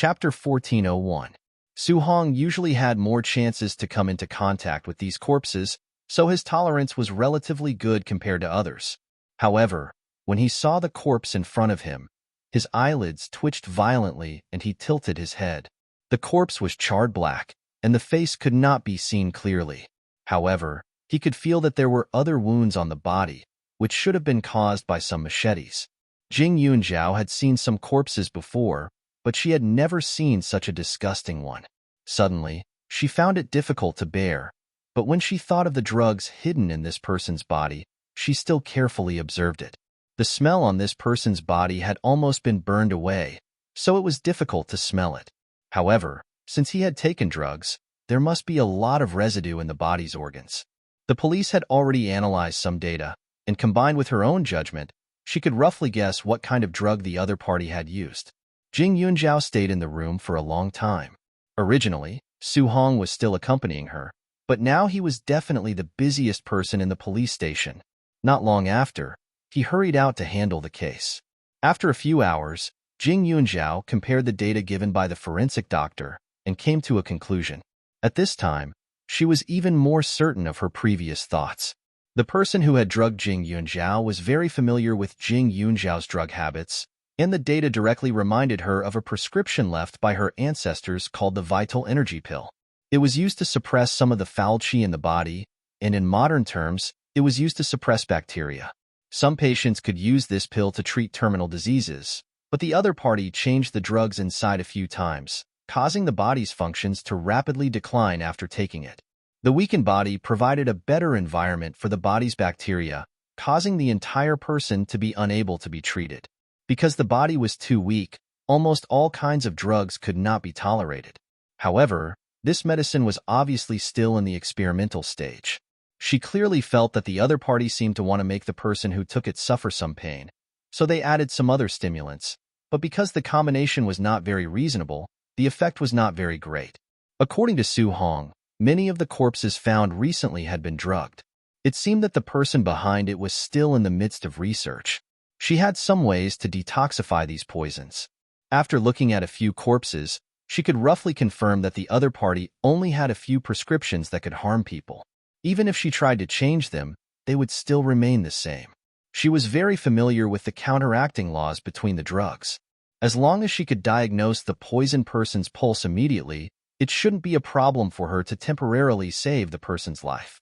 Chapter 1401. Su Hong usually had more chances to come into contact with these corpses, so his tolerance was relatively good compared to others. However, when he saw the corpse in front of him, his eyelids twitched violently and he tilted his head. The corpse was charred black, and the face could not be seen clearly. However, he could feel that there were other wounds on the body, which should have been caused by some machetes. Jing Yunjiao had seen some corpses before, but she had never seen such a disgusting one. Suddenly, she found it difficult to bear, but when she thought of the drugs hidden in this person's body, she still carefully observed it. The smell on this person's body had almost been burned away, so it was difficult to smell it. However, since he had taken drugs, there must be a lot of residue in the body's organs. The police had already analyzed some data, and combined with her own judgment, she could roughly guess what kind of drug the other party had used. Jing Yunjiao stayed in the room for a long time. Originally, Su Hong was still accompanying her, but now he was definitely the busiest person in the police station. Not long after, he hurried out to handle the case. After a few hours, Jing Yunjiao compared the data given by the forensic doctor and came to a conclusion. At this time, she was even more certain of her previous thoughts. The person who had drugged Jing Yunjiao was very familiar with Jing Yunjiao's drug habits, and the data directly reminded her of a prescription left by her ancestors called the vital energy pill. It was used to suppress some of the foul qi in the body, and in modern terms, it was used to suppress bacteria. Some patients could use this pill to treat terminal diseases, but the other party changed the drugs inside a few times, causing the body's functions to rapidly decline after taking it. The weakened body provided a better environment for the body's bacteria, causing the entire person to be unable to be treated. Because the body was too weak, almost all kinds of drugs could not be tolerated. However, this medicine was obviously still in the experimental stage. She clearly felt that the other party seemed to want to make the person who took it suffer some pain, so they added some other stimulants, but because the combination was not very reasonable, the effect was not very great. According to Su Hong, many of the corpses found recently had been drugged. It seemed that the person behind it was still in the midst of research. She had some ways to detoxify these poisons. After looking at a few corpses, she could roughly confirm that the other party only had a few prescriptions that could harm people. Even if she tried to change them, they would still remain the same. She was very familiar with the counteracting laws between the drugs. As long as she could diagnose the poisoned person's pulse immediately, it shouldn't be a problem for her to temporarily save the person's life.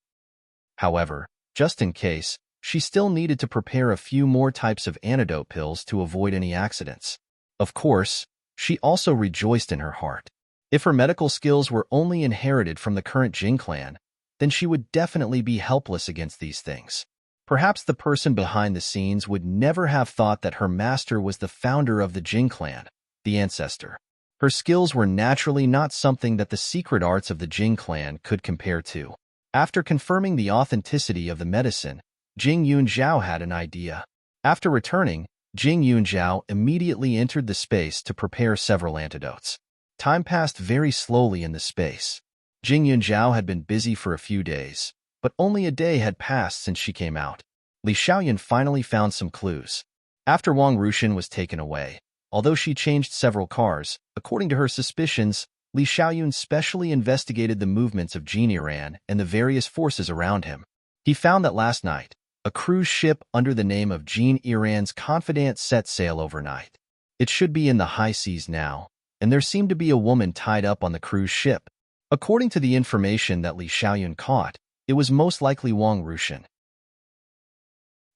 However, just in case, she still needed to prepare a few more types of antidote pills to avoid any accidents. Of course, she also rejoiced in her heart. If her medical skills were only inherited from the current Jing clan, then she would definitely be helpless against these things. Perhaps the person behind the scenes would never have thought that her master was the founder of the Jing clan, the ancestor. Her skills were naturally not something that the secret arts of the Jing clan could compare to. After confirming the authenticity of the medicine, Jing Yunjiao had an idea. After returning, Jing Yunjiao immediately entered the space to prepare several antidotes. Time passed very slowly in the space. Jing Yunjiao had been busy for a few days, but only a day had passed since she came out. Li Xiaoyan finally found some clues. After Wang Rushan was taken away, although she changed several cars, according to her suspicions, Li Xiaoyun specially investigated the movements of Jin Iran and the various forces around him. He found that last night, a cruise ship under the name of Jin Iran's Confidant set sail overnight. It should be in the high seas now, and there seemed to be a woman tied up on the cruise ship. According to the information that Li Xiaoyun caught, it was most likely Wang Rushan.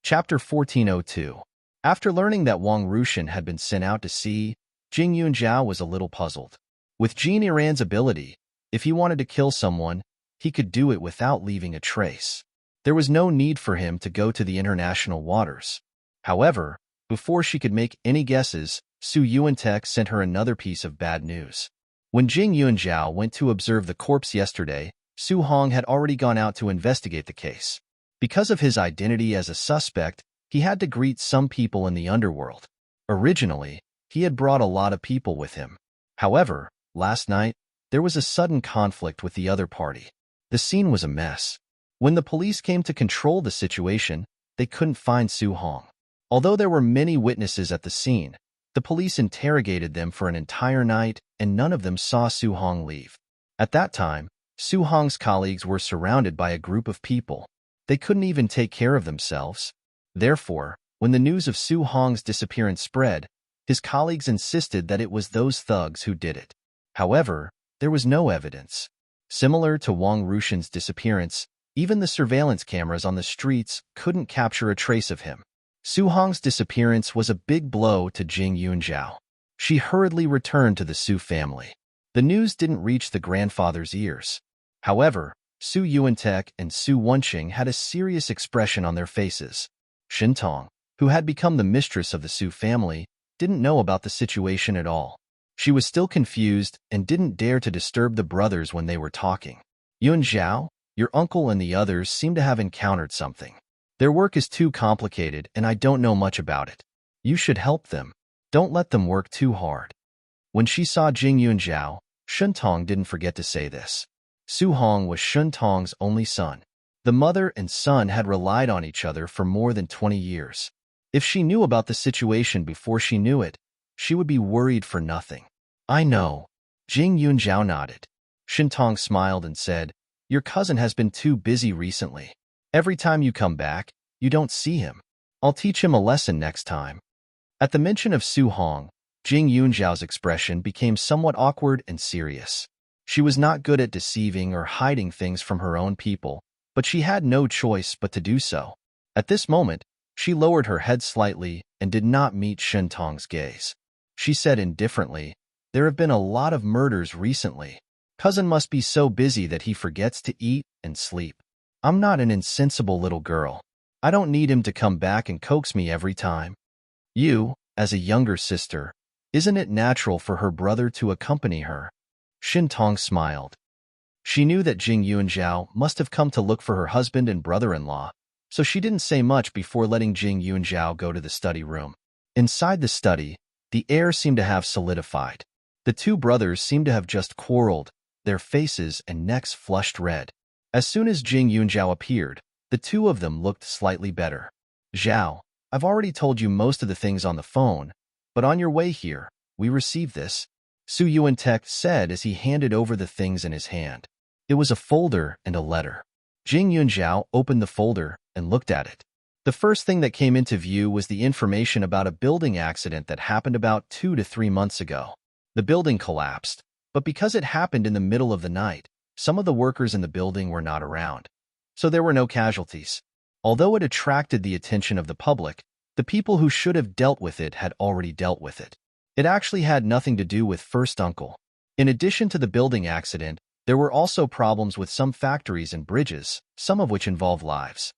Chapter 1402. After learning that Wang Rushan had been sent out to sea, Jing Yunjiao was a little puzzled. With Jin Iran's ability, if he wanted to kill someone, he could do it without leaving a trace. There was no need for him to go to the international waters. However, before she could make any guesses, Su Yuantek sent her another piece of bad news. When Jing Yunjiao went to observe the corpse yesterday, Su Hong had already gone out to investigate the case. Because of his identity as a suspect, he had to greet some people in the underworld. Originally, he had brought a lot of people with him. However, last night, there was a sudden conflict with the other party. The scene was a mess. When the police came to control the situation, they couldn't find Su Hong. Although there were many witnesses at the scene, The police interrogated them for an entire night, and none of them saw Su Hong leave. At that time, Su Hong's colleagues were surrounded by a group of people. They couldn't even take care of themselves. Therefore, when the news of Su Hong's disappearance spread, his colleagues insisted that it was those thugs who did it. However, there was no evidence. Similar to Wang Rushan's disappearance, even the surveillance cameras on the streets couldn't capture a trace of him. Su Hong's disappearance was a big blow to Jing Yunzhao. She hurriedly returned to the Su family. The news didn't reach the grandfather's ears. However, Su Yuantek and Su Wenqing had a serious expression on their faces. Shintong, who had become the mistress of the Su family, didn't know about the situation at all. She was still confused and didn't dare to disturb the brothers when they were talking. Yunzhao, your uncle and the others seem to have encountered something. Their work is too complicated and I don't know much about it. You should help them. Don't let them work too hard. When she saw Jing Yunzhao, Shintong didn't forget to say this. Su Hong was Shintong's only son. The mother and son had relied on each other for more than 20 years. If she knew about the situation before she knew it, she would be worried for nothing. I know. Jing Yunzhao nodded. Shintong smiled and said, your cousin has been too busy recently. Every time you come back, you don't see him. I'll teach him a lesson next time. At the mention of Su Hong, Jing Yunzhao's expression became somewhat awkward and serious. She was not good at deceiving or hiding things from her own people, but she had no choice but to do so. At this moment, she lowered her head slightly and did not meet Shintong's gaze. She said indifferently, there have been a lot of murders recently. Cousin must be so busy that he forgets to eat and sleep. I'm not an insensible little girl. I don't need him to come back and coax me every time. You, as a younger sister, isn't it natural for her brother to accompany her? Shintong smiled. She knew that Jing Yunzhao must have come to look for her husband and brother-in-law, so she didn't say much before letting Jing Yunzhao go to the study room. Inside the study, the air seemed to have solidified. The two brothers seemed to have just quarreled, their faces and necks flushed red. As soon as Jing Yunzhao appeared, the two of them looked slightly better. Zhao, I've already told you most of the things on the phone, but on your way here, we received this, Su Yuantek said as he handed over the things in his hand. It was a folder and a letter. Jing Yunzhao opened the folder and looked at it. The first thing that came into view was the information about a building accident that happened about 2 to 3 months ago. The building collapsed, but because it happened in the middle of the night, some of the workers in the building were not around. So there were no casualties. Although it attracted the attention of the public, the people who should have dealt with it had already dealt with it. It actually had nothing to do with first uncle. In addition to the building accident, there were also problems with some factories and bridges, some of which involved lives.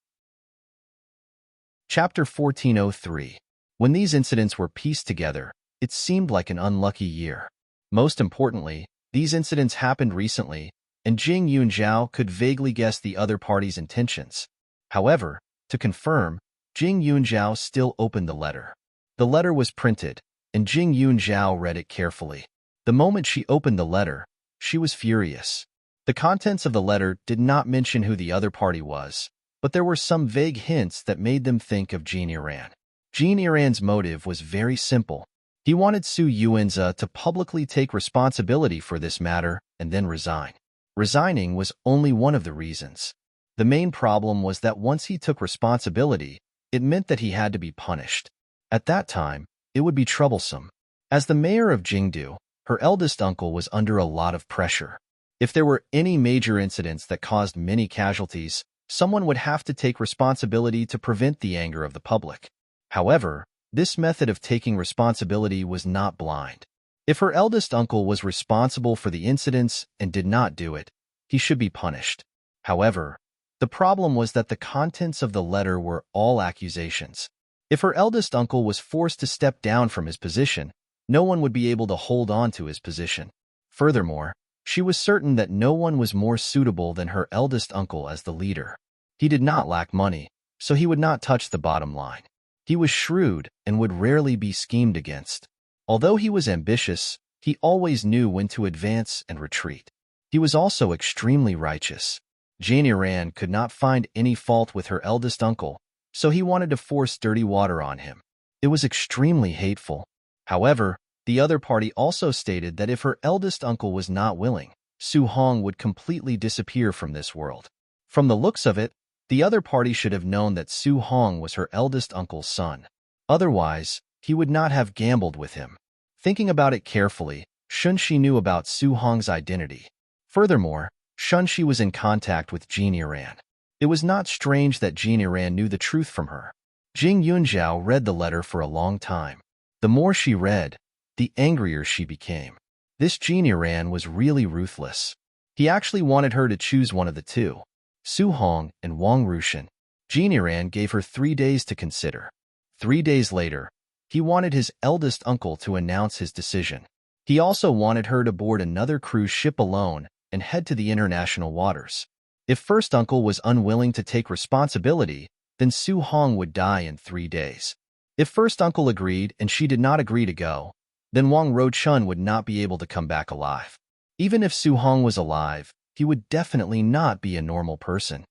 Chapter 1403. When these incidents were pieced together, it seemed like an unlucky year. Most importantly, these incidents happened recently, and Jing Yunzhao could vaguely guess the other party's intentions. However, to confirm, Jing Yunzhao still opened the letter. The letter was printed, and Jing Yunzhao read it carefully. The moment she opened the letter, she was furious. The contents of the letter did not mention who the other party was, but there were some vague hints that made them think of Jean Iran. Jean Iran's motive was very simple. He wanted Su Yuanza to publicly take responsibility for this matter and then resign. Resigning was only one of the reasons. The main problem was that once he took responsibility, it meant that he had to be punished. At that time, it would be troublesome. As the mayor of Jingdu, her eldest uncle was under a lot of pressure. If there were any major incidents that caused many casualties, someone would have to take responsibility to prevent the anger of the public. However, this method of taking responsibility was not blind. If her eldest uncle was responsible for the incidents and did not do it, he should be punished. However, the problem was that the contents of the letter were all accusations. If her eldest uncle was forced to step down from his position, no one would be able to hold on to his position. Furthermore, she was certain that no one was more suitable than her eldest uncle as the leader. He did not lack money, so he would not touch the bottom line. He was shrewd and would rarely be schemed against. Although he was ambitious, he always knew when to advance and retreat. He was also extremely righteous. Jane Iran could not find any fault with her eldest uncle, so he wanted to force dirty water on him. It was extremely hateful. However, the other party also stated that if her eldest uncle was not willing, Su Hong would completely disappear from this world. From the looks of it, the other party should have known that Su Hong was her eldest uncle's son. Otherwise, he would not have gambled with him. Thinking about it carefully, Shunshi knew about Su Hong's identity. Furthermore, Shunshi was in contact with Jin Yiran. It was not strange that Jin Yiran knew the truth from her. Jing Yunjiao read the letter for a long time. The more she read, the angrier she became. This Jin Yiran was really ruthless. He actually wanted her to choose one of the two, Su Hong and Wang Rushan. Jin Yiran gave her 3 days to consider. 3 days later, he wanted his eldest uncle to announce his decision. He also wanted her to board another cruise ship alone and head to the international waters. If first uncle was unwilling to take responsibility, then Su Hong would die in 3 days. If first uncle agreed and she did not agree to go, then Wang Ruchun would not be able to come back alive. Even if Su Hong was alive, he would definitely not be a normal person.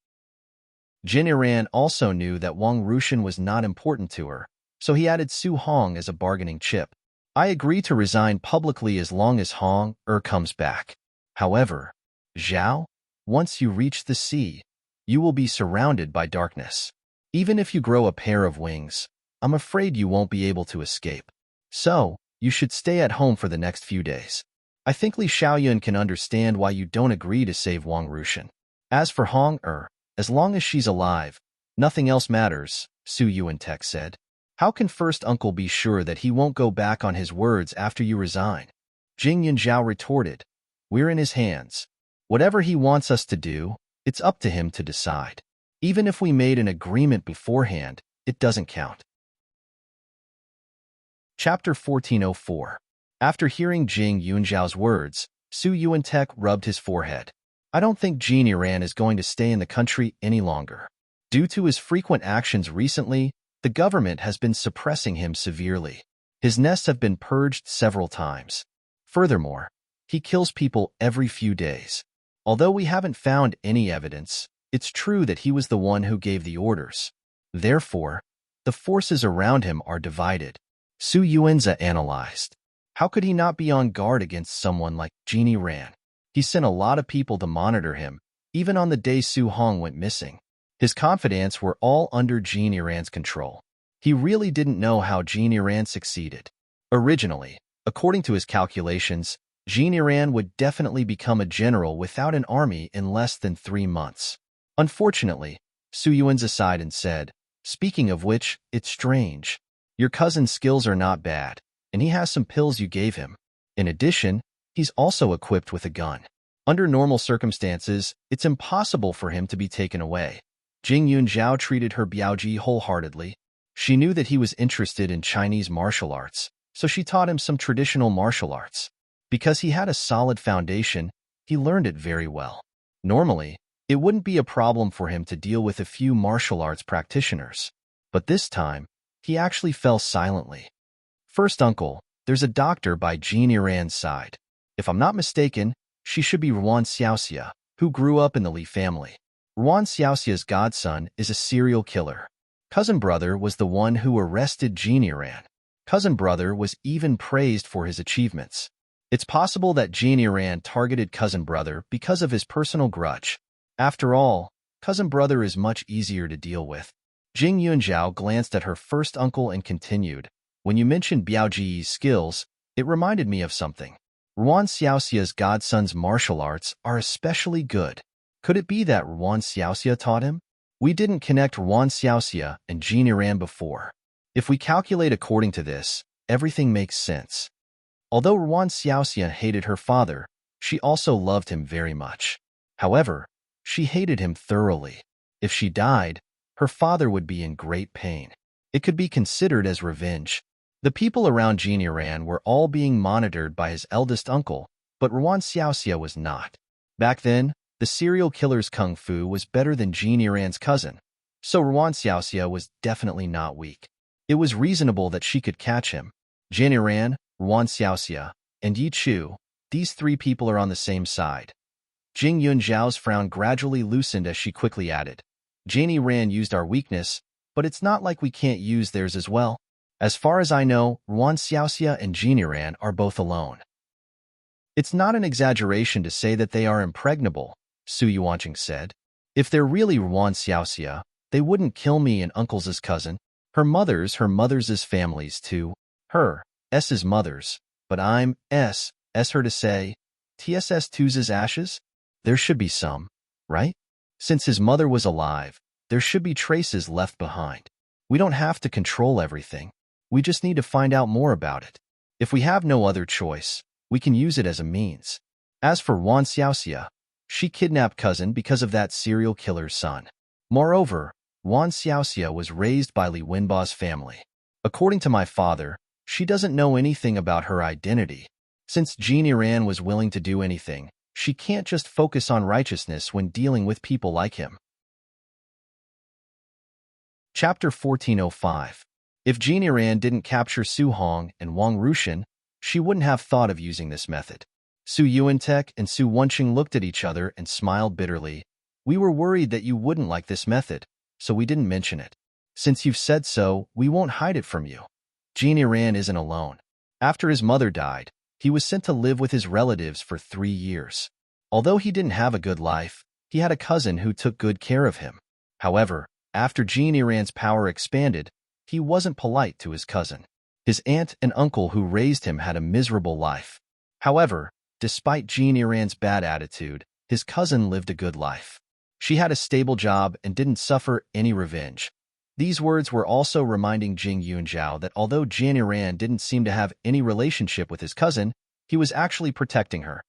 Jin Yiran also knew that Wang Rushan was not important to her, so he added Su Hong as a bargaining chip. I agree to resign publicly as long as Hong comes back. However, Zhao, once you reach the sea, you will be surrounded by darkness. Even if you grow a pair of wings, I'm afraid you won't be able to escape. So, you should stay at home for the next few days. I think Li Xiaoyun can understand why you don't agree to save Wang Rushan. As for Hong as long as she's alive, nothing else matters, Su Yuantek said. How can first uncle be sure that he won't go back on his words after you resign? Jing Yunjiao retorted, we're in his hands. Whatever he wants us to do, it's up to him to decide. Even if we made an agreement beforehand, it doesn't count. Chapter 1404. After hearing Jing Yunjiao's words, Su Yuantek rubbed his forehead. I don't think Jin Yiran is going to stay in the country any longer. Due to his frequent actions recently, the government has been suppressing him severely. His nests have been purged several times. Furthermore, he kills people every few days. Although we haven't found any evidence, it's true that he was the one who gave the orders. Therefore, the forces around him are divided. Su Yuanza analyzed. How could he not be on guard against someone like Jin Yiran? He sent a lot of people to monitor him, even on the day Su Hong went missing. His confidants were all under Jin Yiran's control. He really didn't know how Jin Yiran succeeded. Originally, according to his calculations, Jin Yiran would definitely become a general without an army in less than 3 months. Unfortunately, Su Yuanza sighed and said, speaking of which, it's strange. Your cousin's skills are not bad, and he has some pills you gave him. In addition, he's also equipped with a gun. Under normal circumstances, it's impossible for him to be taken away. Jing Yunjiao treated her Biaoji wholeheartedly. She knew that he was interested in Chinese martial arts, so she taught him some traditional martial arts. Because he had a solid foundation, he learned it very well. Normally, it wouldn't be a problem for him to deal with a few martial arts practitioners. But this time, he actually fell silently. First uncle, there's a doctor by Jin Yiran's side. If I'm not mistaken, she should be Ruan Xiaoxia, who grew up in the Li family. Ruan Xiaoxia's godson is a serial killer. Cousin brother was the one who arrested Jin Yiran. Cousin brother was even praised for his achievements. It's possible that Jin Yiran targeted cousin brother because of his personal grudge. After all, cousin brother is much easier to deal with. Jing Yunjiao glanced at her first uncle and continued, when you mentioned Biaoji's skills, it reminded me of something. Ruan Xiaoxia's godson's martial arts are especially good. Could it be that Ruan Xiaoxia taught him? We didn't connect Ruan Xiaoxia and Jin Yiran before. If we calculate according to this, everything makes sense. Although Ruan Xiaoxia hated her father, she also loved him very much. However, she hated him thoroughly. If she died, her father would be in great pain. It could be considered as revenge. The people around Jin Yiran were all being monitored by his eldest uncle, but Ruan Xiaoxia was not. Back then, the serial killer's kung fu was better than Jin Yiran's cousin, so Ruan Xiaoxia was definitely not weak. It was reasonable that she could catch him. Jin Yiran, Ruan Xiaoxia, and Yi Chu, these 3 people are on the same side. Jing Yunjiao's frown gradually loosened as she quickly added, Jin Yiran used our weakness, but it's not like we can't use theirs as well. As far as I know, Ruan Xiaoxia and Jiniran are both alone. It's not an exaggeration to say that they are impregnable, Su Yuanqing said. If they're really Ruan Xiaoxia, they wouldn't kill me and uncle's cousin. Her mother's families too. Her, S's mother's, but I'm S her to say, TSS2's ashes? There should be some, right? Since his mother was alive, there should be traces left behind. We don't have to control everything. We just need to find out more about it. If we have no other choice, we can use it as a means. As for Ruan Xiaoxia, she kidnapped cousin because of that serial killer's son. Moreover, Ruan Xiaoxia was raised by Li Wenba's family. According to my father, she doesn't know anything about her identity. Since Jiniran was willing to do anything, she can't just focus on righteousness when dealing with people like him. Chapter 1405. If Jiniran didn't capture Su Hong and Wang Rushan, she wouldn't have thought of using this method. Su Yuantek and Su Wenqing looked at each other and smiled bitterly. We were worried that you wouldn't like this method, so we didn't mention it. Since you've said so, we won't hide it from you. Jiniran isn't alone. After his mother died, he was sent to live with his relatives for 3 years. Although he didn't have a good life, he had a cousin who took good care of him. However, after Jiniran's power expanded, he wasn't polite to his cousin. His aunt and uncle who raised him had a miserable life. However, despite Jiniran's bad attitude, his cousin lived a good life. She had a stable job and didn't suffer any revenge. These words were also reminding Jing Yunjiao that although Jiniran didn't seem to have any relationship with his cousin, he was actually protecting her.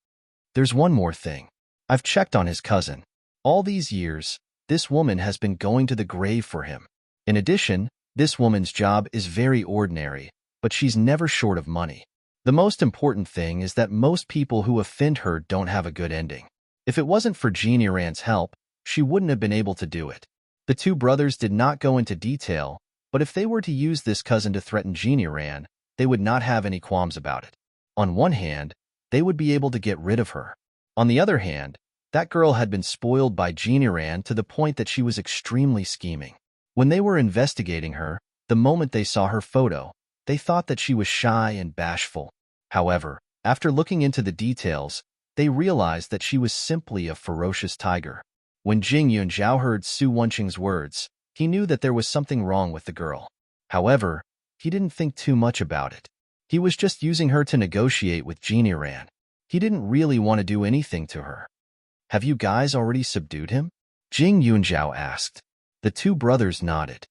There's one more thing. I've checked on his cousin. All these years, this woman has been going to the grave for him. In addition, this woman's job is very ordinary, but she's never short of money. The most important thing is that most people who offend her don't have a good ending. If it wasn't for Jiniran's help, she wouldn't have been able to do it. The two brothers did not go into detail, but if they were to use this cousin to threaten Jiniran, they would not have any qualms about it. On one hand, they would be able to get rid of her. On the other hand, that girl had been spoiled by Jiniran to the point that she was extremely scheming. When they were investigating her, the moment they saw her photo, they thought that she was shy and bashful. However, after looking into the details, they realized that she was simply a ferocious tiger. When Jing Yunjiao heard Su Wenqing's words, he knew that there was something wrong with the girl. However, he didn't think too much about it. He was just using her to negotiate with Jiniran. He didn't really want to do anything to her. Have you guys already subdued him? Jing Yunjiao asked. The two brothers nodded.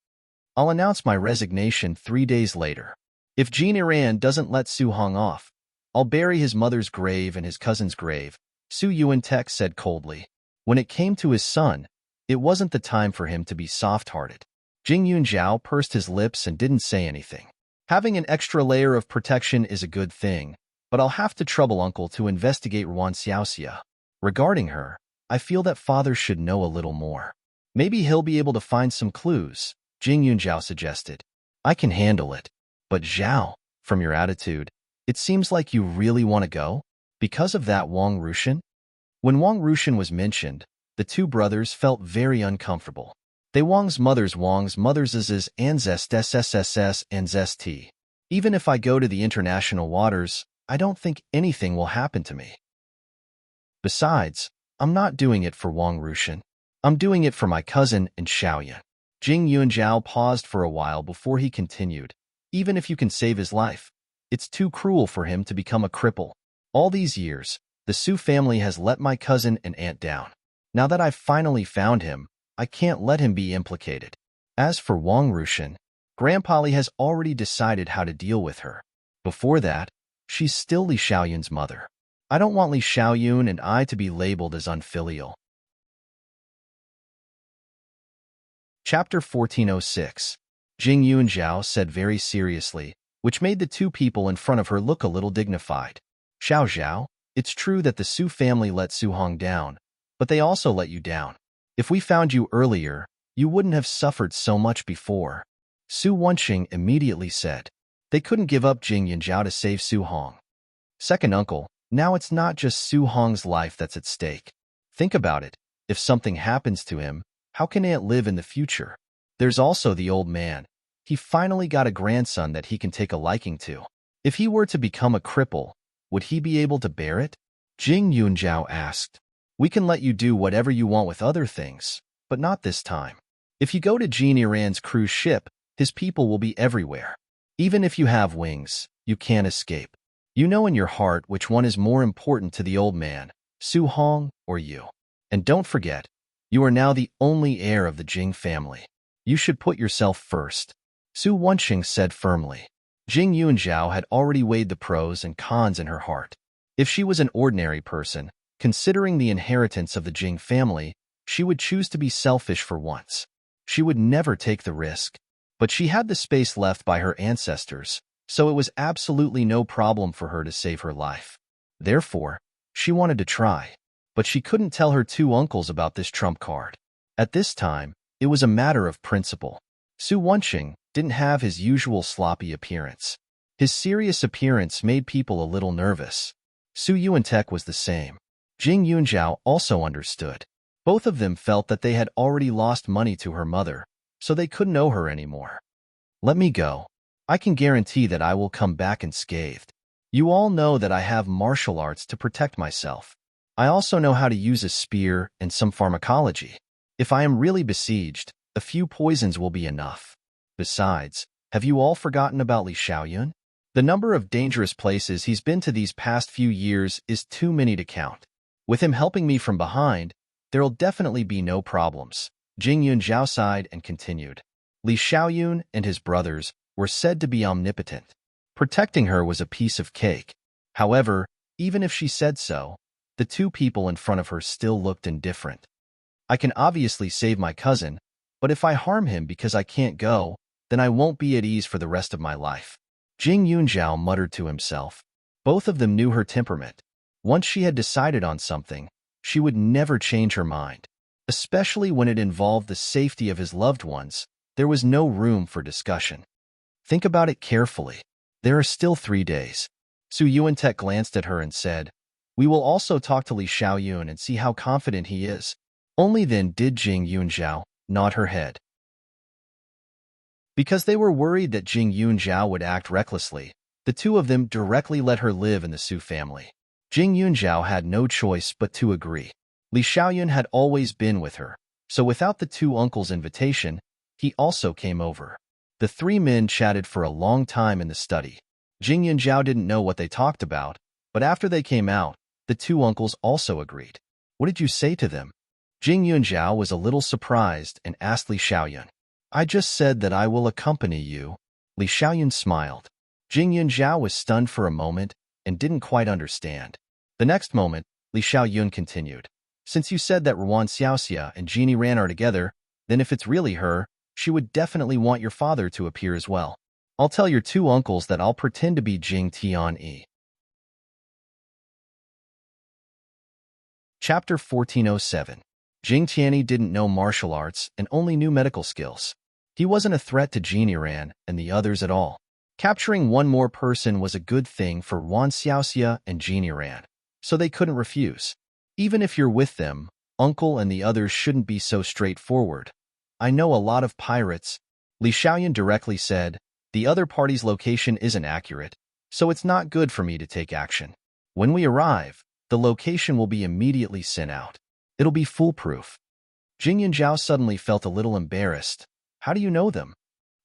I'll announce my resignation 3 days later. If Jiniran doesn't let Su Hong off, I'll bury his mother's grave and his cousin's grave, Su Yuantek said coldly. When it came to his son, it wasn't the time for him to be soft-hearted. Jing Yunjiao pursed his lips and didn't say anything. Having an extra layer of protection is a good thing, but I'll have to trouble Uncle to investigate Ruan Xiaoxia. Regarding her, I feel that father should know a little more. Maybe he'll be able to find some clues, Jing Yunjiao suggested. I can handle it. But Zhao, from your attitude, it seems like you really want to go? Because of that Wang Rushan? When Wang Rushan was mentioned, the two brothers felt very uncomfortable. Wang's mother's is Anzest SSSS and Zest. Even if I go to the international waters, I don't think anything will happen to me. Besides, I'm not doing it for Wang Rushan. I'm doing it for my cousin and Xiaoyan. Jing Yunjiao paused for a while before he continued. Even if you can save his life, it's too cruel for him to become a cripple. All these years, the Su family has let my cousin and aunt down. Now that I've finally found him, I can't let him be implicated. As for Wang Rushan, Grandpa Li has already decided how to deal with her. Before that, she's still Li Xiaoyun's mother. I don't want Li Xiaoyun and I to be labeled as unfilial. Chapter 1406. Jing Yunjiao said very seriously, which made the two people in front of her look a little dignified. Xiao Zhao, it's true that the Su family let Su Hong down, but they also let you down. If we found you earlier, you wouldn't have suffered so much before. Su Wenqing immediately said. They couldn't give up Jing Yunjiao to save Su Hong. Second uncle, now it's not just Su Hong's life that's at stake. Think about it. If something happens to him, how can Aunt live in the future? There's also the old man. He finally got a grandson that he can take a liking to. If he were to become a cripple, would he be able to bear it? Jing Yunjiao asked. We can let you do whatever you want with other things, but not this time. If you go to Genie Ran's cruise ship, his people will be everywhere. Even if you have wings, you can't escape. You know in your heart which one is more important to the old man, Su Hong or you. And don't forget, you are now the only heir of the Jing family. You should put yourself first, Su Wenqing said firmly. Jing Yunjiao had already weighed the pros and cons in her heart. If she was an ordinary person, considering the inheritance of the Jing family, she would choose to be selfish for once. She would never take the risk. But she had the space left by her ancestors, so it was absolutely no problem for her to save her life. Therefore, she wanted to try. But she couldn't tell her two uncles about this trump card. At this time, it was a matter of principle. Su Wenqing didn't have his usual sloppy appearance. His serious appearance made people a little nervous. Su Yuantek was the same. Jing Yunjiao also understood. Both of them felt that they had already lost money to her mother, so they couldn't owe her anymore. Let me go. I can guarantee that I will come back unscathed. You all know that I have martial arts to protect myself. I also know how to use a spear and some pharmacology. If I am really besieged, a few poisons will be enough. Besides, have you all forgotten about Li Xiaoyun? The number of dangerous places he's been to these past few years is too many to count. With him helping me from behind, there'll definitely be no problems. Jing Yunjiao sighed and continued. Li Xiaoyun and his brothers were said to be omnipotent. Protecting her was a piece of cake. However, even if she said so, the two people in front of her still looked indifferent. I can obviously save my cousin, but if I harm him because I can't go, then I won't be at ease for the rest of my life. Jing Yunjiao muttered to himself. Both of them knew her temperament. Once she had decided on something, she would never change her mind. Especially when it involved the safety of his loved ones, there was no room for discussion. Think about it carefully. There are still 3 days. Su Yuantek glanced at her and said, We will also talk to Li Xiaoyun and see how confident he is. Only then did Jing Yunjiao nod her head. Because they were worried that Jing Yunjiao would act recklessly, the two of them directly let her live in the Su family. Jing Yunjiao had no choice but to agree. Li Xiaoyun had always been with her, so without the two uncles' invitation, he also came over. The 3 men chatted for a long time in the study. Jing Yunjiao didn't know what they talked about, but after they came out, the 2 uncles also agreed. What did you say to them? Jing Yunjiao was a little surprised and asked Li Xiaoyun. I just said that I will accompany you. Li Xiaoyun smiled. Jing Yunjiao was stunned for a moment and didn't quite understand. The next moment, Li Xiaoyun continued. Since you said that Ruan Xiaoxia and Genie Ran are together, then if it's really her, she would definitely want your father to appear as well. I'll tell your 2 uncles that I'll pretend to be Jing Tianyi. Chapter 1407. Jing Tianyi didn't know martial arts and only knew medical skills. He wasn't a threat to Genie Ran and the others at all. Capturing one more person was a good thing for Ruan Xiaoxia and Genie Ran, so they couldn't refuse. Even if you're with them, Uncle and the others shouldn't be so straightforward. I know a lot of pirates. Li Xiaoyun directly said, the other party's location isn't accurate, so it's not good for me to take action. When we arrive, the location will be immediately sent out. It'll be foolproof. Jing Yunjiao suddenly felt a little embarrassed. How do you know them?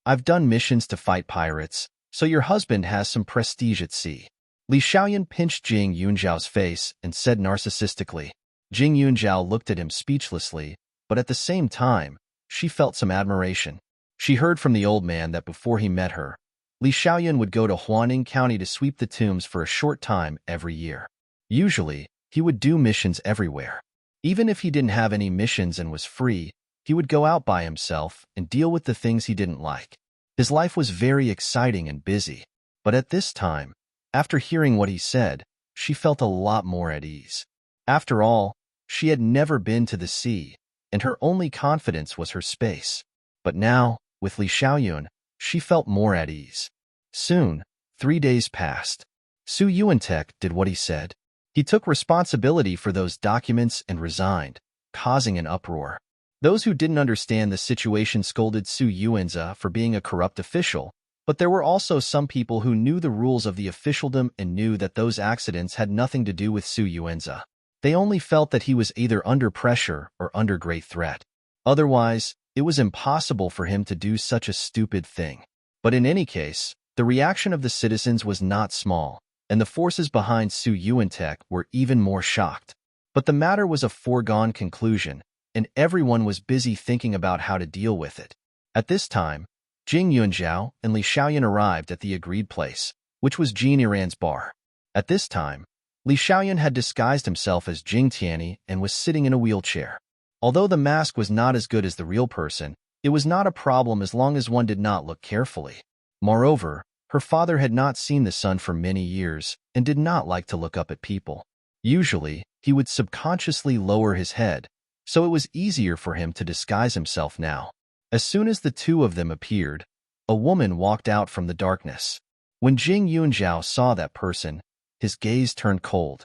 I've done missions to fight pirates, so your husband has some prestige at sea. Li Xiaoyun pinched Jing Yunjiao's face and said narcissistically. Jing Yunjiao looked at him speechlessly, but at the same time, she felt some admiration. She heard from the old man that before he met her, Li Xiaoyun would go to Huaning County to sweep the tombs for a short time every year. Usually, he would do missions everywhere. Even if he didn't have any missions and was free, he would go out by himself and deal with the things he didn't like. His life was very exciting and busy, but at this time, after hearing what he said, she felt a lot more at ease. After all, she had never been to the sea, and her only confidence was her space. But now, with Li Xiaoyun, she felt more at ease. Soon, 3 days passed. Su Yuantek did what he said. He took responsibility for those documents and resigned, causing an uproar. Those who didn't understand the situation scolded Su Yuanza for being a corrupt official, but there were also some people who knew the rules of the officialdom and knew that those accidents had nothing to do with Su Yuanza. They only felt that he was either under pressure or under great threat. Otherwise, it was impossible for him to do such a stupid thing. But in any case, the reaction of the citizens was not small, and the forces behind Su Yuantech were even more shocked. But the matter was a foregone conclusion, and everyone was busy thinking about how to deal with it. At this time, Jing Yunzhao and Li Xiaoyan arrived at the agreed place, which was Jin Iran's bar. At this time, Li Xiaoyan had disguised himself as Jing Tianyi and was sitting in a wheelchair. Although the mask was not as good as the real person, it was not a problem as long as one did not look carefully. Moreover, her father had not seen the son for many years and did not like to look up at people. Usually, he would subconsciously lower his head, so it was easier for him to disguise himself now. As soon as the two of them appeared, a woman walked out from the darkness. When Jing Yunzhao saw that person, his gaze turned cold.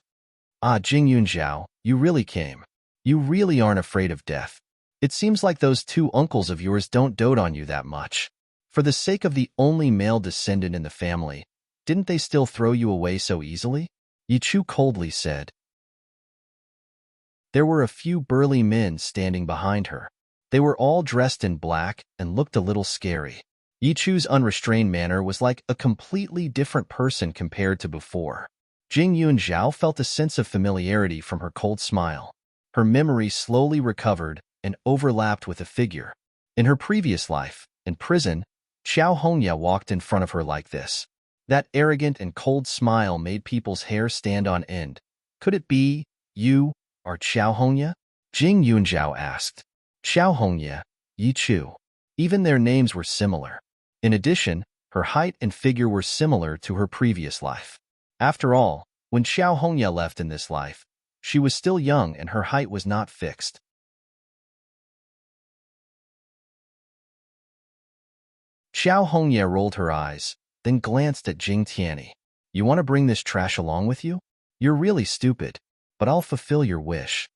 "Ah, Jing Yunzhao, you really came. You really aren't afraid of death. It seems like those two uncles of yours don't dote on you that much. For the sake of the only male descendant in the family, didn't they still throw you away so easily?" Yi Chu coldly said. There were a few burly men standing behind her. They were all dressed in black and looked a little scary. Yi Chu's unrestrained manner was like a completely different person compared to before. Jing Yunzhao felt a sense of familiarity from her cold smile. Her memory slowly recovered and overlapped with a figure. In her previous life, in prison, Xiao Hongya walked in front of her like this. That arrogant and cold smile made people's hair stand on end. "Could it be you are Xiao Hongya?" Jing Yunzhao asked. Xiao Hongya, Yi Chu. Even their names were similar. In addition, her height and figure were similar to her previous life. After all, when Xiao Hongya left in this life, she was still young and her height was not fixed. Xiao Hongya rolled her eyes, then glanced at Jing Tianyi. "You want to bring this trash along with you? You're really stupid, but I'll fulfill your wish."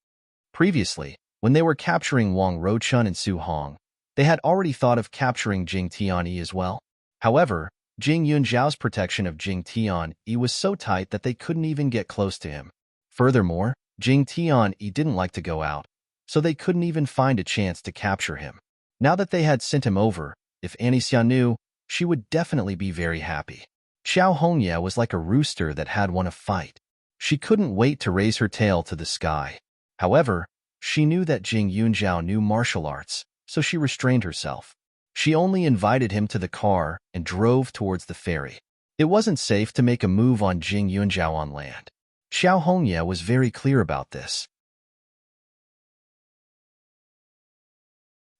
Previously, when they were capturing Wang Ruochun and Su Hong, they had already thought of capturing Jing Tianyi as well. However, Jing Yunzhao's protection of Jing Tianyi was so tight that they couldn't even get close to him. Furthermore, Jing Tianyi didn't like to go out, so they couldn't even find a chance to capture him. Now that they had sent him over, if Annie Xia knew, she would definitely be very happy. Xiao Hongya was like a rooster that had won a fight. She couldn't wait to raise her tail to the sky. However, she knew that Jing Yunzhao knew martial arts, so she restrained herself. She only invited him to the car and drove towards the ferry. It wasn't safe to make a move on Jing Yunzhao on land. Xiao Hongya was very clear about this.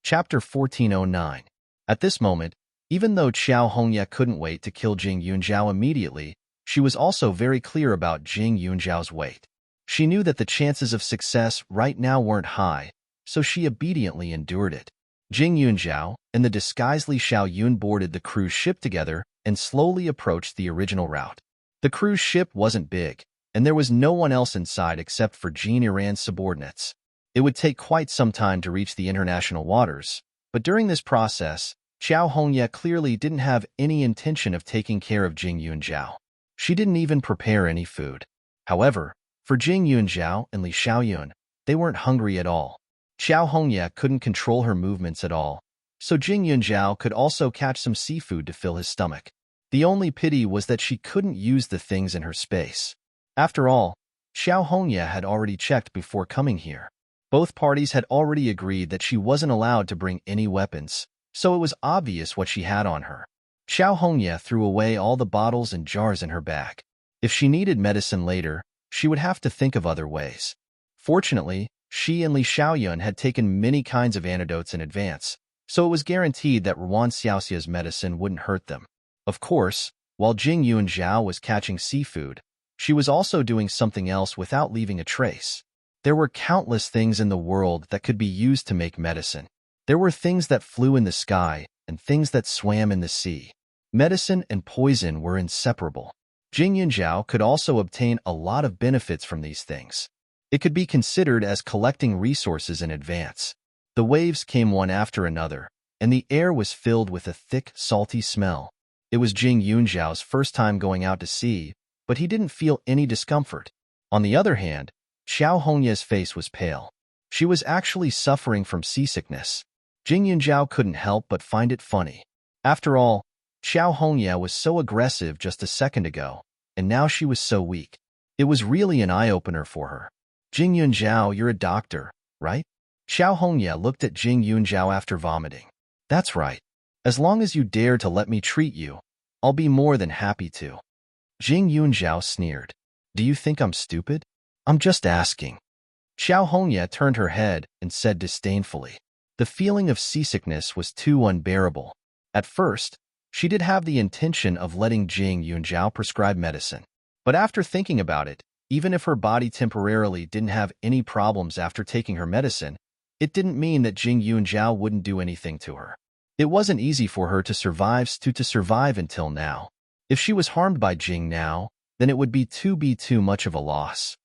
Chapter 1409. At this moment, even though Xiao Hongya couldn't wait to kill Jing Yunzhao immediately, she was also very clear about Jing Yunzhao's weight. She knew that the chances of success right now weren't high, so she obediently endured it. Jing Yunzhao and the disguised Li Xiaoyun boarded the cruise ship together and slowly approached the original route. The cruise ship wasn't big, and there was no one else inside except for Jin Iran's subordinates. It would take quite some time to reach the international waters, but during this process, Xiao Hongya clearly didn't have any intention of taking care of Jing Yunzhao. She didn't even prepare any food. However, for Jing Yunzhao and Li Xiaoyun, they weren't hungry at all. Xiao Hongya couldn't control her movements at all, so Jing Yunzhao could also catch some seafood to fill his stomach. The only pity was that she couldn't use the things in her space. After all, Xiao Hongya had already checked before coming here. Both parties had already agreed that she wasn't allowed to bring any weapons, so it was obvious what she had on her. Xiao Hongya threw away all the bottles and jars in her bag. If she needed medicine later, she would have to think of other ways. Fortunately, she and Li Xiaoyun had taken many kinds of antidotes in advance, so it was guaranteed that Ruan Xiaoxia's medicine wouldn't hurt them. Of course, while Jing Yunzhao was catching seafood, she was also doing something else without leaving a trace. There were countless things in the world that could be used to make medicine. There were things that flew in the sky and things that swam in the sea. Medicine and poison were inseparable. Jing Yunzhao could also obtain a lot of benefits from these things. It could be considered as collecting resources in advance. The waves came one after another, and the air was filled with a thick, salty smell. It was Jing Yunjiao's first time going out to sea, but he didn't feel any discomfort. On the other hand, Xiao Hongye's face was pale. She was actually suffering from seasickness. Jing Yunjiao couldn't help but find it funny. After all, Xiao Hongye was so aggressive just a second ago, and now she was so weak. It was really an eye-opener for her. Jing Yunjiao, you're a doctor, right? Xiao Hongye looked at Jing Yunjiao after vomiting. That's right. As long as you dare to let me treat you, I'll be more than happy to. Jing Yunjiao sneered. Do you think I'm stupid? I'm just asking. Xiao Hongye turned her head and said disdainfully. The feeling of seasickness was too unbearable. At first, she did have the intention of letting Jing Yunjiao prescribe medicine. But after thinking about it, even if her body temporarily didn't have any problems after taking her medicine, it didn't mean that Jing Yunjiao wouldn't do anything to her. It wasn't easy for her to survive until now. If she was harmed by Jing now, then it would be too much of a loss.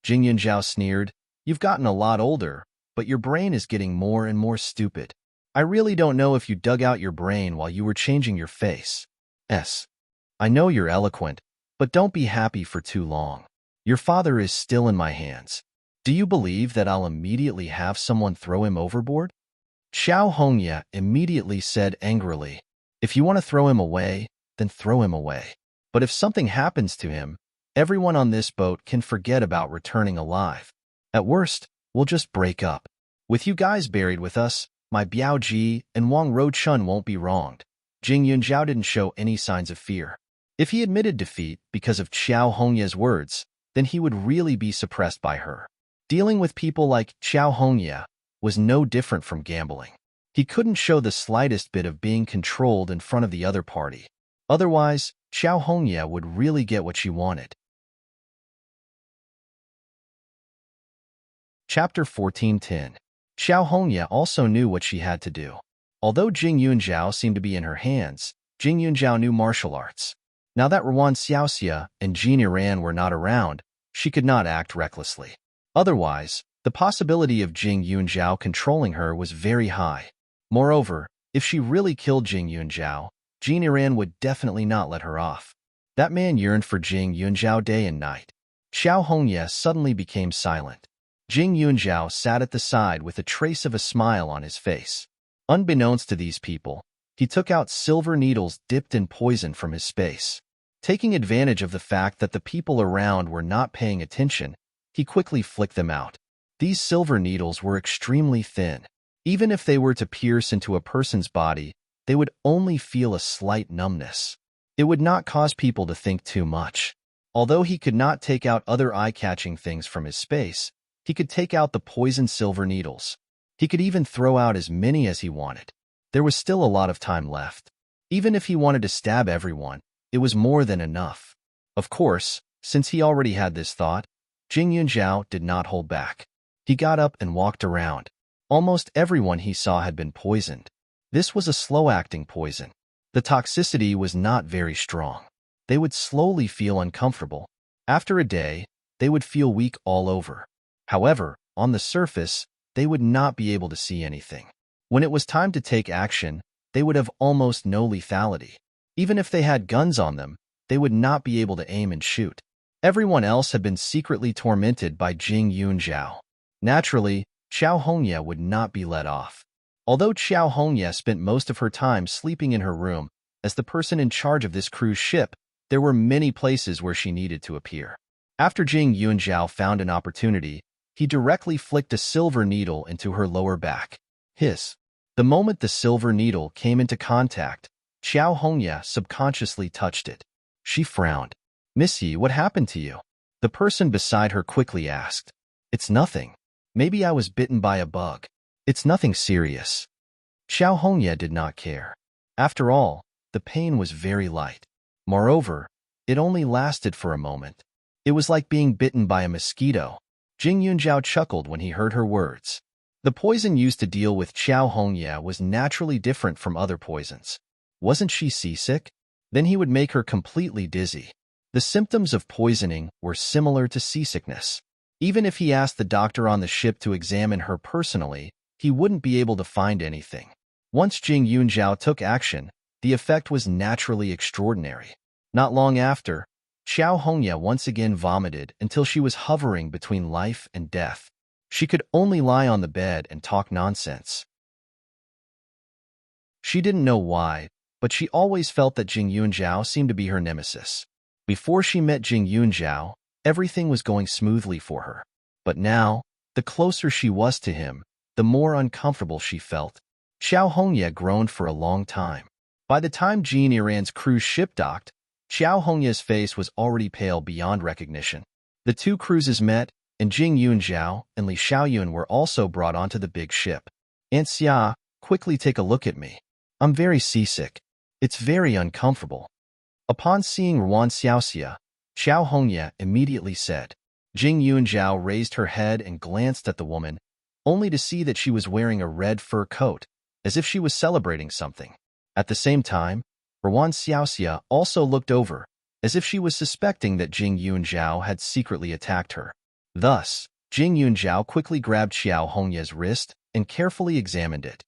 Jing Yunjiao sneered, You've gotten a lot older, but your brain is getting more and more stupid. I really don't know if you dug out your brain while you were changing your face. I know you're eloquent, but don't be happy for too long. Your father is still in my hands. Do you believe that I'll immediately have someone throw him overboard? Xiao Hongye immediately said angrily, If you want to throw him away, then throw him away. But if something happens to him, everyone on this boat can forget about returning alive. At worst, we'll just break up. With you guys buried with us, my Biao Ji and Wang Ro-chun won't be wronged. Jing Yunjiao didn't show any signs of fear. If he admitted defeat because of Xiao Hongye's words, then he would really be suppressed by her. Dealing with people like Xiao Hongye was no different from gambling. He couldn't show the slightest bit of being controlled in front of the other party. Otherwise, Xiao Hongye would really get what she wanted. Chapter 14:10. Xiao Hongye also knew what she had to do. Although Jing Yunjiao seemed to be in her hands, Jing Yunjiao knew martial arts. Now that Ruan Xiaoxia and Jin Iran were not around, she could not act recklessly. Otherwise, the possibility of Jing Yunjiao controlling her was very high. Moreover, if she really killed Jing Yunjiao, Jin Iran would definitely not let her off. That man yearned for Jing Yunjiao day and night. Xiao Hongye suddenly became silent. Jing Yunjiao sat at the side with a trace of a smile on his face. Unbeknownst to these people, he took out silver needles dipped in poison from his space. Taking advantage of the fact that the people around were not paying attention, he quickly flicked them out. These silver needles were extremely thin. Even if they were to pierce into a person's body, they would only feel a slight numbness. It would not cause people to think too much. Although he could not take out other eye-catching things from his space, he could take out the poisoned silver needles. He could even throw out as many as he wanted. There was still a lot of time left. Even if he wanted to stab everyone, it was more than enough. Of course, since he already had this thought, Jing Yunjiao did not hold back. He got up and walked around. Almost everyone he saw had been poisoned. This was a slow-acting poison. The toxicity was not very strong. They would slowly feel uncomfortable. After a day, they would feel weak all over. However, on the surface, they would not be able to see anything. When it was time to take action, they would have almost no lethality. Even if they had guns on them, they would not be able to aim and shoot. Everyone else had been secretly tormented by Jing Yunjiao. Naturally, Xiao Hongye would not be let off. Although Xiao Hongye spent most of her time sleeping in her room, as the person in charge of this cruise ship, there were many places where she needed to appear. After Jing Yunjiao found an opportunity, he directly flicked a silver needle into her lower back. Hiss. The moment the silver needle came into contact, Xiao Hongye subconsciously touched it. She frowned. Missy, what happened to you? The person beside her quickly asked. It's nothing. Maybe I was bitten by a bug. It's nothing serious. Xiao Hongye did not care. After all, the pain was very light. Moreover, it only lasted for a moment. It was like being bitten by a mosquito. Jing Yunjiao chuckled when he heard her words. The poison used to deal with Xiao Hongye was naturally different from other poisons. Wasn't she seasick? Then he would make her completely dizzy. The symptoms of poisoning were similar to seasickness. Even if he asked the doctor on the ship to examine her personally, he wouldn't be able to find anything. Once Jing Yunjiao took action, the effect was naturally extraordinary. Not long after, Xiao Hongye once again vomited until she was hovering between life and death. She could only lie on the bed and talk nonsense. She didn't know why, but she always felt that Jing Yunjiao seemed to be her nemesis. Before she met Jing Yunjiao, everything was going smoothly for her. But now, the closer she was to him, the more uncomfortable she felt. Xiao Hongye groaned for a long time. By the time Jean Iran's cruise ship docked, Xiao Hongye's face was already pale beyond recognition. The two cruises met, and Jing Yunjiao and Li Xiaoyun were also brought onto the big ship. "Aunt Xia, quickly take a look at me. I'm very seasick. It's very uncomfortable." Upon seeing Ruan Xiaoxia, Xiao Hongye immediately said. Jing Yunjiao raised her head and glanced at the woman, only to see that she was wearing a red fur coat, as if she was celebrating something. At the same time, Ruan Xiaoxia also looked over, as if she was suspecting that Jing Yunjiao had secretly attacked her. Thus, Jing Yunjiao quickly grabbed Xiao Hongye's wrist and carefully examined it.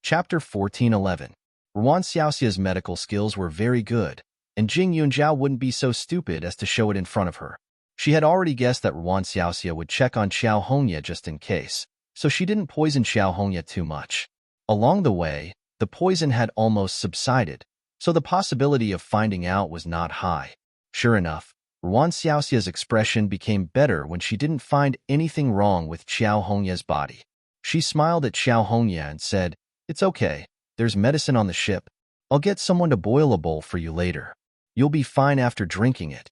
Chapter 14:11. Ruan Xiaoxia's medical skills were very good, and Jing Yunjiao wouldn't be so stupid as to show it in front of her. She had already guessed that Ruan Xiaoxia would check on Xiao Hongye just in case, so she didn't poison Xiao Hongye too much. Along the way, the poison had almost subsided, so the possibility of finding out was not high. Sure enough, Ruan Xiaoxia's expression became better when she didn't find anything wrong with Xiao Hongye's body. She smiled at Xiao Hongye and said, "It's okay, there's medicine on the ship. I'll get someone to boil a bowl for you later. You'll be fine after drinking it."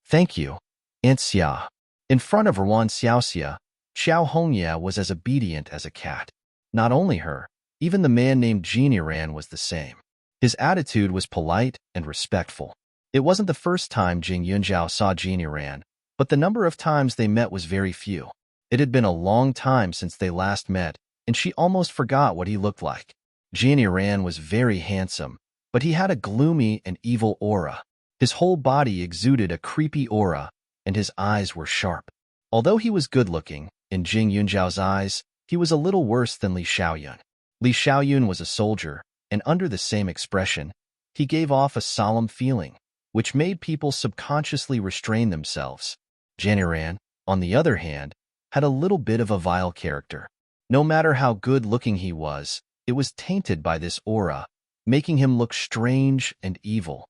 "Thank you, Aunt Xia." In front of Ruan Xiaoxia, Xiao Hongye was as obedient as a cat. Not only her, even the man named Jean Iran was the same. His attitude was polite and respectful. It wasn't the first time Jing Yunjiao saw Jean Iran, but the number of times they met was very few. It had been a long time since they last met, and she almost forgot what he looked like. Jean Iran was very handsome, but he had a gloomy and evil aura. His whole body exuded a creepy aura, and his eyes were sharp. Although he was good-looking, in Jing Yunjiao's eyes, he was a little worse than Li Xiaoyun. Li Xiaoyun was a soldier, and under the same expression, he gave off a solemn feeling, which made people subconsciously restrain themselves. Jean Iran, on the other hand, had a little bit of a vile character. No matter how good-looking he was, it was tainted by this aura, making him look strange and evil.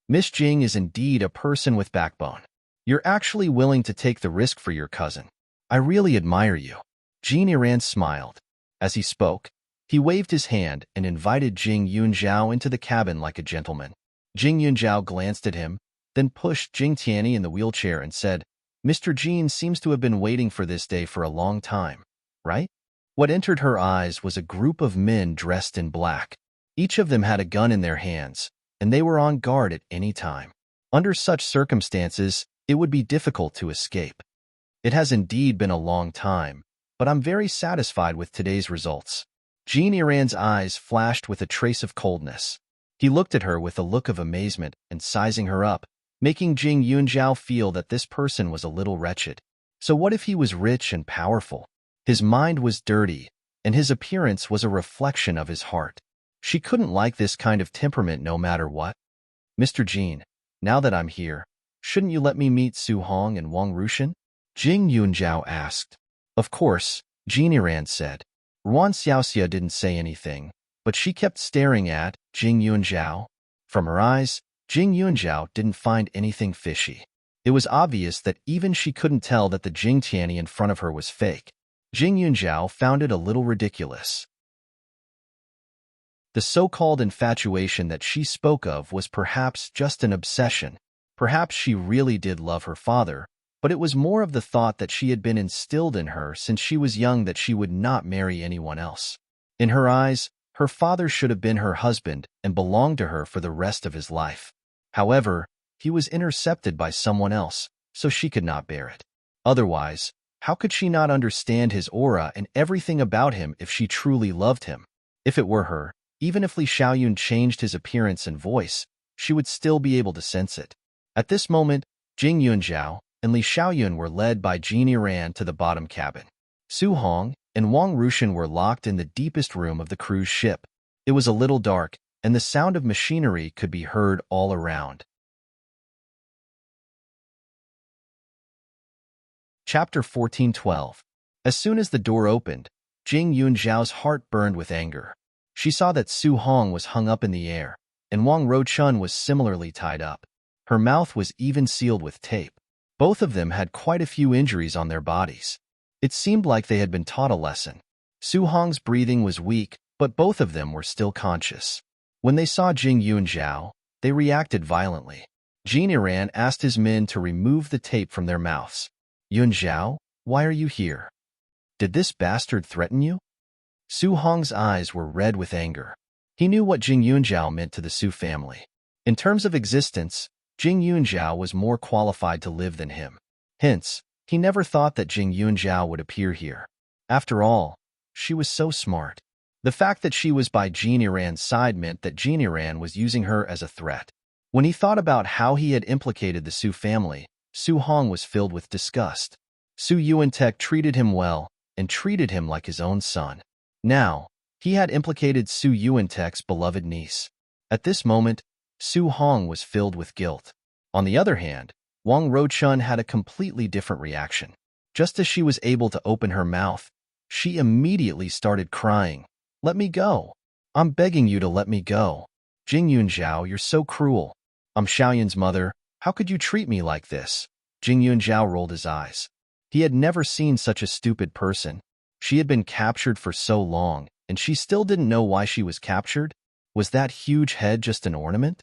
"Miss Jing is indeed a person with backbone. You're actually willing to take the risk for your cousin. I really admire you." Jean Iran smiled. As he spoke, he waved his hand and invited Jing Yunjiao into the cabin like a gentleman. Jing Yunjiao glanced at him, then pushed Jing Tianyi in the wheelchair and said, "Mr. Jean seems to have been waiting for this day for a long time, right?" What entered her eyes was a group of men dressed in black. Each of them had a gun in their hands, and they were on guard at any time. Under such circumstances, it would be difficult to escape. "It has indeed been a long time, but I'm very satisfied with today's results." Jean Iran's eyes flashed with a trace of coldness. He looked at her with a look of amazement and sizing her up, making Jing Yunjiao feel that this person was a little wretched. So what if he was rich and powerful? His mind was dirty, and his appearance was a reflection of his heart. She couldn't like this kind of temperament no matter what. "Mr. Jean, now that I'm here, shouldn't you let me meet Su Hong and Wang Rushan?" Jing Yunjiao asked. "Of course," Jean Iran said. Ruan Xiaoxia didn't say anything, but she kept staring at Jing Yunjiao. From her eyes, Jing Yunjiao didn't find anything fishy. It was obvious that even she couldn't tell that the Jing Tianyi in front of her was fake. Jing Yunjiao found it a little ridiculous. The so-called infatuation that she spoke of was perhaps just an obsession. Perhaps she really did love her father, but it was more of the thought that she had been instilled in her since she was young that she would not marry anyone else. In her eyes, her father should have been her husband and belonged to her for the rest of his life. However, he was intercepted by someone else, so she could not bear it. Otherwise, how could she not understand his aura and everything about him if she truly loved him? If it were her, even if Li Xiaoyun changed his appearance and voice, she would still be able to sense it. At this moment, Jing Yunzhao and Li Xiaoyun were led by Genie Ran to the bottom cabin. Su Hong and Wang Rushan were locked in the deepest room of the cruise ship. It was a little dark, and the sound of machinery could be heard all around. Chapter 14:12. As soon as the door opened, Jing Yunzhao's heart burned with anger. She saw that Su Hong was hung up in the air, and Wang Ruchun was similarly tied up. Her mouth was even sealed with tape. Both of them had quite a few injuries on their bodies. It seemed like they had been taught a lesson. Su Hong's breathing was weak, but both of them were still conscious. When they saw Jing Yunzhao, they reacted violently. Genie Ran asked his men to remove the tape from their mouths. Yunzhao, why are you here? Did this bastard threaten you? Su Hong's eyes were red with anger. He knew what Jing Yunzhao meant to the Su family. In terms of existence, Jing Yunzhao was more qualified to live than him. Hence, he never thought that Jing Yunzhao would appear here. After all, she was so smart. The fact that she was by Genie Ran's side meant that Genie Ran was using her as a threat. When he thought about how he had implicated the Su family, Su Hong was filled with disgust. Su Yuantek treated him well and treated him like his own son. Now, he had implicated Su Yuantek's beloved niece. At this moment, Su Hong was filled with guilt. On the other hand, Wang Ruchun had a completely different reaction. Just as she was able to open her mouth, she immediately started crying. Let me go. I'm begging you to let me go. Jing Yunzhao, you're so cruel. I'm Xiaoyun's mother. How could you treat me like this? Jing Yunzhao rolled his eyes. He had never seen such a stupid person. She had been captured for so long, and she still didn't know why she was captured? Was that huge head just an ornament?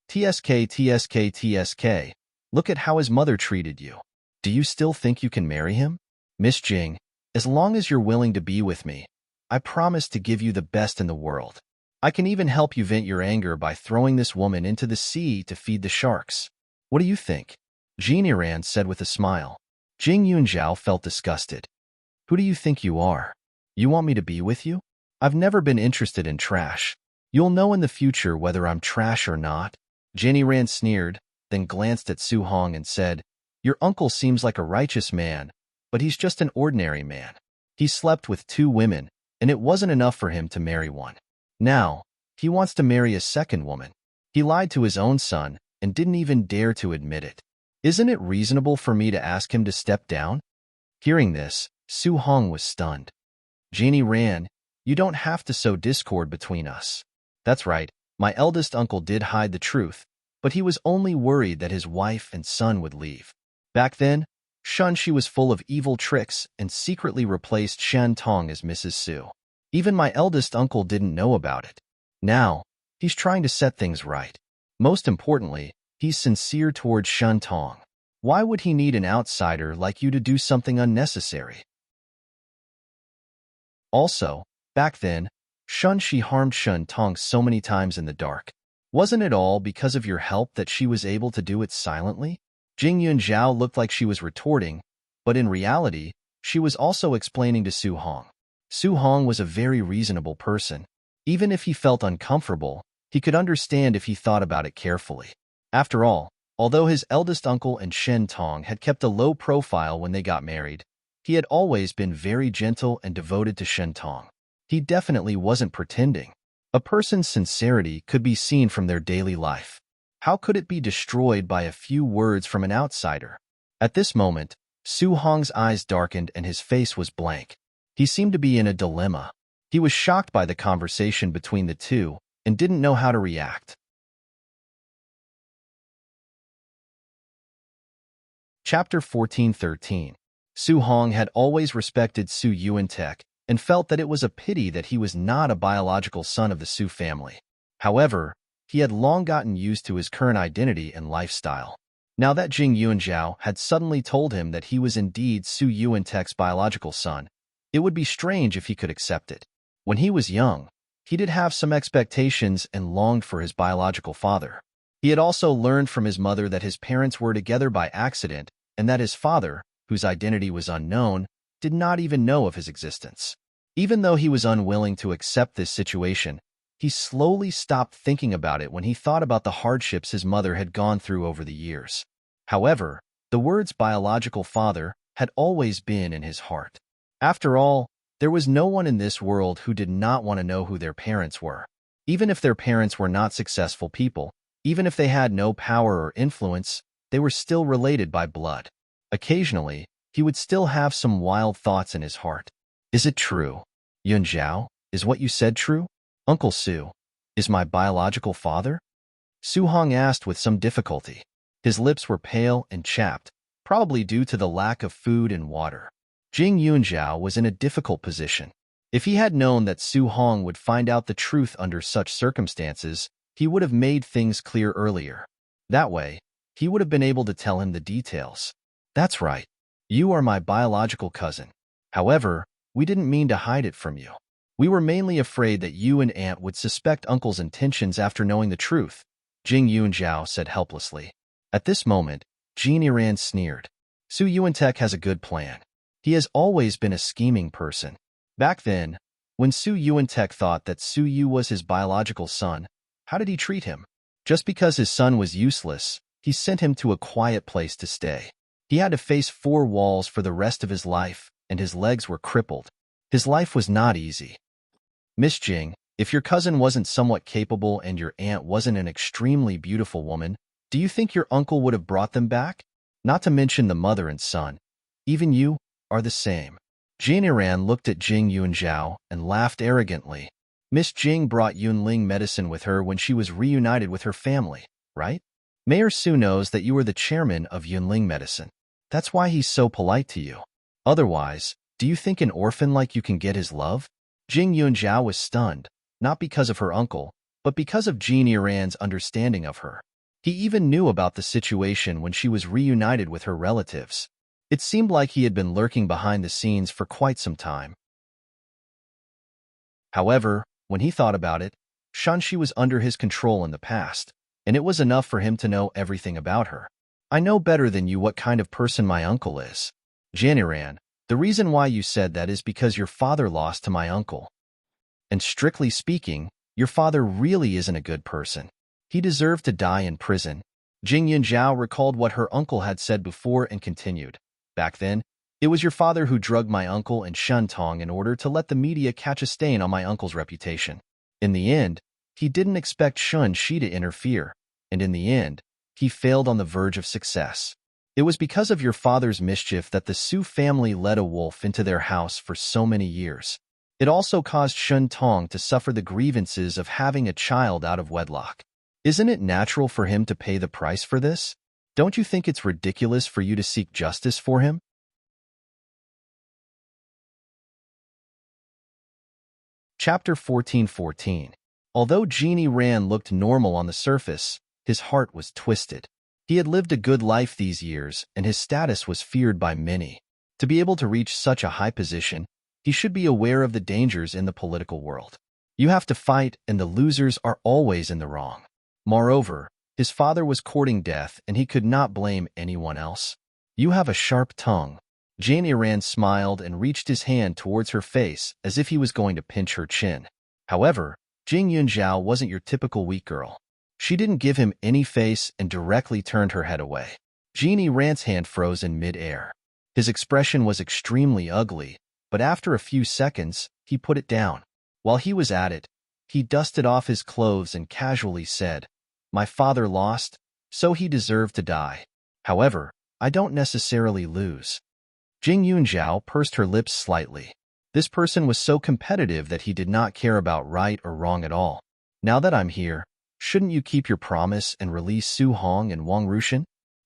TSK, TSK, TSK. Look at how his mother treated you. Do you still think you can marry him? Miss Jing, as long as you're willing to be with me, I promise to give you the best in the world. I can even help you vent your anger by throwing this woman into the sea to feed the sharks. What do you think? Genie Ran said with a smile. Jing Yunzhao felt disgusted. Who do you think you are? You want me to be with you? I've never been interested in trash. You'll know in the future whether I'm trash or not. Genie Ran sneered, then glanced at Su Hong and said, Your uncle seems like a righteous man, but he's just an ordinary man. He slept with 2 women, and it wasn't enough for him to marry one. Now, he wants to marry a second woman. He lied to his own son and didn't even dare to admit it. Isn't it reasonable for me to ask him to step down? Hearing this, Su Hong was stunned. Genie Ran, you don't have to sow discord between us. That's right, my eldest uncle did hide the truth, but he was only worried that his wife and son would leave. Back then, Shunshi was full of evil tricks and secretly replaced Shen Tong as Mrs. Su. Even my eldest uncle didn't know about it. Now, he's trying to set things right. Most importantly, he's sincere towards Shen Tong. Why would he need an outsider like you to do something unnecessary? Also, back then, Shunshi harmed Shen Tong so many times in the dark. Wasn't it all because of your help that she was able to do it silently? Jing Yunzhao looked like she was retorting, but in reality, she was also explaining to Su Hong. Su Hong was a very reasonable person. Even if he felt uncomfortable, he could understand if he thought about it carefully. After all, although his eldest uncle and Shen Tong had kept a low profile when they got married, he had always been very gentle and devoted to Shen Tong. He definitely wasn't pretending. A person's sincerity could be seen from their daily life. How could it be destroyed by a few words from an outsider? At this moment, Su Hong's eyes darkened and his face was blank. He seemed to be in a dilemma. He was shocked by the conversation between the two and didn't know how to react. Chapter 14:13. Su Hong had always respected Su Yuantek and felt that it was a pity that he was not a biological son of the Su family. However, he had long gotten used to his current identity and lifestyle. Now that Jing Yunzhao had suddenly told him that he was indeed Su Yuantek's biological son, it would be strange if he could accept it. When he was young, he did have some expectations and longed for his biological father. He had also learned from his mother that his parents were together by accident and that his father, whose identity was unknown, did not even know of his existence. Even though he was unwilling to accept this situation, He slowly stopped thinking about it when he thought about the hardships his mother had gone through over the years. However, the words biological father had always been in his heart. After all, there was no one in this world who did not want to know who their parents were. Even if their parents were not successful people, even if they had no power or influence, they were still related by blood. Occasionally, he would still have some wild thoughts in his heart. Is it true? Yun Zhao, is what you said true? Uncle Su, is my biological father? Su Hong asked with some difficulty. His lips were pale and chapped, probably due to the lack of food and water. Jing Yunzhao was in a difficult position. If he had known that Su Hong would find out the truth under such circumstances, he would have made things clear earlier. That way, he would have been able to tell him the details. That's right. You are my biological cousin. However, we didn't mean to hide it from you. We were mainly afraid that you and Aunt would suspect Uncle's intentions after knowing the truth, Jing Yunzhao said helplessly. At this moment, Jean Iran sneered. Su Yuantek has a good plan. He has always been a scheming person. Back then, when Su Yuantek thought that Su Yu was his biological son, how did he treat him? Just because his son was useless, he sent him to a quiet place to stay. He had to face 4 walls for the rest of his life, and his legs were crippled. His life was not easy. Miss Jing, if your cousin wasn't somewhat capable and your aunt wasn't an extremely beautiful woman, do you think your uncle would have brought them back? Not to mention the mother and son. Even you are the same. Jin Iran looked at Jing Yunzhao and laughed arrogantly. Miss Jing brought Yunling medicine with her when she was reunited with her family, right? Mayor Su knows that you are the chairman of Yunling medicine. That's why he's so polite to you. Otherwise, do you think an orphan like you can get his love? Jing Yunzhao was stunned, not because of her uncle, but because of Jin Iran's understanding of her. He even knew about the situation when she was reunited with her relatives. It seemed like he had been lurking behind the scenes for quite some time. However, when he thought about it, Shanxi was under his control in the past, and it was enough for him to know everything about her. I know better than you what kind of person my uncle is. Jin Iran, the reason why you said that is because your father lost to my uncle. And strictly speaking, your father really isn't a good person. He deserved to die in prison. Jing Yunzhao recalled what her uncle had said before and continued. Back then, it was your father who drugged my uncle and Shen Tong in order to let the media catch a stain on my uncle's reputation. In the end, he didn't expect Shun Shi to interfere, and in the end, he failed on the verge of success. It was because of your father's mischief that the Su family led a wolf into their house for so many years. It also caused Shun Tong to suffer the grievances of having a child out of wedlock. Isn't it natural for him to pay the price for this? Don't you think it's ridiculous for you to seek justice for him? Chapter 14:14. Although Genie Ran looked normal on the surface, his heart was twisted. He had lived a good life these years, and his status was feared by many. To be able to reach such a high position, he should be aware of the dangers in the political world. You have to fight, and the losers are always in the wrong. Moreover, his father was courting death, and he could not blame anyone else. You have a sharp tongue. Jane Iran smiled and reached his hand towards her face as if he was going to pinch her chin. However, Jing Yunzhao wasn't your typical weak girl. She didn't give him any face and directly turned her head away. Jeannie Rant's hand froze in mid-air. His expression was extremely ugly, but after a few seconds, he put it down. While he was at it, he dusted off his clothes and casually said, "My father lost, so he deserved to die. However, I don't necessarily lose." Jing Yunzhao pursed her lips slightly. This person was so competitive that he did not care about right or wrong at all. Now that I'm here, shouldn't you keep your promise and release Su Hong and Wang Rushan?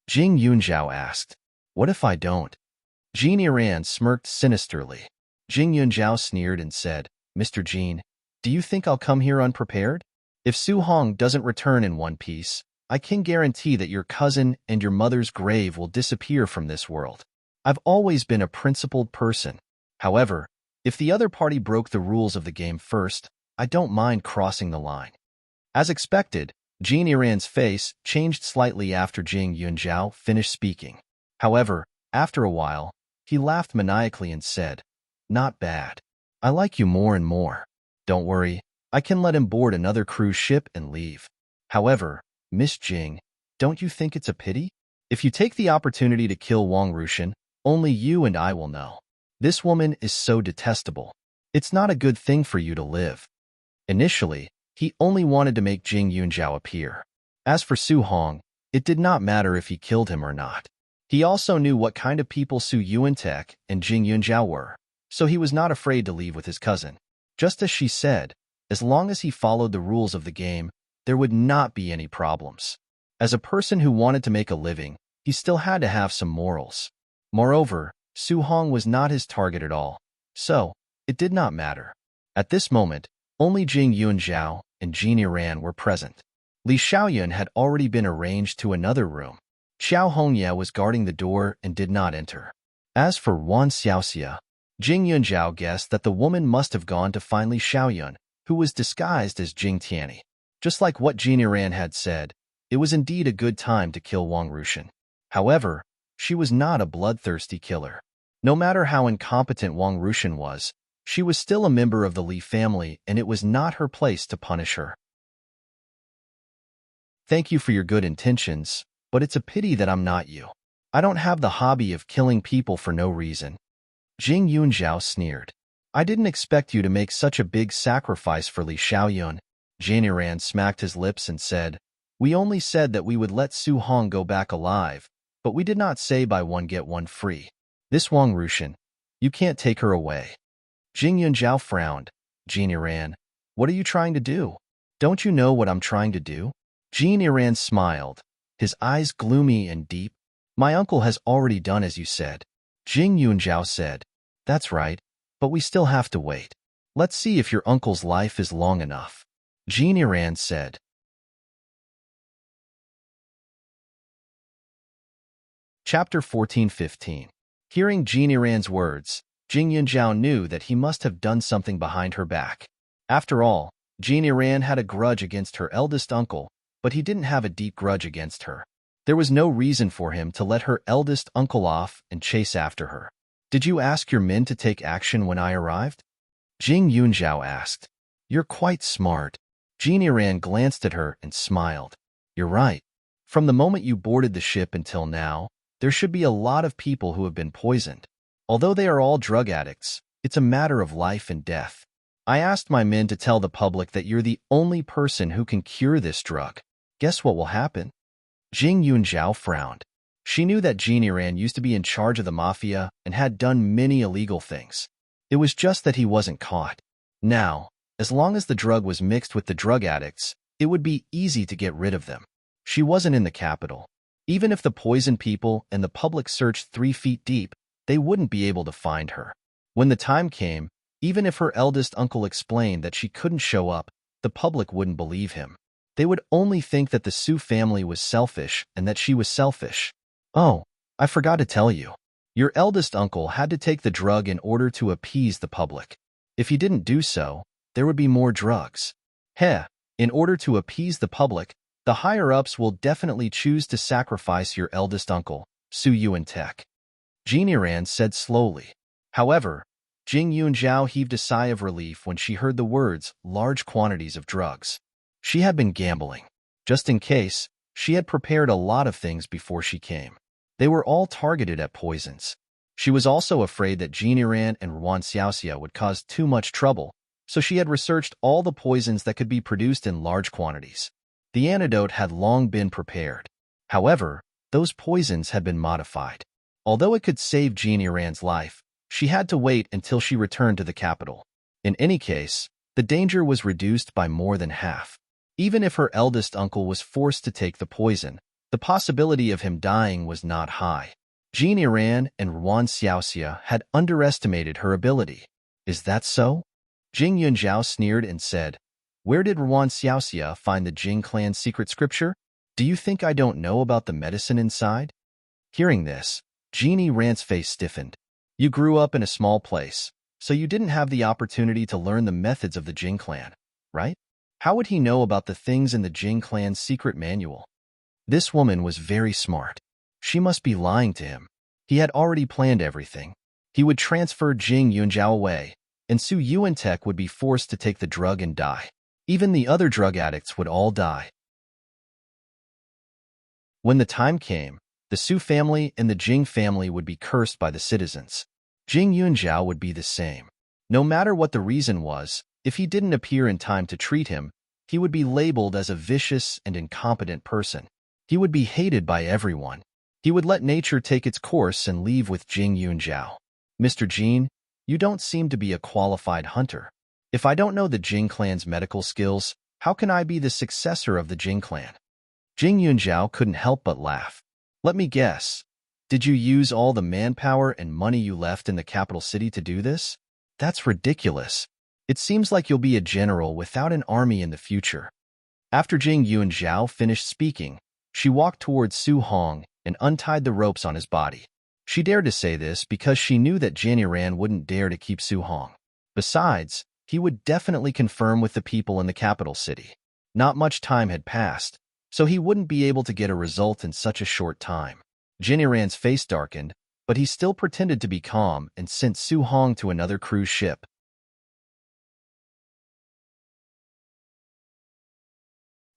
Jing Yunzhao asked. What if I don't? Jean Iran smirked sinisterly. Jing Yunzhao sneered and said, Mr. Jean, do you think I'll come here unprepared? If Su Hong doesn't return in one piece, I can guarantee that your cousin and your mother's grave will disappear from this world. I've always been a principled person. However, if the other party broke the rules of the game first, I don't mind crossing the line. As expected, Jean Iran's face changed slightly after Jing Yunzhao finished speaking. However, after a while, he laughed maniacally and said, Not bad. I like you more and more. Don't worry, I can let him board another cruise ship and leave. However, Miss Jing, don't you think it's a pity? If you take the opportunity to kill Wang Rushan, only you and I will know. This woman is so detestable. It's not a good thing for you to live. Initially, he only wanted to make Jing Yunjiao appear. As for Su Hong, it did not matter if he killed him or not. He also knew what kind of people Su Yuantek and Jing Yunjiao were, so he was not afraid to leave with his cousin. Just as she said, as long as he followed the rules of the game, there would not be any problems. As a person who wanted to make a living, he still had to have some morals. Moreover, Su Hong was not his target at all, so it did not matter. At this moment, only Jing Yunjiao and Jean Iran were present. Li Xiaoyun had already been arranged to another room. Xiao Hongye was guarding the door and did not enter. As for Wan Xiaoxia, Jing Yunjiao guessed that the woman must have gone to find Li Xiaoyun, who was disguised as Jing Tianyi. Just like what Jean Iran had said, it was indeed a good time to kill Wang Rushan. However, she was not a bloodthirsty killer. No matter how incompetent Wang Rushan was, she was still a member of the Li family, and it was not her place to punish her. Thank you for your good intentions, but it's a pity that I'm not you. I don't have the hobby of killing people for no reason. Jing Yunjiao sneered. I didn't expect you to make such a big sacrifice for Li Xiaoyun. Jean Iran smacked his lips and said, We only said that we would let Su Hong go back alive, but we did not say buy one get one free. This Wang Rushan, you can't take her away. Jing Yunjiao frowned. Jean Iran, what are you trying to do? Don't you know what I'm trying to do? Jean Iran smiled, his eyes gloomy and deep. My uncle has already done as you said. Jing Yunjiao said, That's right, but we still have to wait. Let's see if your uncle's life is long enough. Jean Iran said. Chapter 14-15. Hearing Jean Iran's words, Jing Yunjiao knew that he must have done something behind her back. After all, Jean Iran had a grudge against her eldest uncle, but he didn't have a deep grudge against her. There was no reason for him to let her eldest uncle off and chase after her. Did you ask your men to take action when I arrived? Jing Yunjiao asked. You're quite smart. Jean Iran glanced at her and smiled. You're right. From the moment you boarded the ship until now, there should be a lot of people who have been poisoned. Although they are all drug addicts, it's a matter of life and death. I asked my men to tell the public that you're the only person who can cure this drug. Guess what will happen? Jing Yunjiao frowned. She knew that Jean Iran used to be in charge of the mafia and had done many illegal things. It was just that he wasn't caught. Now, as long as the drug was mixed with the drug addicts, it would be easy to get rid of them. She wasn't in the capital. Even if the poisoned people and the public searched 3 feet deep, they wouldn't be able to find her. When the time came, even if her eldest uncle explained that she couldn't show up, the public wouldn't believe him. They would only think that the Su family was selfish and that she was selfish. Oh, I forgot to tell you. Your eldest uncle had to take the drug in order to appease the public. If he didn't do so, there would be more drugs. In order to appease the public, the higher-ups will definitely choose to sacrifice your eldest uncle, Su Yuantek. Jean Iran said slowly. However, Jing Yunjiao heaved a sigh of relief when she heard the words, large quantities of drugs. She had been gambling. Just in case, she had prepared a lot of things before she came. They were all targeted at poisons. She was also afraid that Jean Iran and Wan Xiaoxia would cause too much trouble, so she had researched all the poisons that could be produced in large quantities. The antidote had long been prepared. However, those poisons had been modified. Although it could save Jean Iran's life, she had to wait until she returned to the capital. In any case, the danger was reduced by more than half. Even if her eldest uncle was forced to take the poison, the possibility of him dying was not high. Jean Iran and Wan Xiaoxia had underestimated her ability. Is that so? Jing Yunjiao sneered and said, Where did Wan Xiaoxia find the Jing clan's secret scripture? Do you think I don't know about the medicine inside? Hearing this, Jean Iran's face stiffened. You grew up in a small place, so you didn't have the opportunity to learn the methods of the Jing clan, right? How would he know about the things in the Jing clan's secret manual? This woman was very smart. She must be lying to him. He had already planned everything. He would transfer Jing Yunjiao away, and Su Yuantek would be forced to take the drug and die. Even the other drug addicts would all die. When the time came, the Su family and the Jing family would be cursed by the citizens. Jing Yunjiao would be the same. No matter what the reason was, if he didn't appear in time to treat him, he would be labeled as a vicious and incompetent person. He would be hated by everyone. He would let nature take its course and leave with Jing Yunjiao. Mr. Jin, you don't seem to be a qualified hunter. If I don't know the Jing clan's medical skills, how can I be the successor of the Jing clan? Jing Yunjiao couldn't help but laugh. Let me guess. Did you use all the manpower and money you left in the capital city to do this? That's ridiculous. It seems like you'll be a general without an army in the future. After Jing Yunjiao finished speaking, she walked towards Su Hong and untied the ropes on his body. She dared to say this because she knew that Jianiran wouldn't dare to keep Su Hong. Besides, he would definitely confirm with the people in the capital city. Not much time had passed, so he wouldn't be able to get a result in such a short time. Jianiran's face darkened, but he still pretended to be calm and sent Su Hong to another cruise ship.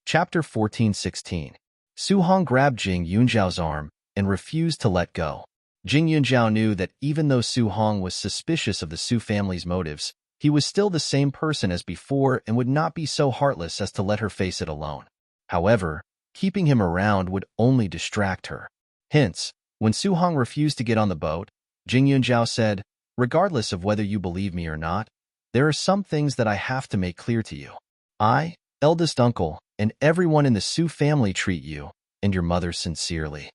Chapter 14:16. Su Hong grabbed Jing Yunjiao's arm and refused to let go. Jing Yunjiao knew that even though Su Hong was suspicious of the Su family's motives, he was still the same person as before and would not be so heartless as to let her face it alone. However, keeping him around would only distract her. Hence, when Su Hong refused to get on the boat, Jing Yunjiao said, "Regardless of whether you believe me or not, there are some things that I have to make clear to you. I, eldest uncle, and everyone in the Su family treat you and your mother sincerely.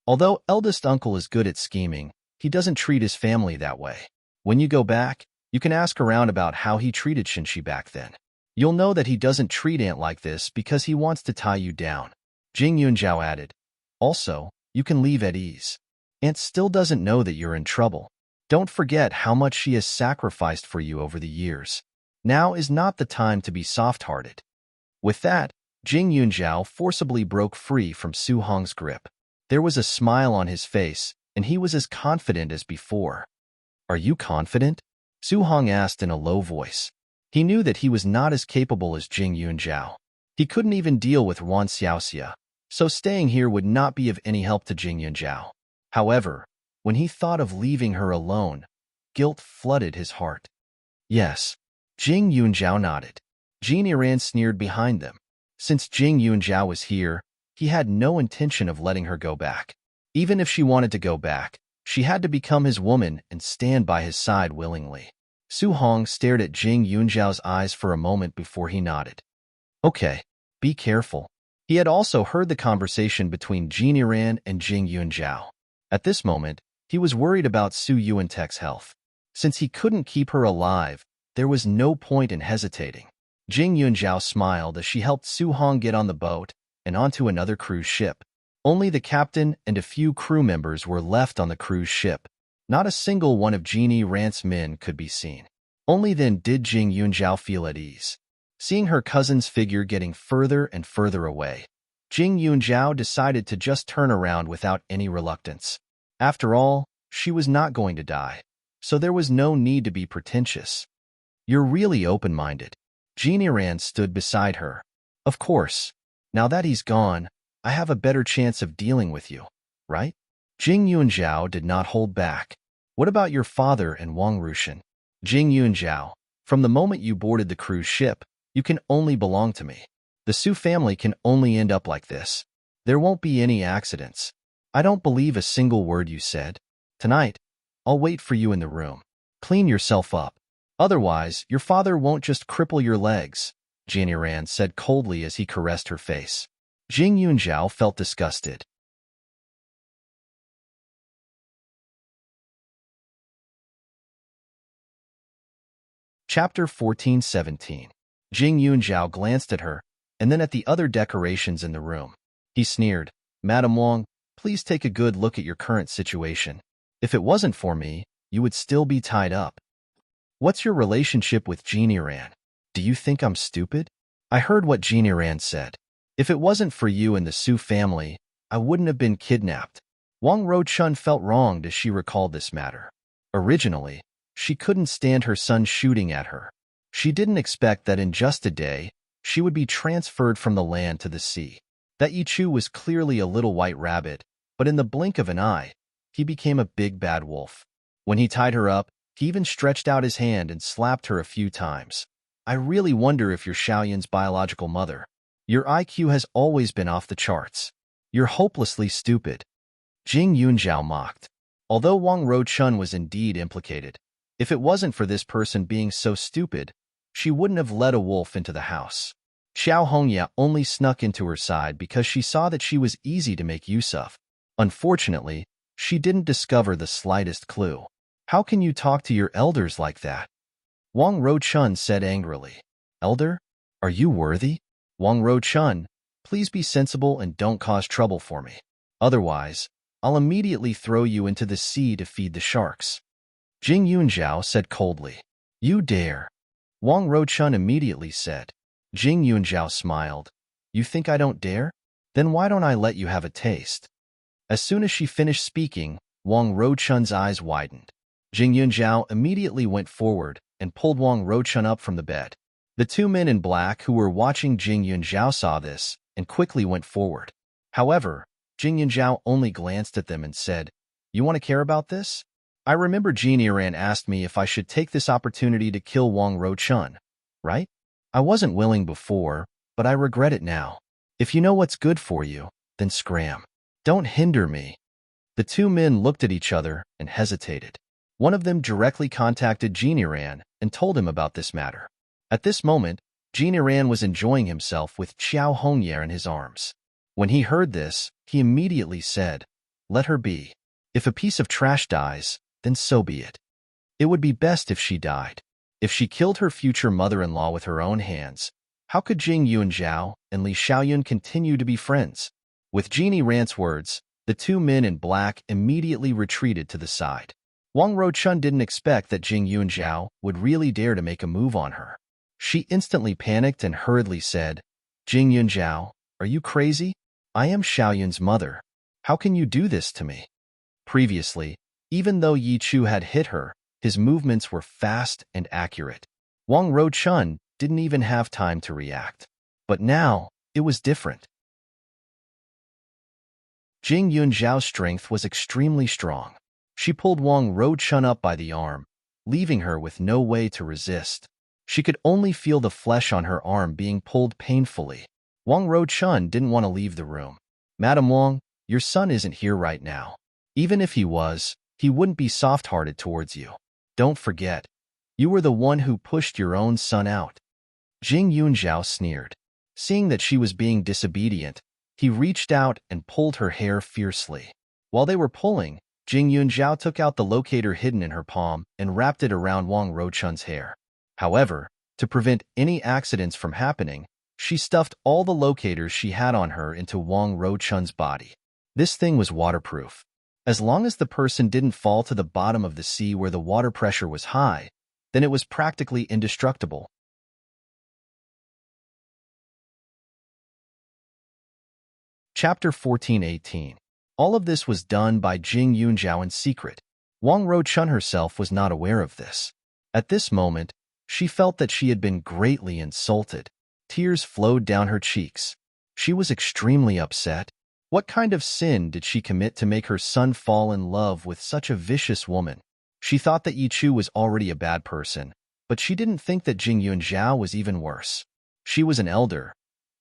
Although eldest uncle is good at scheming, he doesn't treat his family that way. When you go back, you can ask around about how he treated Shinshi back then. You'll know that he doesn't treat Aunt like this because he wants to tie you down." Jing Yunjiao added, "Also, you can leave at ease. Aunt still doesn't know that you're in trouble. Don't forget how much she has sacrificed for you over the years. Now is not the time to be soft-hearted." With that, Jing Yunjiao forcibly broke free from Su Hong's grip. There was a smile on his face, and he was as confident as before. "Are you confident?" Su Hong asked in a low voice. He knew that he was not as capable as Jing Yunjiao. He couldn't even deal with Wan Xiaoxia, so staying here would not be of any help to Jing Yunjiao. However, when he thought of leaving her alone, guilt flooded his heart. "Yes." Jing Yunjiao nodded. Jianiran sneered behind them. Since Jing Yunjiao was here, he had no intention of letting her go back. Even if she wanted to go back, she had to become his woman and stand by his side willingly. Su Hong stared at Jing Yunjiao's eyes for a moment before he nodded. "Okay, be careful." He had also heard the conversation between Jianiran and Jing Yunjiao. At this moment, he was worried about Su Yuantek's health. Since he couldn't keep her alive, there was no point in hesitating. Jing Yunjiao smiled as she helped Su Hong get on the boat and onto another cruise ship. Only the captain and a few crew members were left on the cruise ship. Not a single one of Jianiran's men could be seen. Only then did Jing Yunjiao feel at ease. Seeing her cousin's figure getting further and further away, Jing Yunjiao decided to just turn around without any reluctance. After all, she was not going to die, so there was no need to be pretentious. "You're really open-minded." Jianiran stood beside her. "Of course. Now that he's gone, I have a better chance of dealing with you, right?" Jing Yunjiao did not hold back. "What about your father and Wang Rushan?" "Jing Yunjiao, from the moment you boarded the cruise ship, you can only belong to me. The Su family can only end up like this. There won't be any accidents. I don't believe a single word you said. Tonight, I'll wait for you in the room. Clean yourself up. Otherwise, your father won't just cripple your legs," Jianiran said coldly as he caressed her face. Jing Yunjiao felt disgusted. Chapter 14:17. Jing Yunjiao glanced at her, and then at the other decorations in the room. He sneered, "Madam Wang, please take a good look at your current situation. If it wasn't for me, you would still be tied up. What's your relationship with Jianiran? Do you think I'm stupid?" I heard what Jianiran said. "If it wasn't for you and the Su family, I wouldn't have been kidnapped." Wang Ruchun felt wronged as she recalled this matter. Originally, she couldn't stand her son shooting at her. She didn't expect that in just a day, she would be transferred from the land to the sea. That Yichu was clearly a little white rabbit, but in the blink of an eye, he became a big bad wolf. When he tied her up, he even stretched out his hand and slapped her a few times. I really wonder if you're Xiaoyun's biological mother. Your IQ has always been off the charts. You're hopelessly stupid. Jing Yunzhao mocked. Although Wang Rouchun was indeed implicated, if it wasn't for this person being so stupid, she wouldn't have let a wolf into the house. Xiao Hongya only snuck into her side because she saw that she was easy to make use of. Unfortunately, she didn't discover the slightest clue. How can you talk to your elders like that? Wang Rouchun said angrily. Elder? Are you worthy? Wang Rouchun, please be sensible and don't cause trouble for me. Otherwise, I'll immediately throw you into the sea to feed the sharks. Jing Yunzhao said coldly. You dare. Wang Rouchun immediately said. Jing Yunzhao smiled. You think I don't dare? Then why don't I let you have a taste? As soon as she finished speaking, Wang Rouchun's eyes widened. Jing Yunzhao immediately went forward and pulled Wang Rouchun up from the bed. The two men in black who were watching Jing Yunzhao saw this and quickly went forward. However, Jing Yunzhao only glanced at them and said, You want to care about this? I remember Jianiran asked me if I should take this opportunity to kill Wang Rouchun, right? I wasn't willing before, but I regret it now. If you know what's good for you, then scram. Don't hinder me. The two men looked at each other and hesitated. One of them directly contacted Jianiran and told him about this matter. At this moment, Jianiran was enjoying himself with Xiao Hongye in his arms. When he heard this, he immediately said, Let her be. If a piece of trash dies, then so be it. It would be best if she died. If she killed her future mother-in-law with her own hands, how could Jing Yunzhao and Li Xiaoyun continue to be friends? With Jianiran's words, the two men in black immediately retreated to the side. Wang Rouchun didn't expect that Jing Yunzhao would really dare to make a move on her. She instantly panicked and hurriedly said, Jing Yunzhao, are you crazy? I am Xiaoyun's mother. How can you do this to me? Previously, even though Yi Chu had hit her, his movements were fast and accurate. Wang Rouchun didn't even have time to react. But now, it was different. Jing Yunzhao's strength was extremely strong. She pulled Wang Rouchun up by the arm, leaving her with no way to resist. She could only feel the flesh on her arm being pulled painfully. Wang Rouchun didn't want to leave the room. Madam Wang, your son isn't here right now. Even if he was, he wouldn't be soft-hearted towards you. Don't forget, you were the one who pushed your own son out. Jing Yunzhao sneered. Seeing that she was being disobedient, he reached out and pulled her hair fiercely. While they were pulling, Jing Yunzhao took out the locator hidden in her palm and wrapped it around Wang Rouchun's hair. However, to prevent any accidents from happening, she stuffed all the locators she had on her into Wang Rouchun's body. This thing was waterproof. As long as the person didn't fall to the bottom of the sea where the water pressure was high, then it was practically indestructible. Chapter 14:18. All of this was done by Jing Yunzhao in secret. Wang Rouchun herself was not aware of this. At this moment, she felt that she had been greatly insulted. Tears flowed down her cheeks. She was extremely upset. What kind of sin did she commit to make her son fall in love with such a vicious woman? She thought that Yi Chu was already a bad person, but she didn't think that Jing Yunzhao was even worse. She was an elder,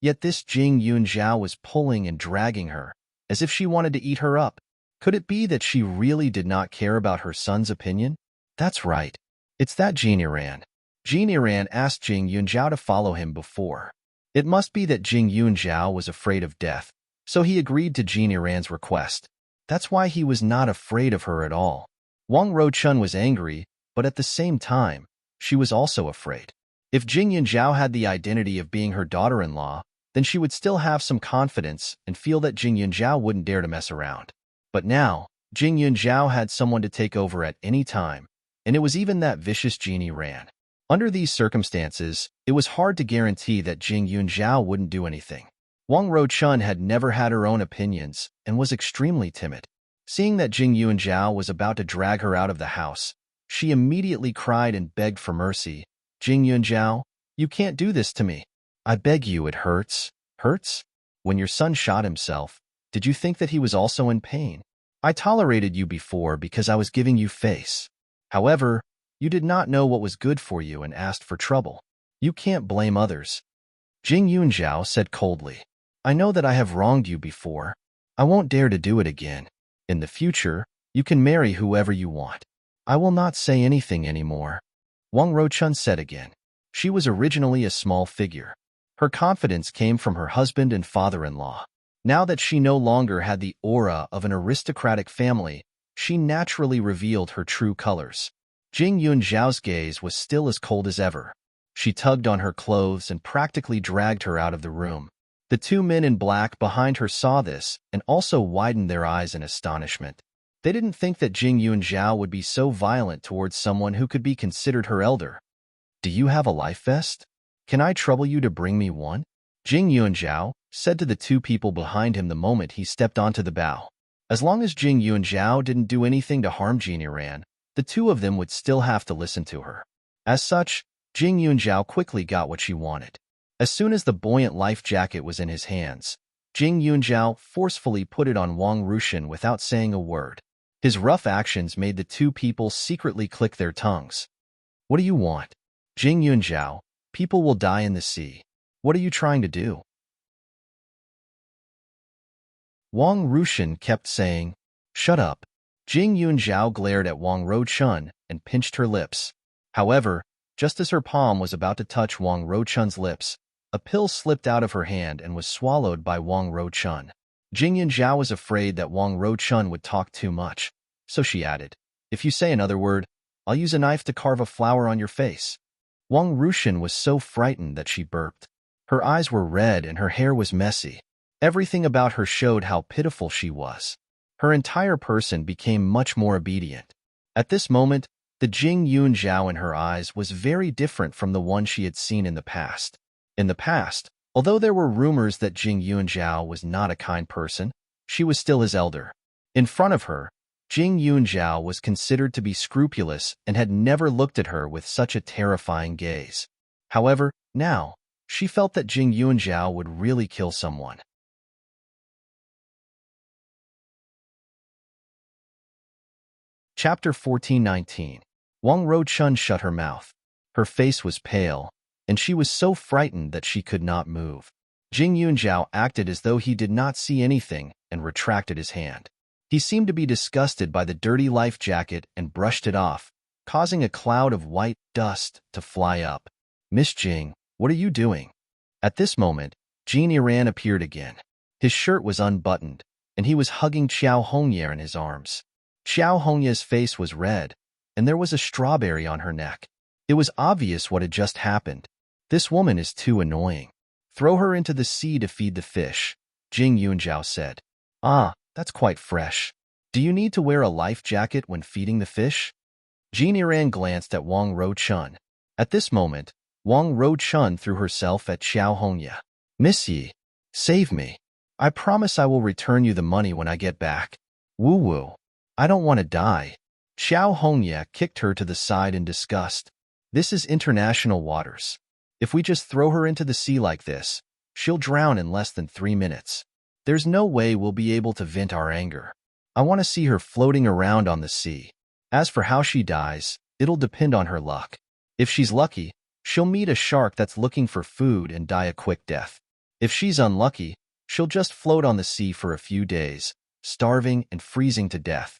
yet this Jing Yunzhao was pulling and dragging her, as if she wanted to eat her up. Could it be that she really did not care about her son's opinion? That's right. It's that Jianiran. Jianiran asked Jing Yunzhao to follow him before. It must be that Jing Yunzhao was afraid of death, so he agreed to Jianiran's request. That's why he was not afraid of her at all. Wang Rouchun was angry, but at the same time, she was also afraid. If Jing Yunzhao had the identity of being her daughter-in-law, then she would still have some confidence and feel that Jing Yunzhao wouldn't dare to mess around. But now, Jing Yunzhao had someone to take over at any time, and it was even that vicious Jianiran. Under these circumstances, it was hard to guarantee that Jing Yunzhao wouldn't do anything. Wang Rouchun had never had her own opinions and was extremely timid. Seeing that Jing Yunzhao was about to drag her out of the house, she immediately cried and begged for mercy. Jing Yunzhao, you can't do this to me. I beg you, it hurts. Hurts? When your son shot himself, did you think that he was also in pain? I tolerated you before because I was giving you face. However, you did not know what was good for you and asked for trouble. You can't blame others. Jing Yunzhao said coldly. I know that I have wronged you before. I won't dare to do it again. In the future, you can marry whoever you want. I will not say anything anymore. Wang Ruochun said again. She was originally a small figure. Her confidence came from her husband and father-in-law. Now that she no longer had the aura of an aristocratic family, she naturally revealed her true colors. Jing Yunzhao's gaze was still as cold as ever. She tugged on her clothes and practically dragged her out of the room. The two men in black behind her saw this and also widened their eyes in astonishment. They didn't think that Jing Yunzhao would be so violent towards someone who could be considered her elder. Do you have a life vest? Can I trouble you to bring me one? Jing Yunzhao said to the two people behind him the moment he stepped onto the bow. As long as Jing Yunzhao didn't do anything to harm Jin Yiran, the two of them would still have to listen to her. As such, Jing Yunzhao quickly got what she wanted. As soon as the buoyant life jacket was in his hands, Jing Yunzhao forcefully put it on Wang Ruochun without saying a word. His rough actions made the two people secretly click their tongues. What do you want? Jing Yunzhao, people will die in the sea. What are you trying to do? Wang Ruochun kept saying, Shut up. Jing Yunzhao glared at Wang Ruochun and pinched her lips. However, just as her palm was about to touch Wang Ruochun's lips, a pill slipped out of her hand and was swallowed by Wang Ruochun. Jing Yunzhao was afraid that Wang Ruochun would talk too much, so she added, If you say another word, I'll use a knife to carve a flower on your face. Wang Ruochun was so frightened that she burped. Her eyes were red and her hair was messy. Everything about her showed how pitiful she was. Her entire person became much more obedient. At this moment, the Jing Yunzhao in her eyes was very different from the one she had seen in the past. In the past, although there were rumors that Jing Yunzhao was not a kind person, she was still his elder. In front of her, Jing Yunzhao was considered to be scrupulous and had never looked at her with such a terrifying gaze. However, now, she felt that Jing Yunzhao would really kill someone. Chapter 1419. Wang Ruochun shut her mouth. Her face was pale, and she was so frightened that she could not move. Jing Yunzhao acted as though he did not see anything and retracted his hand. He seemed to be disgusted by the dirty life jacket and brushed it off, causing a cloud of white dust to fly up. Miss Jing, what are you doing? At this moment, Jin Yiran appeared again. His shirt was unbuttoned, and he was hugging Xiao Hongye in his arms. Xiao Hongye's face was red, and there was a strawberry on her neck. It was obvious what had just happened. This woman is too annoying. Throw her into the sea to feed the fish, Jing Yunzhao said. Ah, that's quite fresh. Do you need to wear a life jacket when feeding the fish? Jin Yiran glanced at Wang Ruochun. At this moment, Wang Ruochun threw herself at Xiao Hongye. Miss Yi, save me. I promise I will return you the money when I get back. Woo-woo. I don't want to die. Xiao Hongye kicked her to the side in disgust. This is international waters. If we just throw her into the sea like this, she'll drown in less than 3 minutes. There's no way we'll be able to vent our anger. I want to see her floating around on the sea. As for how she dies, it'll depend on her luck. If she's lucky, she'll meet a shark that's looking for food and die a quick death. If she's unlucky, she'll just float on the sea for a few days, starving and freezing to death.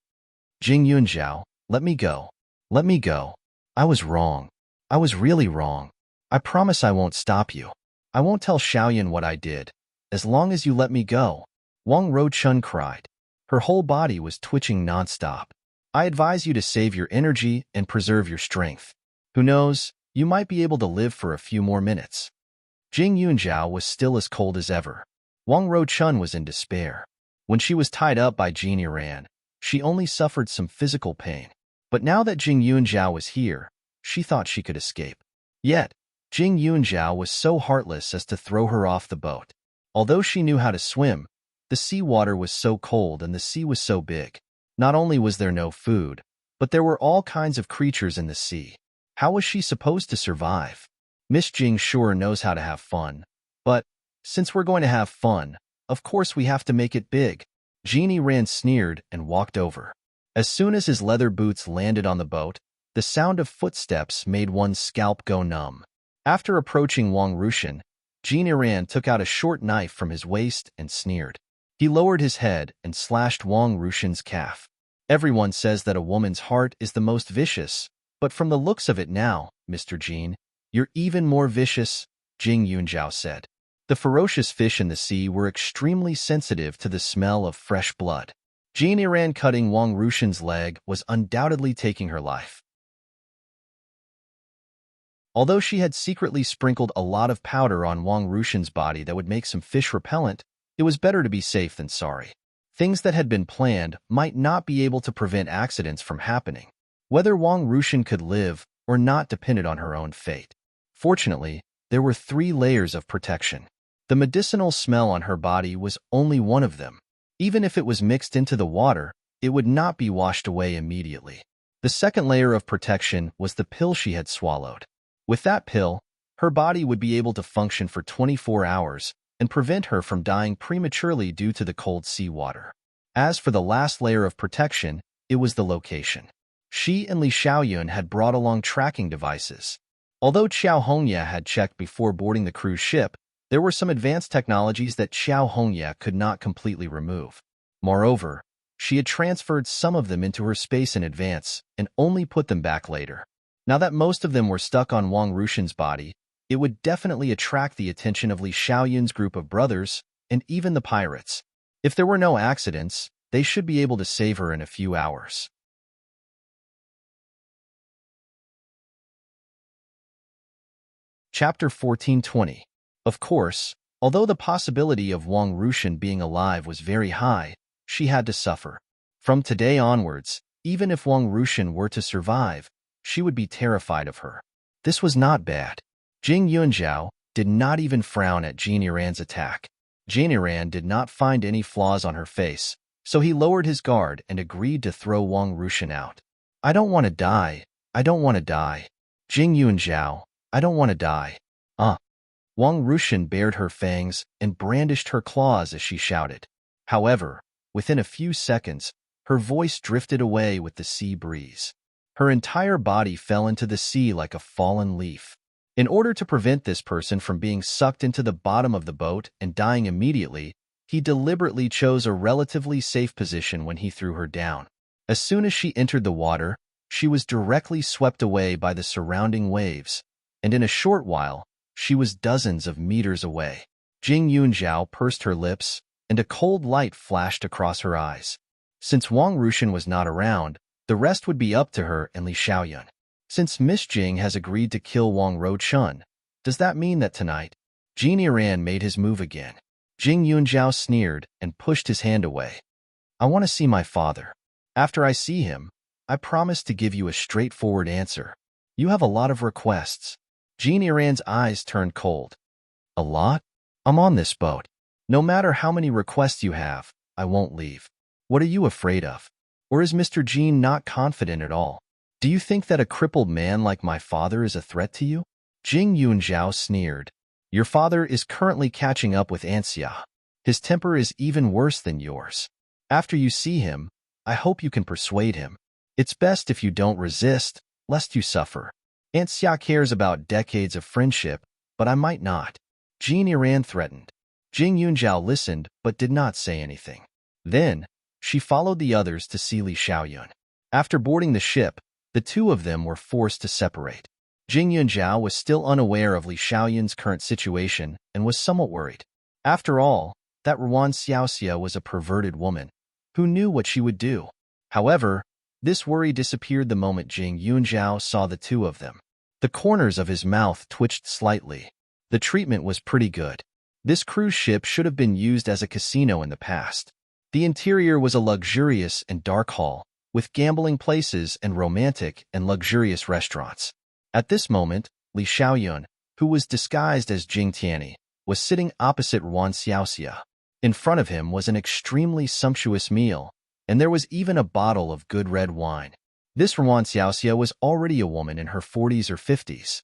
Jing Yunzhao, let me go. Let me go. I was wrong. I was really wrong. I promise I won't stop you. I won't tell Xiaoyan what I did, as long as you let me go. Wang Ruochun cried. Her whole body was twitching nonstop. I advise you to save your energy and preserve your strength. Who knows, you might be able to live for a few more minutes. Jing Yunzhao was still as cold as ever. Wang Ruochun was in despair. When she was tied up by Jin Yiran, she only suffered some physical pain. But now that Jing Yunzhao was here, she thought she could escape. Yet, Jing Yunzhao was so heartless as to throw her off the boat. Although she knew how to swim, the seawater was so cold and the sea was so big. Not only was there no food, but there were all kinds of creatures in the sea. How was she supposed to survive? Miss Jing sure knows how to have fun, But since we're going to have fun, of course we have to make it big. Genie Ran sneered and walked over. As soon as his leather boots landed on the boat, the sound of footsteps made one's scalp go numb. After approaching Wang Rushan, Genie Ran took out a short knife from his waist and sneered. He lowered his head and slashed Wang Rushan's calf. Everyone says that a woman's heart is the most vicious, but from the looks of it now, Mr. Jean, you're even more vicious, Jing Yunjiao said. The ferocious fish in the sea were extremely sensitive to the smell of fresh blood. Genie Ran cutting Wang Rushan's leg was undoubtedly taking her life. Although she had secretly sprinkled a lot of powder on Wang Rushan's body that would make some fish repellent, it was better to be safe than sorry. Things that had been planned might not be able to prevent accidents from happening. Whether Wang Rushan could live or not depended on her own fate. Fortunately, there were 3 layers of protection. The medicinal smell on her body was only one of them. Even if it was mixed into the water, it would not be washed away immediately. The second layer of protection was the pill she had swallowed. With that pill, her body would be able to function for 24 hours and prevent her from dying prematurely due to the cold seawater. As for the last layer of protection, it was the location. She and Li Xiaoyun had brought along tracking devices. Although Qiao Hongya had checked before boarding the cruise ship, there were some advanced technologies that Qiao Hongya could not completely remove. Moreover, she had transferred some of them into her space in advance and only put them back later. Now that most of them were stuck on Wang Rushan's body, it would definitely attract the attention of Li Xiaoyun's group of brothers and even the pirates. If there were no accidents, they should be able to save her in a few hours. Chapter 1420. Of course, although the possibility of Wang Rushan being alive was very high, she had to suffer. From today onwards, even if Wang Rushan were to survive, she would be terrified of her. This was not bad. Jing Yunjiao did not even frown at Genie Ran's attack. Genie Ran did not find any flaws on her face, so he lowered his guard and agreed to throw Wang Rushan out. I don't want to die. I don't want to die. Jing Yunjiao, I don't want to die. Wang Rushan bared her fangs and brandished her claws as she shouted. However, within a few seconds, her voice drifted away with the sea breeze. Her entire body fell into the sea like a fallen leaf. In order to prevent this person from being sucked into the bottom of the boat and dying immediately, he deliberately chose a relatively safe position when he threw her down. As soon as she entered the water, she was directly swept away by the surrounding waves, and in a short while, she was dozens of meters away. Jing Yunjiao pursed her lips, and a cold light flashed across her eyes. Since Wang Rushan was not around, the rest would be up to her and Li Xiaoyun. Since Miss Jing has agreed to kill Wang Ruchun, does that mean that tonight? Genie Ran made his move again. Jing Yunjiao sneered and pushed his hand away. I want to see my father. After I see him, I promise to give you a straightforward answer. You have a lot of requests. Genie Ran's eyes turned cold. A lot? I'm on this boat. No matter how many requests you have, I won't leave. What are you afraid of? Or is Mr. Jean not confident at all? Do you think that a crippled man like my father is a threat to you? Jing Yunjiao sneered. Your father is currently catching up with Anxia. His temper is even worse than yours. After you see him, I hope you can persuade him. It's best if you don't resist, lest you suffer. Anxia cares about decades of friendship, but I might not. Genie Ran threatened. Jing Yunjiao listened but did not say anything. Then, she followed the others to see Li Xiaoyun. After boarding the ship, the two of them were forced to separate. Jing Yunjiao was still unaware of Li Xiaoyun's current situation and was somewhat worried. After all, that Ruan Xiaoxia was a perverted woman. Who knew what she would do? However, this worry disappeared the moment Jing Yunjiao saw the two of them. The corners of his mouth twitched slightly. The treatment was pretty good. This cruise ship should have been used as a casino in the past. The interior was a luxurious and dark hall, with gambling places and romantic and luxurious restaurants. At this moment, Li Xiaoyun, who was disguised as Jing Tianyi, was sitting opposite Ruan Xiaoxia. In front of him was an extremely sumptuous meal, and there was even a bottle of good red wine. This Ruan Xiaoxia was already a woman in her 40s or 50s.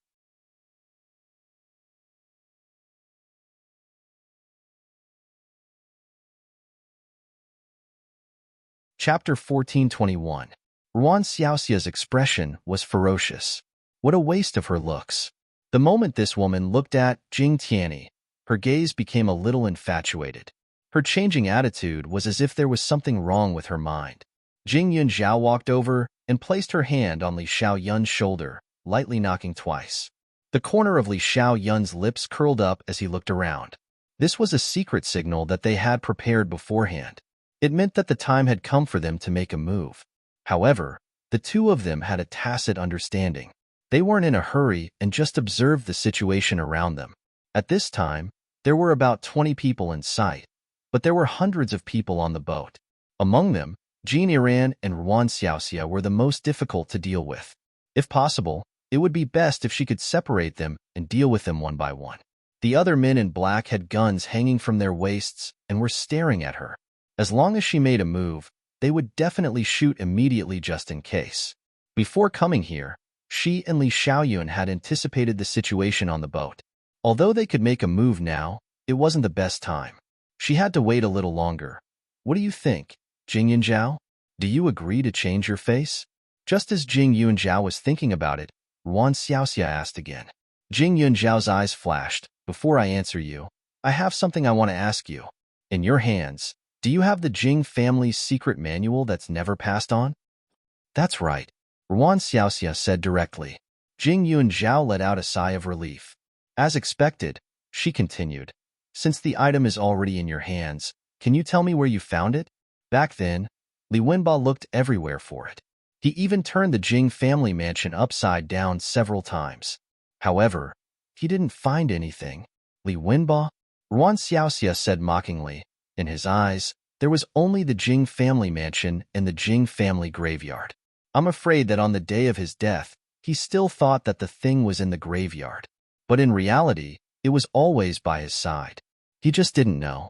Chapter 1421. Ruan Xiaoxia's expression was ferocious. What a waste of her looks. The moment this woman looked at Jing Tianyi, her gaze became a little infatuated. Her changing attitude was as if there was something wrong with her mind. Jing Yunzhao walked over and placed her hand on Li Xiaoyun's shoulder, lightly knocking twice. The corner of Li Xiaoyun's lips curled up as he looked around. This was a secret signal that they had prepared beforehand. It meant that the time had come for them to make a move. However, the two of them had a tacit understanding. They weren't in a hurry and just observed the situation around them. At this time, there were about 20 people in sight, but there were hundreds of people on the boat. Among them, Jin Iran and Ruan Xiaoxia were the most difficult to deal with. If possible, it would be best if she could separate them and deal with them one by one. The other men in black had guns hanging from their waists and were staring at her. As long as she made a move, they would definitely shoot immediately just in case. Before coming here, she and Li Xiaoyun had anticipated the situation on the boat. Although they could make a move now, it wasn't the best time. She had to wait a little longer. What do you think, Jing Yunzhao? Do you agree to change your face? Just as Jing Yunzhao was thinking about it, Ruan Xiaoxia asked again. Jing Yunzhao's eyes flashed. Before I answer you, I have something I want to ask you. In your hands, do you have the Jing family's secret manual that's never passed on? That's right, Ruan Xiaoxia said directly. Jing Yunzhao let out a sigh of relief. As expected, she continued, since the item is already in your hands, can you tell me where you found it? Back then, Li Wenba looked everywhere for it. He even turned the Jing family mansion upside down several times. However, he didn't find anything. Li Wenba? Ruan Xiaoxia said mockingly. In his eyes, there was only the Jing family mansion and the Jing family graveyard. I'm afraid that on the day of his death, he still thought that the thing was in the graveyard. But in reality, it was always by his side. He just didn't know.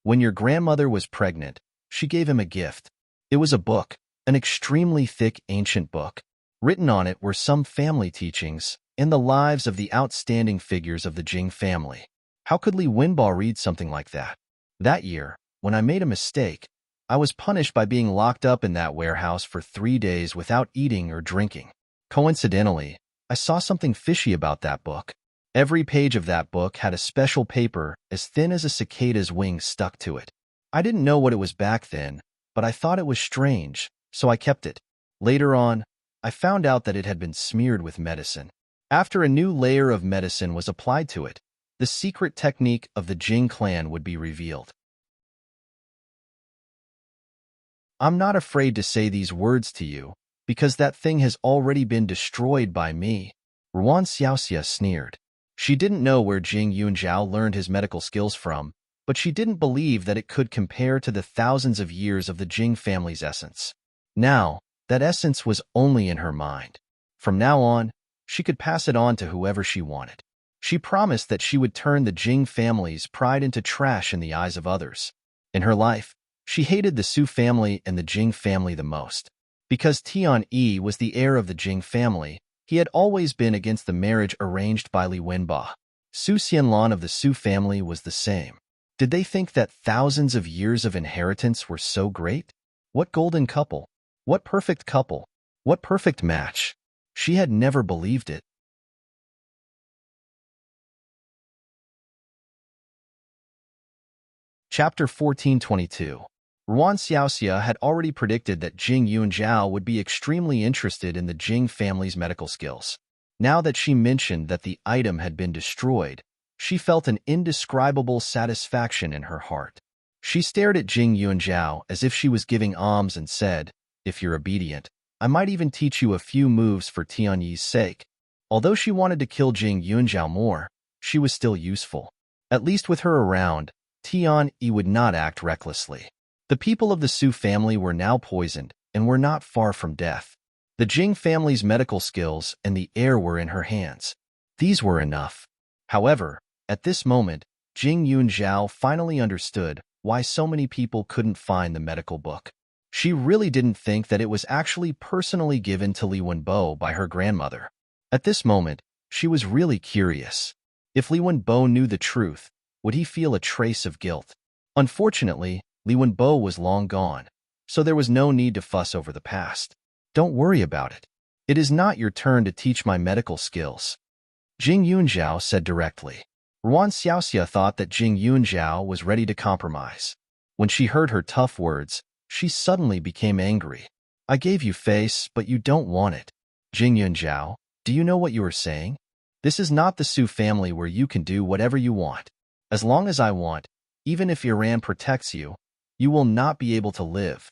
When your grandmother was pregnant, she gave him a gift. It was a book, an extremely thick ancient book. Written on it were some family teachings and the lives of the outstanding figures of the Jing family. How could Li Wenba read something like that? That year, when I made a mistake, I was punished by being locked up in that warehouse for 3 days without eating or drinking. Coincidentally, I saw something fishy about that book. Every page of that book had a special paper as thin as a cicada's wing stuck to it. I didn't know what it was back then, but I thought it was strange, so I kept it. Later on, I found out that it had been smeared with medicine. After a new layer of medicine was applied to it, the secret technique of the Jing clan would be revealed. I'm not afraid to say these words to you, because that thing has already been destroyed by me. Ruan Xiaoxia sneered. She didn't know where Jing Yunzhao learned his medical skills from, but she didn't believe that it could compare to the thousands of years of the Jing family's essence. Now, that essence was only in her mind. From now on, she could pass it on to whoever she wanted. She promised that she would turn the Jing family's pride into trash in the eyes of others. In her life, she hated the Su family and the Jing family the most. Because Tianyi was the heir of the Jing family, he had always been against the marriage arranged by Li Wenba. Su Xianlan of the Su family was the same. Did they think that thousands of years of inheritance were so great? What golden couple? What perfect couple? What perfect match? She had never believed it. Chapter 1422. Ruan Xiaoxia had already predicted that Jing Yunzhao would be extremely interested in the Jing family's medical skills. Now that she mentioned that the item had been destroyed, she felt an indescribable satisfaction in her heart. She stared at Jing Yunzhao as if she was giving alms and said, if you're obedient, I might even teach you a few moves for Tianyi's sake. Although she wanted to kill Jing Yunzhao more, she was still useful. At least with her around, Tianyi would not act recklessly. The people of the Su family were now poisoned and were not far from death. The Jing family's medical skills and the heir were in her hands. These were enough. However, at this moment, Jing Yunzhao finally understood why so many people couldn't find the medical book. She really didn't think that it was actually personally given to Li Wenbo by her grandmother. At this moment, she was really curious. If Li Wenbo knew the truth, would he feel a trace of guilt? Unfortunately, Li Wenbo was long gone. so there was no need to fuss over the past. Don't worry about it. It is not your turn to teach my medical skills, Jing Yunzhao said directly. Ruan Xiaoxia thought that Jing Yunzhao was ready to compromise. When she heard her tough words, she suddenly became angry. I gave you face, but you don't want it. Jing Yunzhao, do you know what you are saying? This is not the Su family where you can do whatever you want. As long as I want, even if Iran protects you, you will not be able to live.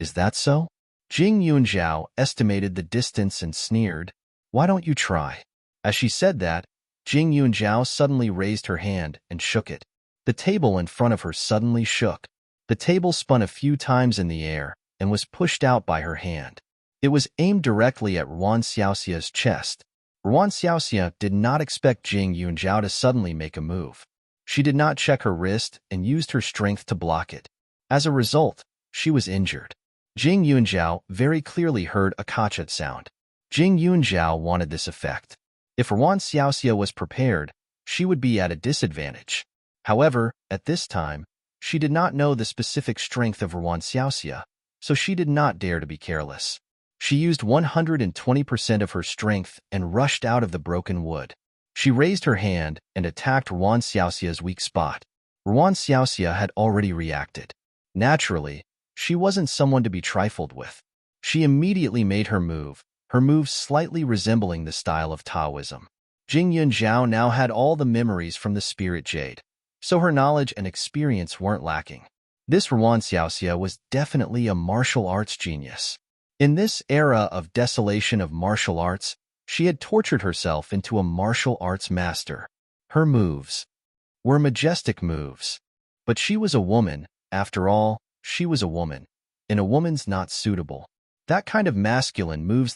Is that so? Jing Yunzhao estimated the distance and sneered. Why don't you try? As she said that, Jing Yunzhao suddenly raised her hand and shook it. The table in front of her suddenly shook. The table spun a few times in the air and was pushed out by her hand. It was aimed directly at Ruan Xiaoxia's chest. Ruan Xiaoxia did not expect Jing Yunzhao to suddenly make a move. She did not check her wrist and used her strength to block it. As a result, she was injured. Jing Yunzhao very clearly heard a kachet sound. Jing Yunzhao wanted this effect. If Ruan Xiaoxia was prepared, she would be at a disadvantage. However, at this time, she did not know the specific strength of Ruan Xiaoxia, so she did not dare to be careless. She used 120% of her strength and rushed out of the broken wood. She raised her hand and attacked Ruan Xiaoxia's weak spot. Ruan Xiaoxia had already reacted. Naturally, she wasn't someone to be trifled with. She immediately made her move slightly resembling the style of Taoism. Jing Yunzhao now had all the memories from the spirit jade, so her knowledge and experience weren't lacking. This Ruan Xiaoxia was definitely a martial arts genius. In this era of desolation of martial arts, she had tortured herself into a martial arts master. Her moves were majestic moves. But she was a woman, after all, she was a woman, and a woman's not suitable. That kind of masculine moves.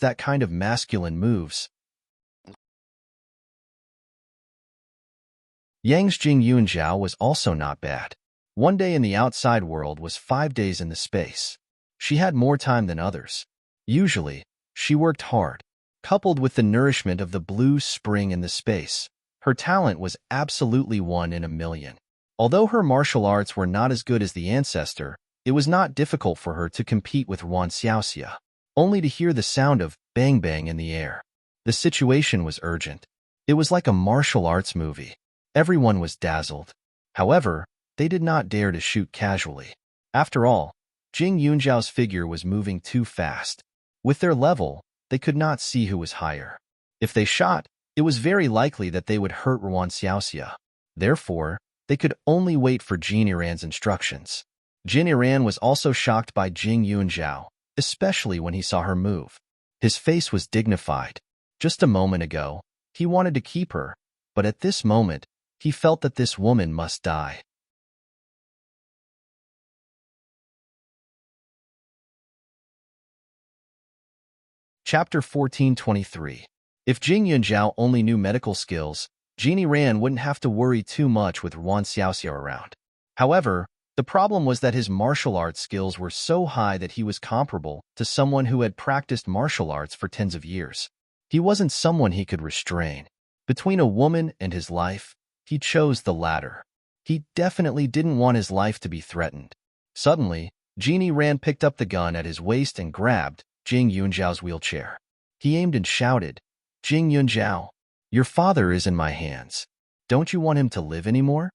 Yang's Jing Yunzhao was also not bad. One day in the outside world was 5 days in the space. She had more time than others. Usually, she worked hard. Coupled with the nourishment of the blue spring in the space, her talent was absolutely 1 in a million. Although her martial arts were not as good as the ancestor, it was not difficult for her to compete with Ruan Xiaoxia, only to hear the sound of bang-bang in the air. The situation was urgent. It was like a martial arts movie. Everyone was dazzled. However, they did not dare to shoot casually. After all, Jing Yunzhao's figure was moving too fast. With their level, they could not see who was higher. If they shot, it was very likely that they would hurt Ruan Xiaoxia. Therefore, they could only wait for Jin Iran's instructions. Jin Iran was also shocked by Jing Yunzhao, especially when he saw her move. His face was dignified. Just a moment ago, he wanted to keep her, but at this moment, he felt that this woman must die. Chapter 1423. If Jing Yunzhao only knew medical skills, Jin Iran wouldn't have to worry too much with Ruan Xiaoxia around. However, the problem was that his martial arts skills were so high that he was comparable to someone who had practiced martial arts for tens of years. He wasn't someone he could restrain. Between a woman and his life, he chose the latter. He definitely didn't want his life to be threatened. Suddenly, Jin Iran picked up the gun at his waist and grabbed Jing Yunzhao's wheelchair. He aimed and shouted, Jing Yunzhao, your father is in my hands. Don't you want him to live anymore?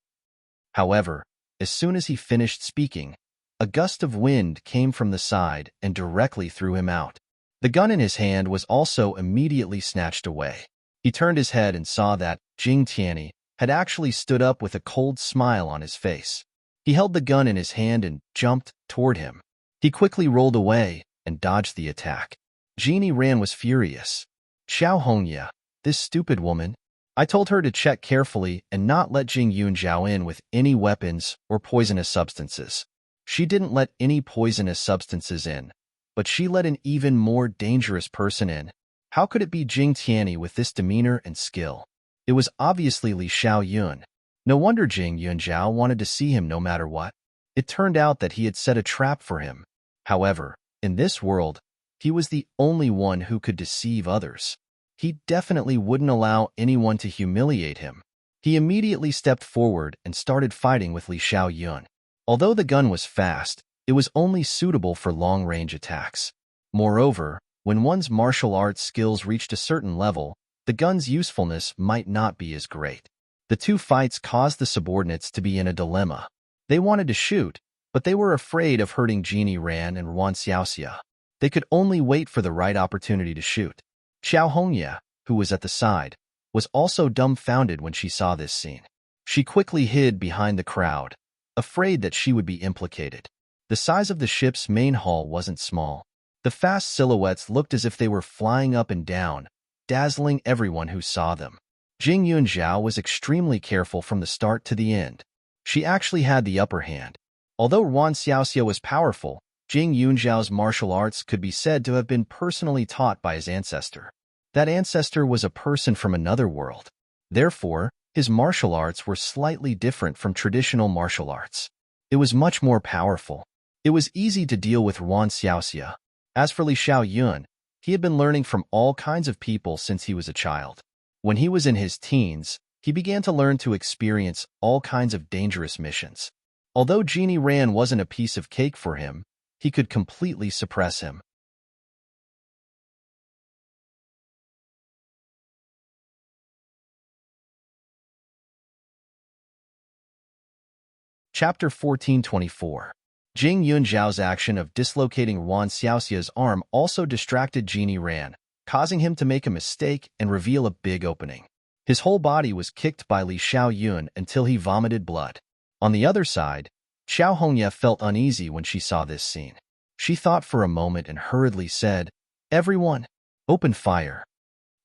However, as soon as he finished speaking, a gust of wind came from the side and directly threw him out. The gun in his hand was also immediately snatched away. He turned his head and saw that Jing Tianyi had actually stood up with a cold smile on his face. He held the gun in his hand and jumped toward him. He quickly rolled away and dodged the attack. Jin Iran was furious. Xiao Hongya, this stupid woman. I told her to check carefully and not let Jing Yunzhao in with any weapons or poisonous substances. She didn't let any poisonous substances in, but she let an even more dangerous person in. How could it be Jing Tianyi with this demeanor and skill? It was obviously Li Xiaoyun. No wonder Jing Yunzhao wanted to see him no matter what. It turned out that he had set a trap for him. However, in this world, he was the only one who could deceive others. He definitely wouldn't allow anyone to humiliate him. He immediately stepped forward and started fighting with Li Xiaoyun. Although the gun was fast, It was only suitable for long-range attacks. Moreover, when one's martial arts skills reached a certain level, the gun's usefulness might not be as great. The two fights caused the subordinates to be in a dilemma. They wanted to shoot, but they were afraid of hurting Genie Ran and Ruan Xiaoxia. They could only wait for the right opportunity to shoot. Xiao Hongye, who was at the side, was also dumbfounded when she saw this scene. She quickly hid behind the crowd, afraid that she would be implicated. The size of the ship's main hull wasn't small. The fast silhouettes looked as if they were flying up and down, dazzling everyone who saw them. Jing Yunzhao was extremely careful from the start to the end. She actually had the upper hand. Although Ruan Xiaoxia was powerful, Jing Yunzhao's martial arts could be said to have been personally taught by his ancestor. That ancestor was a person from another world. Therefore, his martial arts were slightly different from traditional martial arts. It was much more powerful. It was easy to deal with Ruan Xiaoxia. As for Li Xiaoyun, he had been learning from all kinds of people since he was a child. When he was in his teens, he began to learn to experience all kinds of dangerous missions. Although Genie Ran wasn't a piece of cake for him, he could completely suppress him. Chapter 1424. Jing Yunzhao's action of dislocating Ruan Xiaoxia's arm also distracted Genie Ran, causing him to make a mistake and reveal a big opening. His whole body was kicked by Li Xiaoyun until he vomited blood. On the other side, Xiao Hongye felt uneasy when she saw this scene. She thought for a moment and hurriedly said, "Everyone, open fire."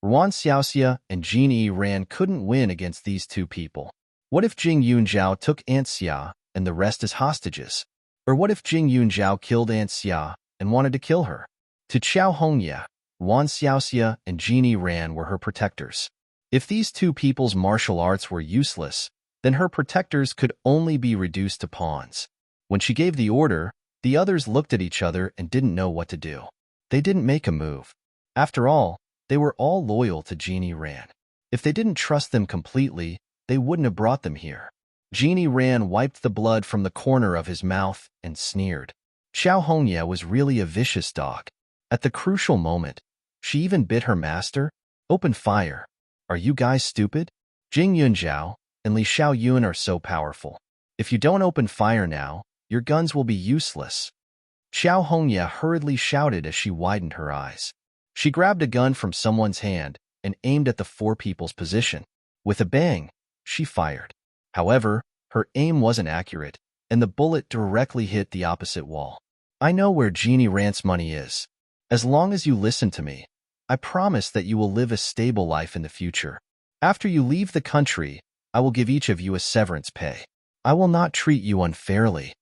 Ruan Xiaoxia and Genie Ran couldn't win against these two people. What if Jing Yunzhao took Aunt Xia and the rest as hostages? Or what if Jing Yunzhao killed Aunt Xia and wanted to kill her? To Xiao Hongye, Ruan Xiaoxia and Genie Ran were her protectors. If these two people's martial arts were useless, then her protectors could only be reduced to pawns. When she gave the order, the others looked at each other and didn't know what to do. They didn't make a move. After all, they were all loyal to Genie Ran. If they didn't trust them completely, they wouldn't have brought them here. Genie Ran wiped the blood from the corner of his mouth and sneered. Xiao Hongye was really a vicious dog. At the crucial moment, she even bit her master. "Open fire. Are you guys stupid? Jing Yunzhao and Li Xiaoyun are so powerful. If you don't open fire now, your guns will be useless." Xiao Hongye hurriedly shouted as she widened her eyes. She grabbed a gun from someone's hand and aimed at the four people's position. With a bang, she fired. However, her aim wasn't accurate, and the bullet directly hit the opposite wall. "I know where Genie Ran's money is. As long as you listen to me, I promise that you will live a stable life in the future. After you leave the country, I will give each of you a severance pay. I will not treat you unfairly."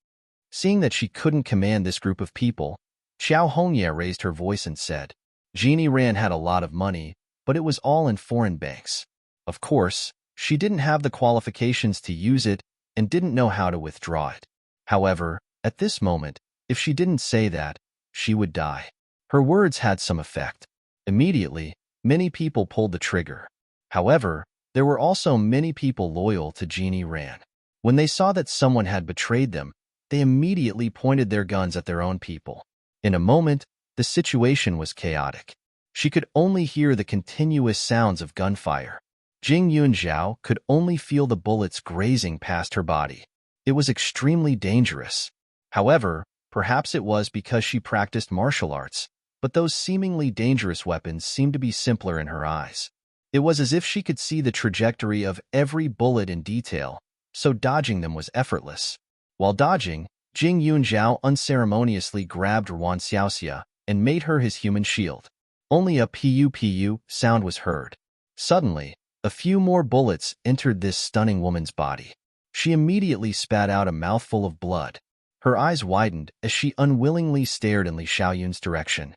Seeing that she couldn't command this group of people, Xiao Hongye raised her voice and said, Genie Ran had a lot of money, but it was all in foreign banks. Of course, she didn't have the qualifications to use it and didn't know how to withdraw it. However, at this moment, if she didn't say that, she would die. Her words had some effect. Immediately, many people pulled the trigger. However, there were also many people loyal to Genie Ran. When they saw that someone had betrayed them, they immediately pointed their guns at their own people. In a moment, the situation was chaotic. She could only hear the continuous sounds of gunfire. Jing Yunzhao could only feel the bullets grazing past her body. It was extremely dangerous. However, perhaps it was because she practiced martial arts, but those seemingly dangerous weapons seemed to be simpler in her eyes. It was as if she could see the trajectory of every bullet in detail, so dodging them was effortless. While dodging, Jing Yunzhao unceremoniously grabbed Ruan Xiaoxia and made her his human shield. Only a pu-pu sound was heard. Suddenly, a few more bullets entered this stunning woman's body. She immediately spat out a mouthful of blood. Her eyes widened as she unwillingly stared in Li Xiaoyun's direction.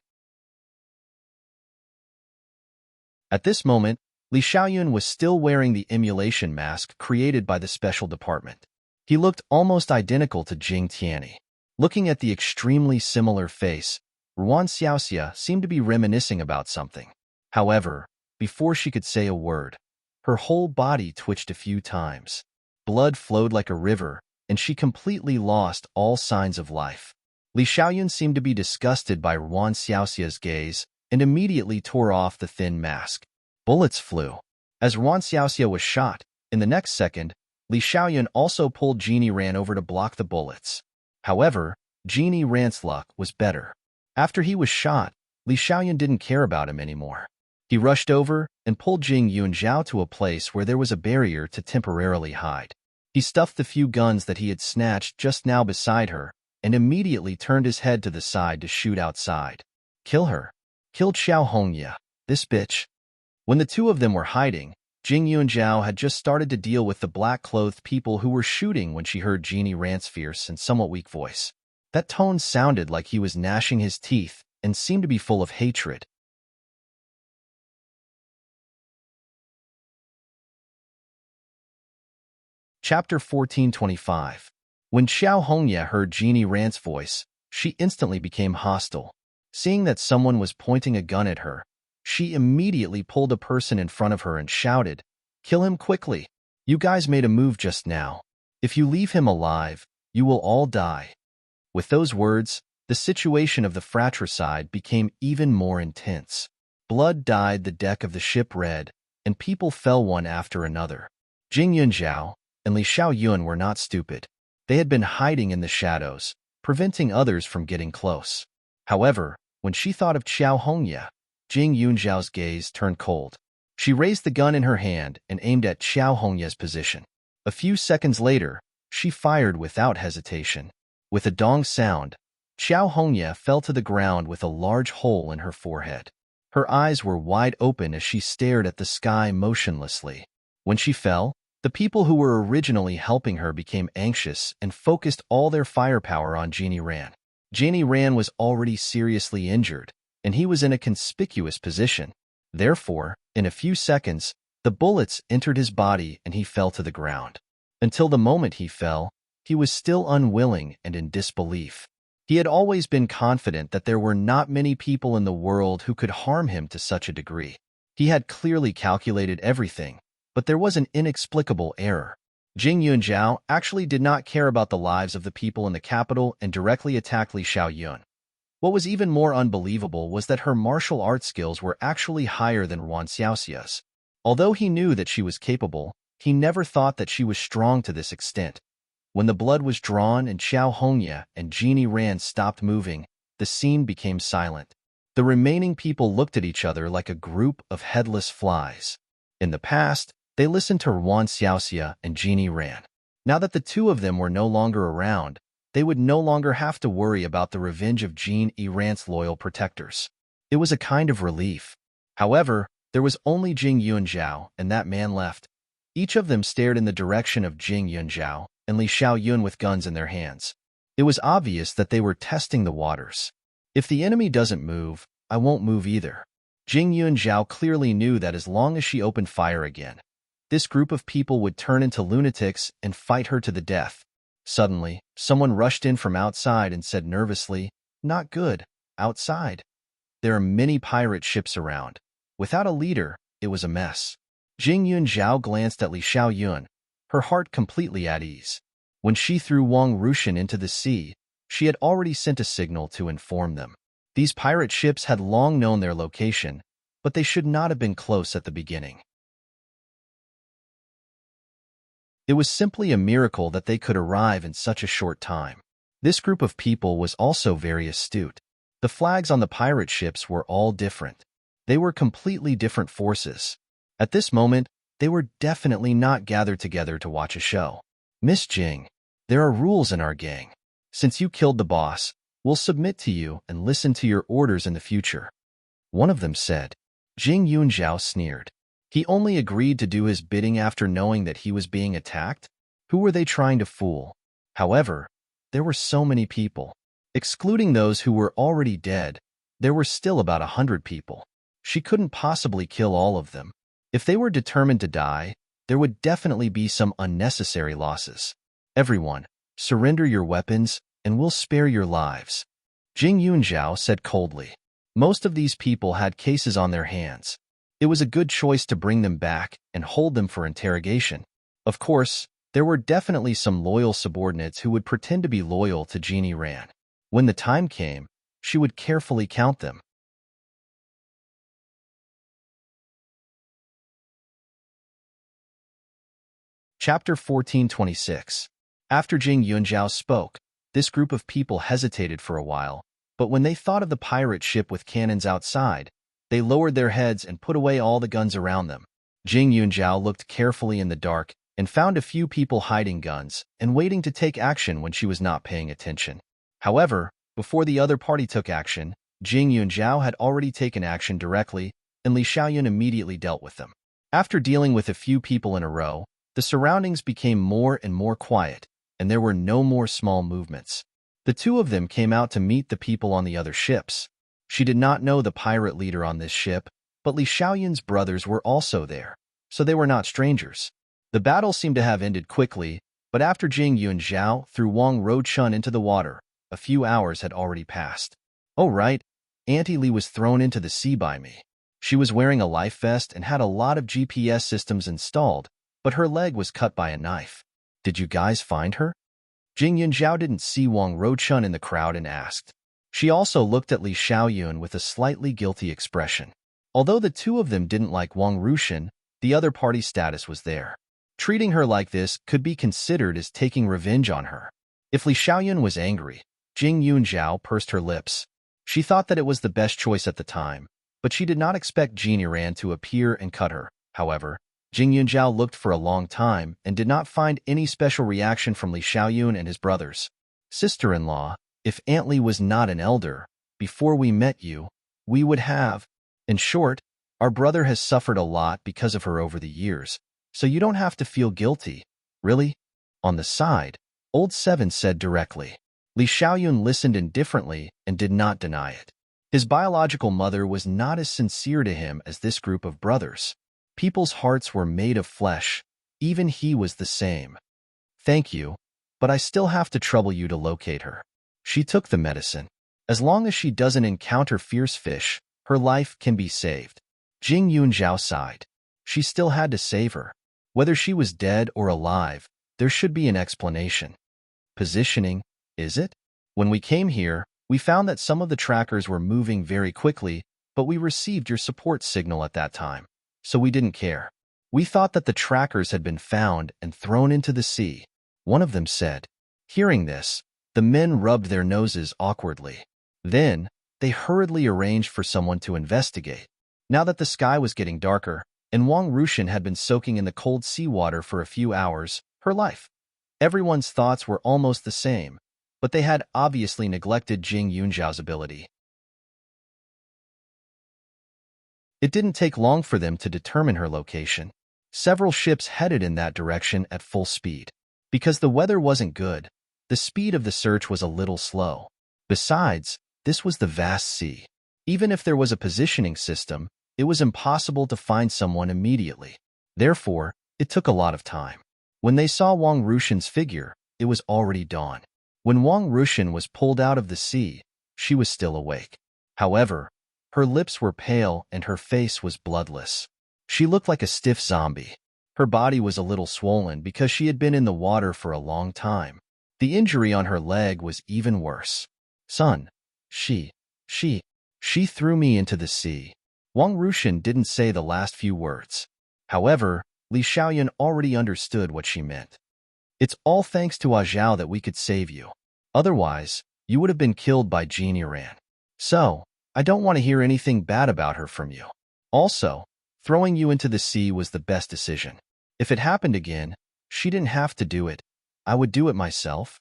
At this moment, Li Xiaoyun was still wearing the emulation mask created by the special department. He looked almost identical to Jing Tianyi. Looking at the extremely similar face, Ruan Xiaoxia seemed to be reminiscing about something. However, before she could say a word, her whole body twitched a few times. Blood flowed like a river, and she completely lost all signs of life. Li Xiaoyun seemed to be disgusted by Wan Xiaoxia's gaze and immediately tore off the thin mask. Bullets flew. As Wan Xiaoxia was shot, in the next second, Li Xiaoyun also pulled Genie Ran over to block the bullets. However, Genie Ran's luck was better. After he was shot, Li Xiaoyun didn't care about him anymore. He rushed over and pulled Jing Yunzhao to a place where there was a barrier to temporarily hide. He stuffed the few guns that he had snatched just now beside her and immediately turned his head to the side to shoot outside. Kill her. Killed Xiao Hongya, this bitch. When the two of them were hiding, Jing Yunzhao had just started to deal with the black-clothed people who were shooting when she heard Genie Ran's fierce and somewhat weak voice. That tone sounded like he was gnashing his teeth and seemed to be full of hatred. Chapter 1425. When Xiao Hongya heard Genie Ran's voice, she instantly became hostile. Seeing that someone was pointing a gun at her, she immediately pulled a person in front of her and shouted, "Kill him quickly! You guys made a move just now. If you leave him alive, you will all die." With those words, the situation of the fratricide became even more intense. Blood dyed the deck of the ship red, and people fell one after another. Jing Yunzhao and Li Xiaoyun were not stupid. They had been hiding in the shadows, preventing others from getting close. However, when she thought of Xiao Hongya, Jing Yunzhao's gaze turned cold. She raised the gun in her hand and aimed at Xiao Hongya's position. A few seconds later, she fired without hesitation. With a dong sound, Xiao Hongya fell to the ground with a large hole in her forehead. Her eyes were wide open as she stared at the sky motionlessly. When she fell, the people who were originally helping her became anxious and focused all their firepower on Genie Ran. Genie Ran was already seriously injured, and he was in a conspicuous position. Therefore, in a few seconds, the bullets entered his body and he fell to the ground. Until the moment he fell, he was still unwilling and in disbelief. He had always been confident that there were not many people in the world who could harm him to such a degree. He had clearly calculated everything, but there was an inexplicable error. Jing Yunzhao actually did not care about the lives of the people in the capital and directly attacked Li Xiaoyun. What was even more unbelievable was that her martial arts skills were actually higher than Wan Xiaoxia's. Although he knew that she was capable, he never thought that she was strong to this extent. When the blood was drawn and Xiao Hongya and Genie Ran stopped moving, the scene became silent. The remaining people looked at each other like a group of headless flies. In the past, they listened to Wan Xiaoxia and Genie Ran. Now that the two of them were no longer around, they would no longer have to worry about the revenge of Genie Ran's loyal protectors. It was a kind of relief. However, there was only Jing Yunzhao and that man left. Each of them stared in the direction of Jing Yunzhao and Li Xiaoyun with guns in their hands. It was obvious that they were testing the waters. If the enemy doesn't move, I won't move either. Jing Yunzhao clearly knew that as long as she opened fire again, this group of people would turn into lunatics and fight her to the death. Suddenly, someone rushed in from outside and said nervously, "Not good, outside. There are many pirate ships around. Without a leader, it was a mess." Jing Yunzhao glanced at Li Xiaoyun, her heart completely at ease. When she threw Wang Rushan into the sea, she had already sent a signal to inform them. These pirate ships had long known their location, but they should not have been close at the beginning. It was simply a miracle that they could arrive in such a short time. This group of people was also very astute. The flags on the pirate ships were all different. They were completely different forces. At this moment, they were definitely not gathered together to watch a show. "Miss Jing, there are rules in our gang. Since you killed the boss, we'll submit to you and listen to your orders in the future," one of them said. Jing Yunzhao sneered. He only agreed to do his bidding after knowing that he was being attacked? Who were they trying to fool? However, there were so many people. Excluding those who were already dead, there were still about 100 people. She couldn't possibly kill all of them. If they were determined to die, there would definitely be some unnecessary losses. "Everyone, surrender your weapons, and we'll spare your lives," Jing Yunzhao said coldly. Most of these people had cases on their hands. It was a good choice to bring them back and hold them for interrogation. Of course, there were definitely some loyal subordinates who would pretend to be loyal to Genie Ran. When the time came, she would carefully count them. Chapter 1426. After Jing Yunjiao spoke, this group of people hesitated for a while, but when they thought of the pirate ship with cannons outside, they lowered their heads and put away all the guns around them. Jing Yunjiao looked carefully in the dark and found a few people hiding guns and waiting to take action when she was not paying attention. However, before the other party took action, Jing Yunjiao had already taken action directly, and Li Xiaoyun immediately dealt with them. After dealing with a few people in a row, the surroundings became more and more quiet, and there were no more small movements. The two of them came out to meet the people on the other ships. She did not know the pirate leader on this ship, but Li Xiaoyun's brothers were also there, so they were not strangers. The battle seemed to have ended quickly, but after Jing Yunjiao threw Wang Rochun into the water, a few hours had already passed. Oh right, Auntie Li was thrown into the sea by me. She was wearing a life vest and had a lot of GPS systems installed, but her leg was cut by a knife. Did you guys find her? Jing Yunjiao didn't see Wang Rochun in the crowd and asked. She also looked at Li Xiaoyun with a slightly guilty expression. Although the two of them didn't like Wang Rochun, the other party's status was there. Treating her like this could be considered as taking revenge on her. If Li Xiaoyun was angry, Jing Yunjiao pursed her lips. She thought that it was the best choice at the time, but she did not expect Jin Yiran to appear and cut her. However, Jing Yunjiao looked for a long time and did not find any special reaction from Li Xiaoyun and his brothers. Sister-in-law, if Aunt Li was not an elder, before we met you, we would have. In short, our brother has suffered a lot because of her over the years, so you don't have to feel guilty. Really? On the side, Old Seven said directly. Li Xiaoyun listened indifferently and did not deny it. His biological mother was not as sincere to him as this group of brothers. People's hearts were made of flesh. Even he was the same. Thank you, but I still have to trouble you to locate her. She took the medicine. As long as she doesn't encounter fierce fish, her life can be saved. Jing Yunjiao sighed. She still had to save her. Whether she was dead or alive, there should be an explanation. Positioning, is it? When we came here, we found that some of the trackers were moving very quickly, but we received your support signal at that time, so we didn't care. We thought that the trackers had been found and thrown into the sea, one of them said. Hearing this, the men rubbed their noses awkwardly. Then, they hurriedly arranged for someone to investigate. Now that the sky was getting darker, and Wang Rochun had been soaking in the cold seawater for a few hours, her life. Everyone's thoughts were almost the same, but they had obviously neglected Jing Yunjiao's ability. It didn't take long for them to determine her location. Several ships headed in that direction at full speed. Because the weather wasn't good, the speed of the search was a little slow. Besides, this was the vast sea. Even if there was a positioning system, it was impossible to find someone immediately. Therefore, it took a lot of time. When they saw Wang Rochun's figure, it was already dawn. When Wang Rochun was pulled out of the sea, she was still awake. However, her lips were pale and her face was bloodless. She looked like a stiff zombie. Her body was a little swollen because she had been in the water for a long time. The injury on her leg was even worse. Son, she threw me into the sea. Wang Rochun didn't say the last few words. However, Li Xiaoyun already understood what she meant. It's all thanks to Zhao that we could save you. Otherwise, you would have been killed by Jin Yiran. So, I don't want to hear anything bad about her from you. Also, throwing you into the sea was the best decision. If it happened again, she didn't have to do it. I would do it myself.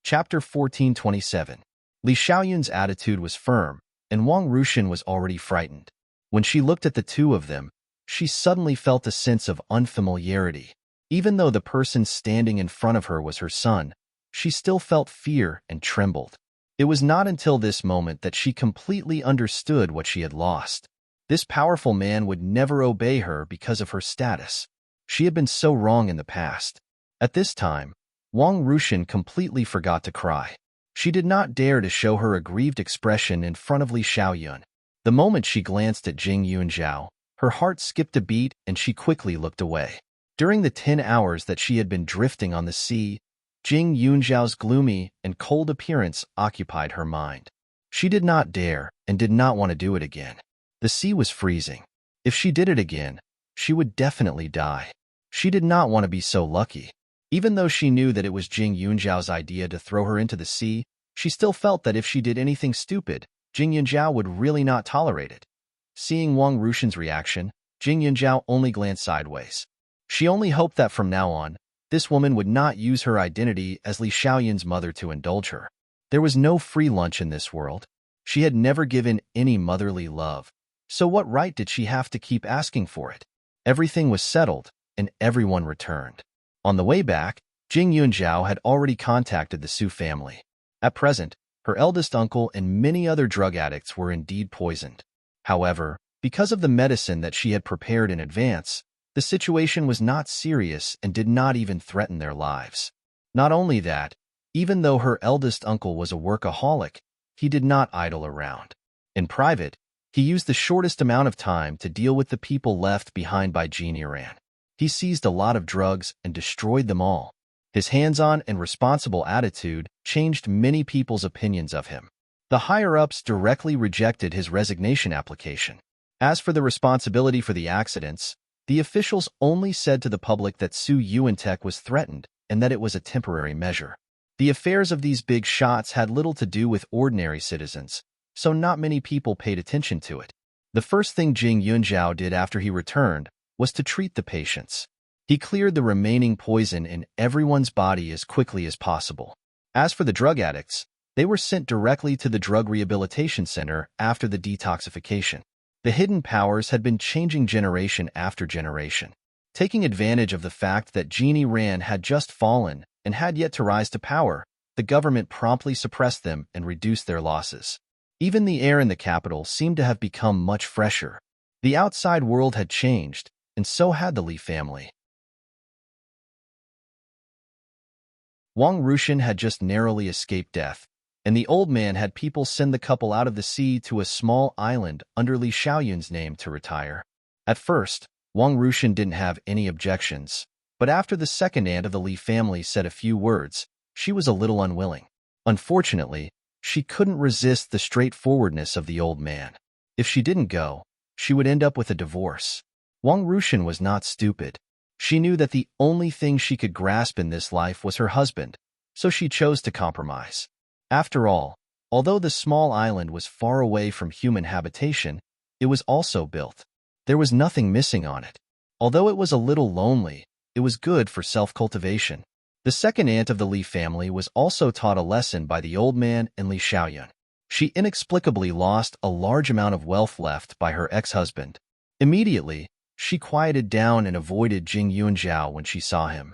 Chapter 1427. Li Xiaoyun's attitude was firm, and Wang Rochun was already frightened. When she looked at the two of them, she suddenly felt a sense of unfamiliarity. Even though the person standing in front of her was her son, she still felt fear and trembled. It was not until this moment that she completely understood what she had lost. This powerful man would never obey her because of her status. She had been so wrong in the past. At this time, Wang Rochun completely forgot to cry. She did not dare to show her aggrieved expression in front of Li Xiaoyun. The moment she glanced at Jing Yunjiao, Her heart skipped a beat and she quickly looked away. During the 10 hours that she had been drifting on the sea, Jing Yunzhao's gloomy and cold appearance occupied her mind. She did not dare and did not want to do it again. The sea was freezing. If she did it again, she would definitely die. She did not want to be so lucky. Even though she knew that it was Jing Yunzhao's idea to throw her into the sea, she still felt that if she did anything stupid, Jing Yunzhao would really not tolerate it. Seeing Wang Rushan's reaction, Jing Yunzhao only glanced sideways. She only hoped that from now on, this woman would not use her identity as Li Xiaoyun's mother to indulge her. There was no free lunch in this world. She had never given any motherly love, so what right did she have to keep asking for it? Everything was settled, and everyone returned. On the way back, Jing Yunzhao had already contacted the Su family. At present, her eldest uncle and many other drug addicts were indeed poisoned. However, because of the medicine that she had prepared in advance, the situation was not serious and did not even threaten their lives. Not only that, even though her eldest uncle was a workaholic, he did not idle around. In private, he used the shortest amount of time to deal with the people left behind by Jean Iran. He seized a lot of drugs and destroyed them all. His hands-on and responsible attitude changed many people's opinions of him. The higher-ups directly rejected his resignation application. As for the responsibility for the accidents, the officials only said to the public that Su Yuantech was threatened and that it was a temporary measure. The affairs of these big shots had little to do with ordinary citizens, so not many people paid attention to it. The first thing Jing Yunzhao did after he returned was to treat the patients. He cleared the remaining poison in everyone's body as quickly as possible. As for the drug addicts, they were sent directly to the drug rehabilitation center after the detoxification. The hidden powers had been changing generation after generation. Taking advantage of the fact that Jeannie Ran had just fallen and had yet to rise to power, the government promptly suppressed them and reduced their losses. Even the air in the capital seemed to have become much fresher. The outside world had changed, and so had the Li family. Wang Rushan had just narrowly escaped death, and the old man had people send the couple out of the sea to a small island under Li Xiaoyun's name to retire. At first, Wang Rushan didn't have any objections, but after the second aunt of the Li family said a few words, she was a little unwilling. Unfortunately, she couldn't resist the straightforwardness of the old man. If she didn't go, she would end up with a divorce. Wang Rushan was not stupid. She knew that the only thing she could grasp in this life was her husband, so she chose to compromise. After all, although the small island was far away from human habitation, it was also built. There was nothing missing on it. Although it was a little lonely, it was good for self-cultivation. The second aunt of the Li family was also taught a lesson by the old man and Li Xiaoyun. She inexplicably lost a large amount of wealth left by her ex-husband. Immediately, she quieted down and avoided Jing Yunzhao when she saw him.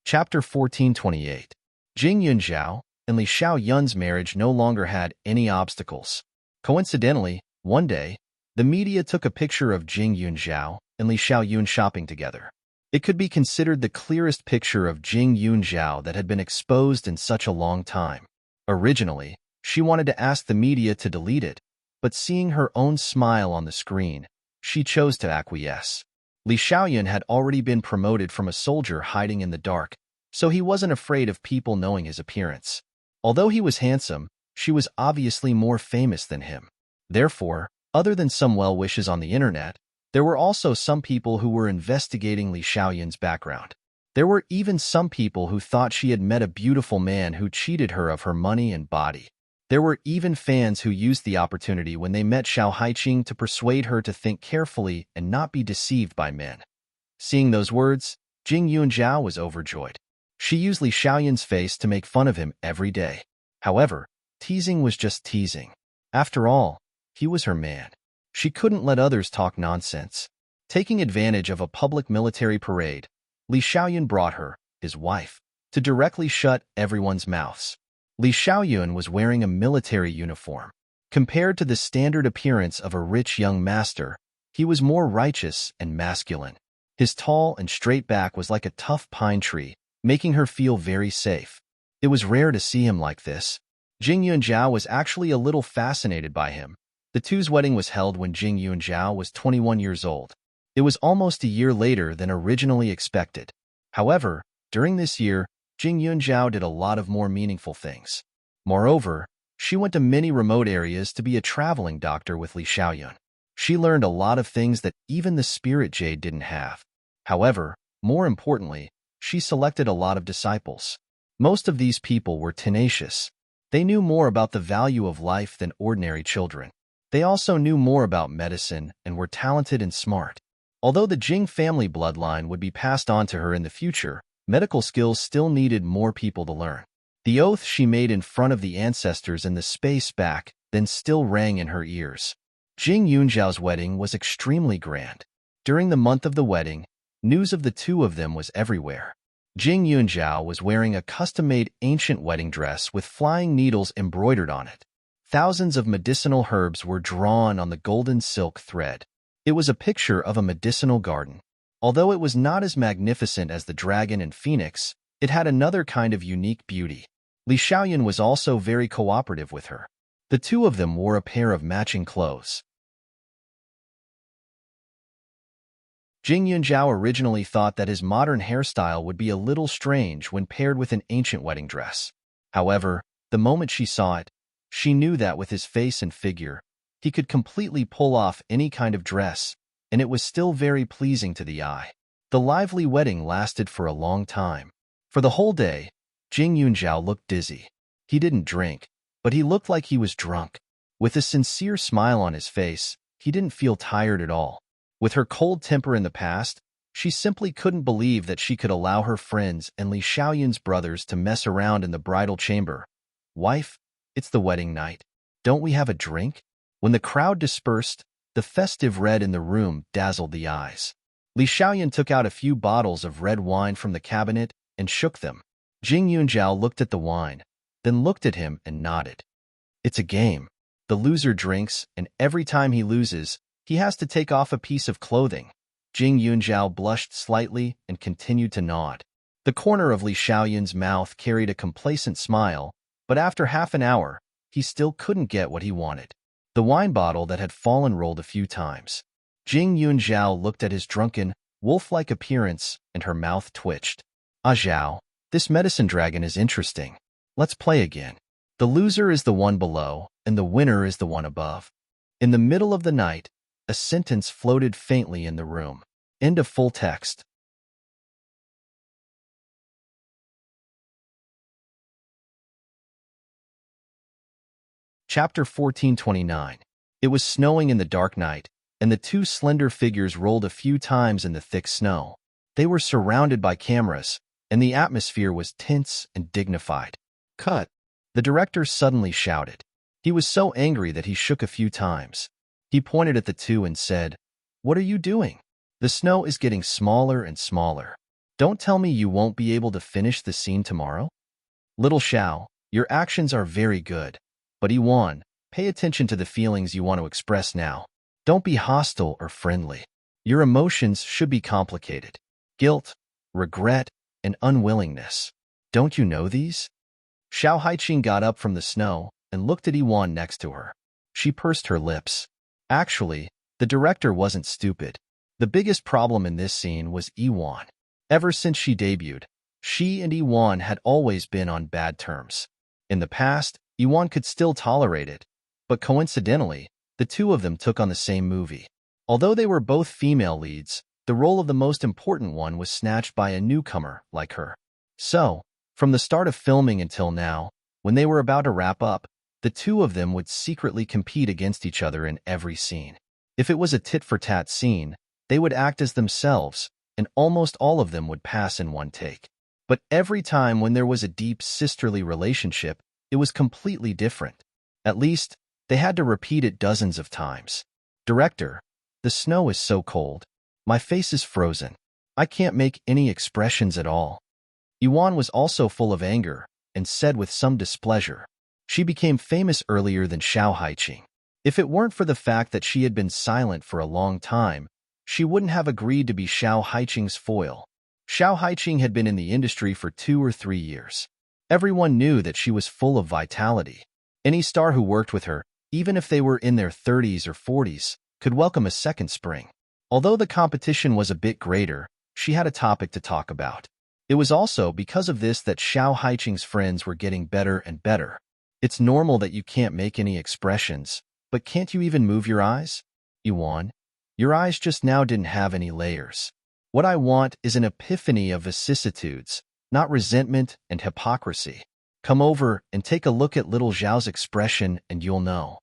Chapter 1428. Jing Yunzhao and Li Xiaoyun's marriage no longer had any obstacles. Coincidentally, one day, the media took a picture of Jing Yunzhao and Li Xiaoyun shopping together. It could be considered the clearest picture of Jing Yunzhao that had been exposed in such a long time. Originally, she wanted to ask the media to delete it, but seeing her own smile on the screen, she chose to acquiesce. Li Xiaoyun had already been promoted from a soldier hiding in the dark, so he wasn't afraid of people knowing his appearance. Although he was handsome, she was obviously more famous than him. Therefore, other than some well-wishes on the internet, there were also some people who were investigating Li Xiaoyun's background. There were even some people who thought she had met a beautiful man who cheated her of her money and body. There were even fans who used the opportunity when they met Xiao Haiqing to persuade her to think carefully and not be deceived by men. Seeing those words, Jing Yunzhao was overjoyed. She used Li Xiaoyun's face to make fun of him every day. However, teasing was just teasing. After all, he was her man. She couldn't let others talk nonsense. Taking advantage of a public military parade, Li Xiaoyun brought her, his wife, to directly shut everyone's mouths. Li Xiaoyun was wearing a military uniform. Compared to the standard appearance of a rich young master, he was more righteous and masculine. His tall and straight back was like a tough pine tree, making her feel very safe. It was rare to see him like this. Jing Yunjiao was actually a little fascinated by him. The two's wedding was held when Jing Yunjiao was 21 years old. It was almost a year later than originally expected. However, during this year, Jing Yunjiao did a lot of more meaningful things. Moreover, she went to many remote areas to be a traveling doctor with Li Xiaoyun. She learned a lot of things that even the spirit jade didn't have. However, more importantly, she selected a lot of disciples. Most of these people were tenacious. They knew more about the value of life than ordinary children. They also knew more about medicine and were talented and smart. Although the Jing family bloodline would be passed on to her in the future, medical skills still needed more people to learn. The oath she made in front of the ancestors in the space back then still rang in her ears. Jing Yunjiao's wedding was extremely grand. During the month of the wedding, news of the two of them was everywhere. Jing Yunjiao was wearing a custom-made ancient wedding dress with flying needles embroidered on it. Thousands of medicinal herbs were drawn on the golden silk thread. It was a picture of a medicinal garden. Although it was not as magnificent as the dragon and phoenix, it had another kind of unique beauty. Li Xiaoyun was also very cooperative with her. The two of them wore a pair of matching clothes. Jing Yunjiao originally thought that his modern hairstyle would be a little strange when paired with an ancient wedding dress. However, the moment she saw it, she knew that with his face and figure, he could completely pull off any kind of dress, and it was still very pleasing to the eye. The lively wedding lasted for a long time. For the whole day, Jing Yunjiao looked dizzy. He didn't drink, but he looked like he was drunk. With a sincere smile on his face, he didn't feel tired at all. With her cold temper in the past, she simply couldn't believe that she could allow her friends and Li Xiaoyun's brothers to mess around in the bridal chamber. "Wife, it's the wedding night. Don't we have a drink?" When the crowd dispersed, the festive red in the room dazzled the eyes. Li Xiaoyun took out a few bottles of red wine from the cabinet and shook them. Jing Yunjiao looked at the wine, then looked at him and nodded. "It's a game. The loser drinks, and every time he loses, he has to take off a piece of clothing." Jing Yunjiao blushed slightly and continued to nod. The corner of Li Xiaoyun's mouth carried a complacent smile, but after half an hour, he still couldn't get what he wanted. The wine bottle that had fallen rolled a few times. Jing Yunjiao looked at his drunken, wolf-like appearance, and her mouth twitched. "Ah Zhao, this medicine dragon is interesting. Let's play again. The loser is the one below, and the winner is the one above." In the middle of the night, a sentence floated faintly in the room. End of full text. Chapter 1429. It was snowing in the dark night, and the two slender figures rolled a few times in the thick snow. They were surrounded by cameras, and the atmosphere was tense and dignified. "Cut!" The director suddenly shouted. He was so angry that he shook a few times. He pointed at the two and said, "What are you doing? The snow is getting smaller and smaller. Don't tell me you won't be able to finish the scene tomorrow?" "Little Xiao, your actions are very good. But Iwan, pay attention to the feelings you want to express now. Don't be hostile or friendly. Your emotions should be complicated. Guilt, regret, and unwillingness. Don't you know these?" Xiao Haiqing got up from the snow and looked at Iwan next to her. She pursed her lips. Actually, the director wasn't stupid. The biggest problem in this scene was Iwan. Ever since she debuted, she and Iwan had always been on bad terms. In the past, Iwan could still tolerate it, but coincidentally, the two of them took on the same movie. Although they were both female leads, the role of the most important one was snatched by a newcomer like her. So, from the start of filming until now, when they were about to wrap up, the two of them would secretly compete against each other in every scene. If it was a tit-for-tat scene, they would act as themselves, and almost all of them would pass in one take. But every time when there was a deep sisterly relationship, it was completely different. At least, they had to repeat it dozens of times. "Director, the snow is so cold. My face is frozen. I can't make any expressions at all." Yuan was also full of anger, and said with some displeasure, "She became famous earlier than Xiao Haiqing. If it weren't for the fact that she had been silent for a long time, she wouldn't have agreed to be Xiao Haiqing's foil." Xiao Haiqing had been in the industry for 2 or 3 years. Everyone knew that she was full of vitality. Any star who worked with her, even if they were in their 30s or 40s, could welcome a second spring. Although the competition was a bit greater, she had a topic to talk about. It was also because of this that Xiao Haiqing's friends were getting better and better. It's normal that you can't make any expressions, but can't you even move your eyes? Yuan, your eyes just now didn't have any layers. What I want is an epiphany of vicissitudes, not resentment and hypocrisy. Come over and take a look at little Zhao's expression and you'll know.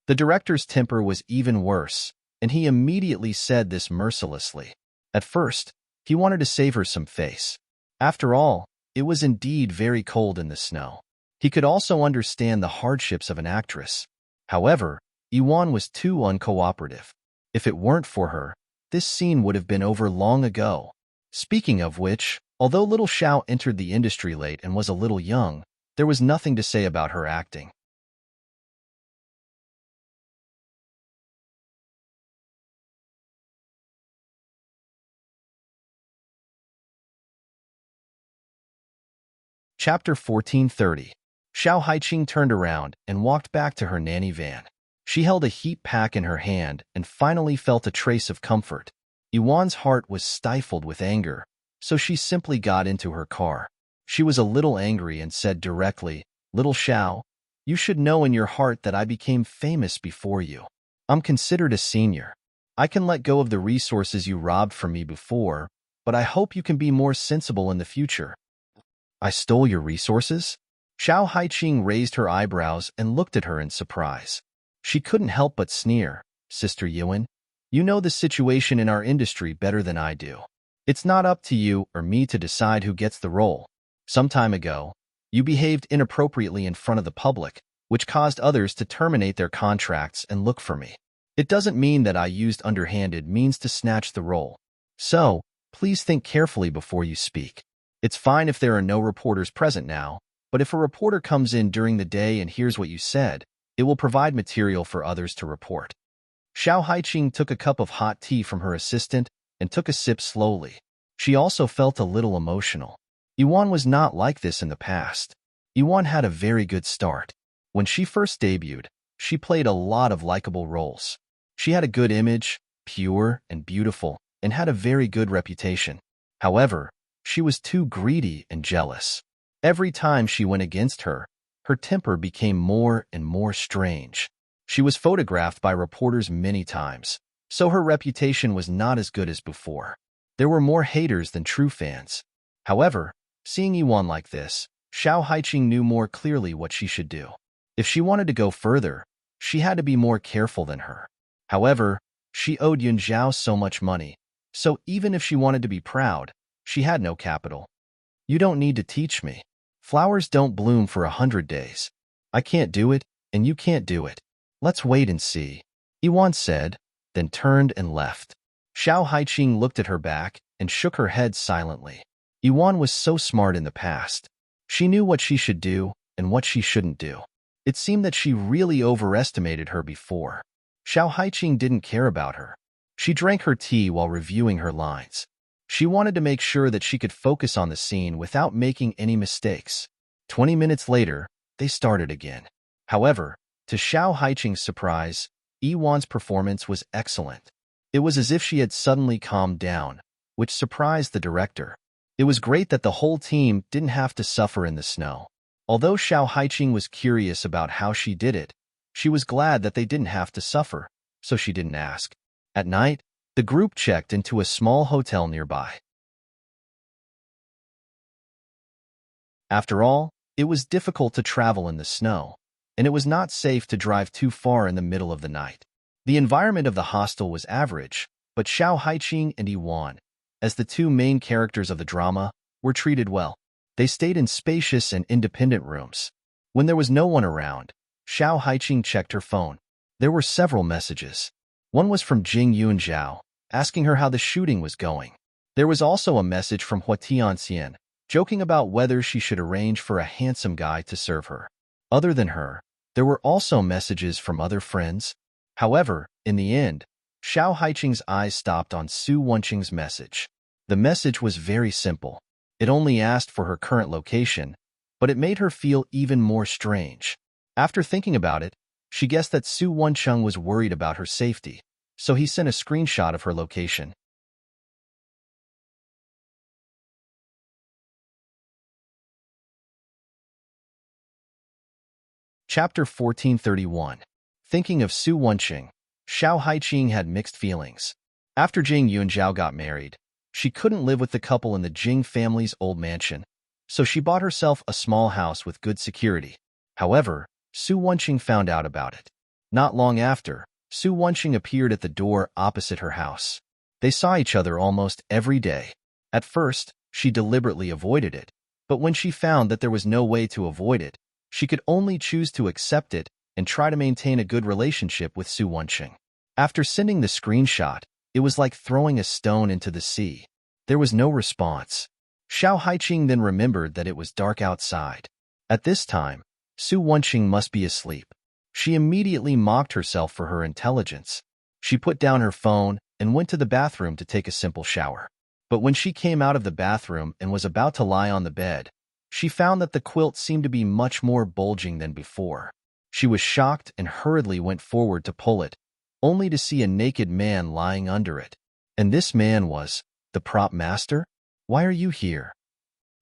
The director's temper was even worse, and he immediately said this mercilessly. At first, he wanted to save her some face. After all, it was indeed very cold in the snow. He could also understand the hardships of an actress. However, Yuan was too uncooperative. If it weren't for her, this scene would have been over long ago. Speaking of which, although little Xiao entered the industry late and was a little young, there was nothing to say about her acting. Chapter 1430. Xiao Haiqing turned around and walked back to her nanny van. She held a heat pack in her hand and finally felt a trace of comfort. Yuan's heart was stifled with anger, so she simply got into her car. She was a little angry and said directly, "Little Xiao, you should know in your heart that I became famous before you. I'm considered a senior. I can let go of the resources you robbed from me before, but I hope you can be more sensible in the future." "I stole your resources?" Xiao Haiqing raised her eyebrows and looked at her in surprise. She couldn't help but sneer. "Sister Yuan, you know the situation in our industry better than I do. It's not up to you or me to decide who gets the role. Some time ago, you behaved inappropriately in front of the public, which caused others to terminate their contracts and look for me. It doesn't mean that I used underhanded means to snatch the role. So, please think carefully before you speak. It's fine if there are no reporters present now, but if a reporter comes in during the day and hears what you said, it will provide material for others to report." Xiao Haiqing took a cup of hot tea from her assistant and took a sip slowly. She also felt a little emotional. Yuan was not like this in the past. Yuan had a very good start. When she first debuted, she played a lot of likable roles. She had a good image, pure and beautiful, and had a very good reputation. However, she was too greedy and jealous. Every time she went against her, her temper became more and more strange. She was photographed by reporters many times, so her reputation was not as good as before. There were more haters than true fans. However, seeing Yuan like this, Xiao Haiqing knew more clearly what she should do. If she wanted to go further, she had to be more careful than her. However, she owed Yun Zhao so much money, so even if she wanted to be proud, she had no capital. "You don't need to teach me. Flowers don't bloom for 100 days. I can't do it, and you can't do it. Let's wait and see," Yuan said, then turned and left. Xiao Haiqing looked at her back and shook her head silently. Yuan was so smart in the past. She knew what she should do and what she shouldn't do. It seemed that she really overestimated her before. Xiao Haiqing didn't care about her. She drank her tea while reviewing her lines. She wanted to make sure that she could focus on the scene without making any mistakes. 20 minutes later, they started again. However, to Xiao Haiqing's surprise, Yuan's performance was excellent. It was as if she had suddenly calmed down, which surprised the director. It was great that the whole team didn't have to suffer in the snow. Although Xiao Haiqing was curious about how she did it, she was glad that they didn't have to suffer, so she didn't ask. At night, the group checked into a small hotel nearby. After all, it was difficult to travel in the snow, and it was not safe to drive too far in the middle of the night. The environment of the hostel was average, but Xiao Haiqing and Yuan, as the two main characters of the drama, were treated well. They stayed in spacious and independent rooms. When there was no one around, Xiao Haiqing checked her phone. There were several messages. One was from Jing Yunzhao, asking her how the shooting was going. There was also a message from Hua Tianxian, joking about whether she should arrange for a handsome guy to serve her. Other than her, there were also messages from other friends. However, in the end, Xiao Haiqing's eyes stopped on Su Wenqing's message. The message was very simple. It only asked for her current location, but it made her feel even more strange. After thinking about it, she guessed that Su Wencheng was worried about her safety, so he sent a screenshot of her location. Chapter 1431. Thinking of Su Wencheng, Xiao Haiqing had mixed feelings. After Jing Yunzhao got married, she couldn't live with the couple in the Jing family's old mansion, so she bought herself a small house with good security. However, Su Wencheng found out about it. Not long after, Su Wencheng appeared at the door opposite her house. They saw each other almost every day. At first, she deliberately avoided it, but when she found that there was no way to avoid it, she could only choose to accept it and try to maintain a good relationship with Su Wencheng. After sending the screenshot, it was like throwing a stone into the sea. There was no response. Xiao Haiqing then remembered that it was dark outside. At this time, Su Wencheng must be asleep. She immediately mocked herself for her intelligence. She put down her phone and went to the bathroom to take a simple shower. But when she came out of the bathroom and was about to lie on the bed, she found that the quilt seemed to be much more bulging than before. She was shocked and hurriedly went forward to pull it, only to see a naked man lying under it. And this man was the prop master? Why are you here?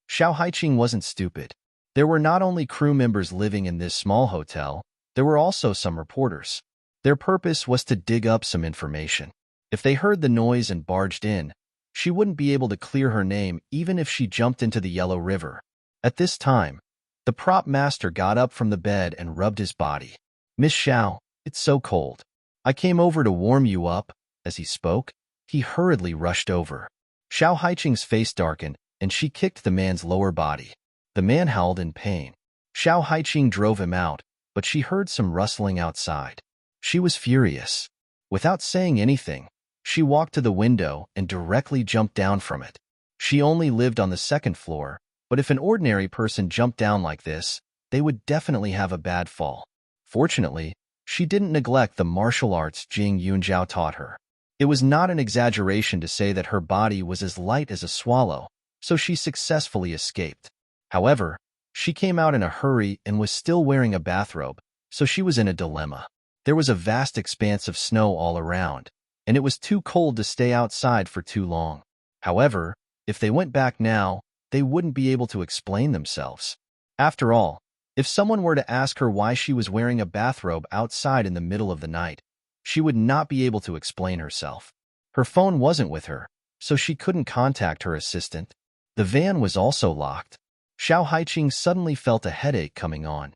Xiao Haiqing wasn't stupid. There were not only crew members living in this small hotel, there were also some reporters. Their purpose was to dig up some information. If they heard the noise and barged in, she wouldn't be able to clear her name even if she jumped into the Yellow River. At this time, the prop master got up from the bed and rubbed his body. "Miss Xiao, it's so cold. I came over to warm you up." As he spoke, he hurriedly rushed over. Xiao Haiqing's face darkened, and she kicked the man's lower body. The man howled in pain. Xiao Haiqing drove him out, but she heard some rustling outside. She was furious. Without saying anything, she walked to the window and directly jumped down from it. She only lived on the second floor, but if an ordinary person jumped down like this, they would definitely have a bad fall. Fortunately, she didn't neglect the martial arts Jing Yunzhao taught her. It was not an exaggeration to say that her body was as light as a swallow, so she successfully escaped. However, she came out in a hurry and was still wearing a bathrobe, so she was in a dilemma. There was a vast expanse of snow all around, and it was too cold to stay outside for too long. However, if they went back now, they wouldn't be able to explain themselves. After all, if someone were to ask her why she was wearing a bathrobe outside in the middle of the night, she would not be able to explain herself. Her phone wasn't with her, so she couldn't contact her assistant. The van was also locked. Xiao Haiqing suddenly felt a headache coming on.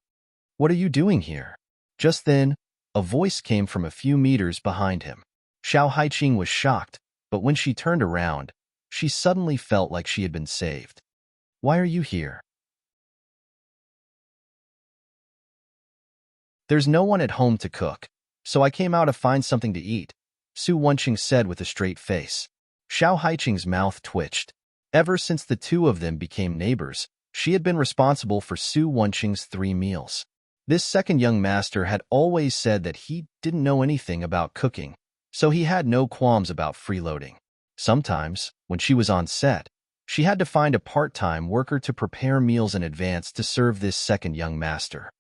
"What are you doing here?" Just then, a voice came from a few meters behind him. Xiao Haiqing was shocked, but when she turned around, she suddenly felt like she had been saved. "Why are you here?" "There's no one at home to cook, so I came out to find something to eat," Su Wencheng said with a straight face. Xiao Haiqing's mouth twitched. Ever since the two of them became neighbors, she had been responsible for Su Wencheng's 3 meals. This second young master had always said that he didn't know anything about cooking, so he had no qualms about freeloading. Sometimes, when she was on set, she had to find a part-time worker to prepare meals in advance to serve this second young master.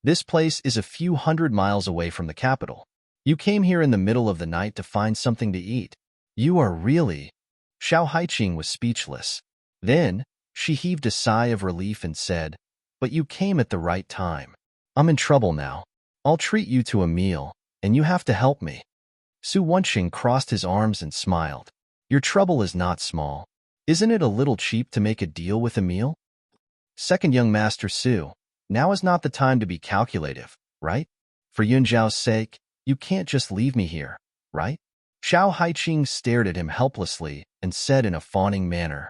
This place is a few hundred miles away from the capital. You came here in the middle of the night to find something to eat. You are really... Xiao Haiqing was speechless. Then, she heaved a sigh of relief and said, "But you came at the right time. I'm in trouble now. I'll treat you to a meal, and you have to help me." Su Wencheng crossed his arms and smiled. "Your trouble is not small. Isn't it a little cheap to make a deal with a meal?" "Second young master Su, now is not the time to be calculative, right? For Yunzhao's sake, you can't just leave me here, right?" Xiao Haiqing stared at him helplessly and said in a fawning manner,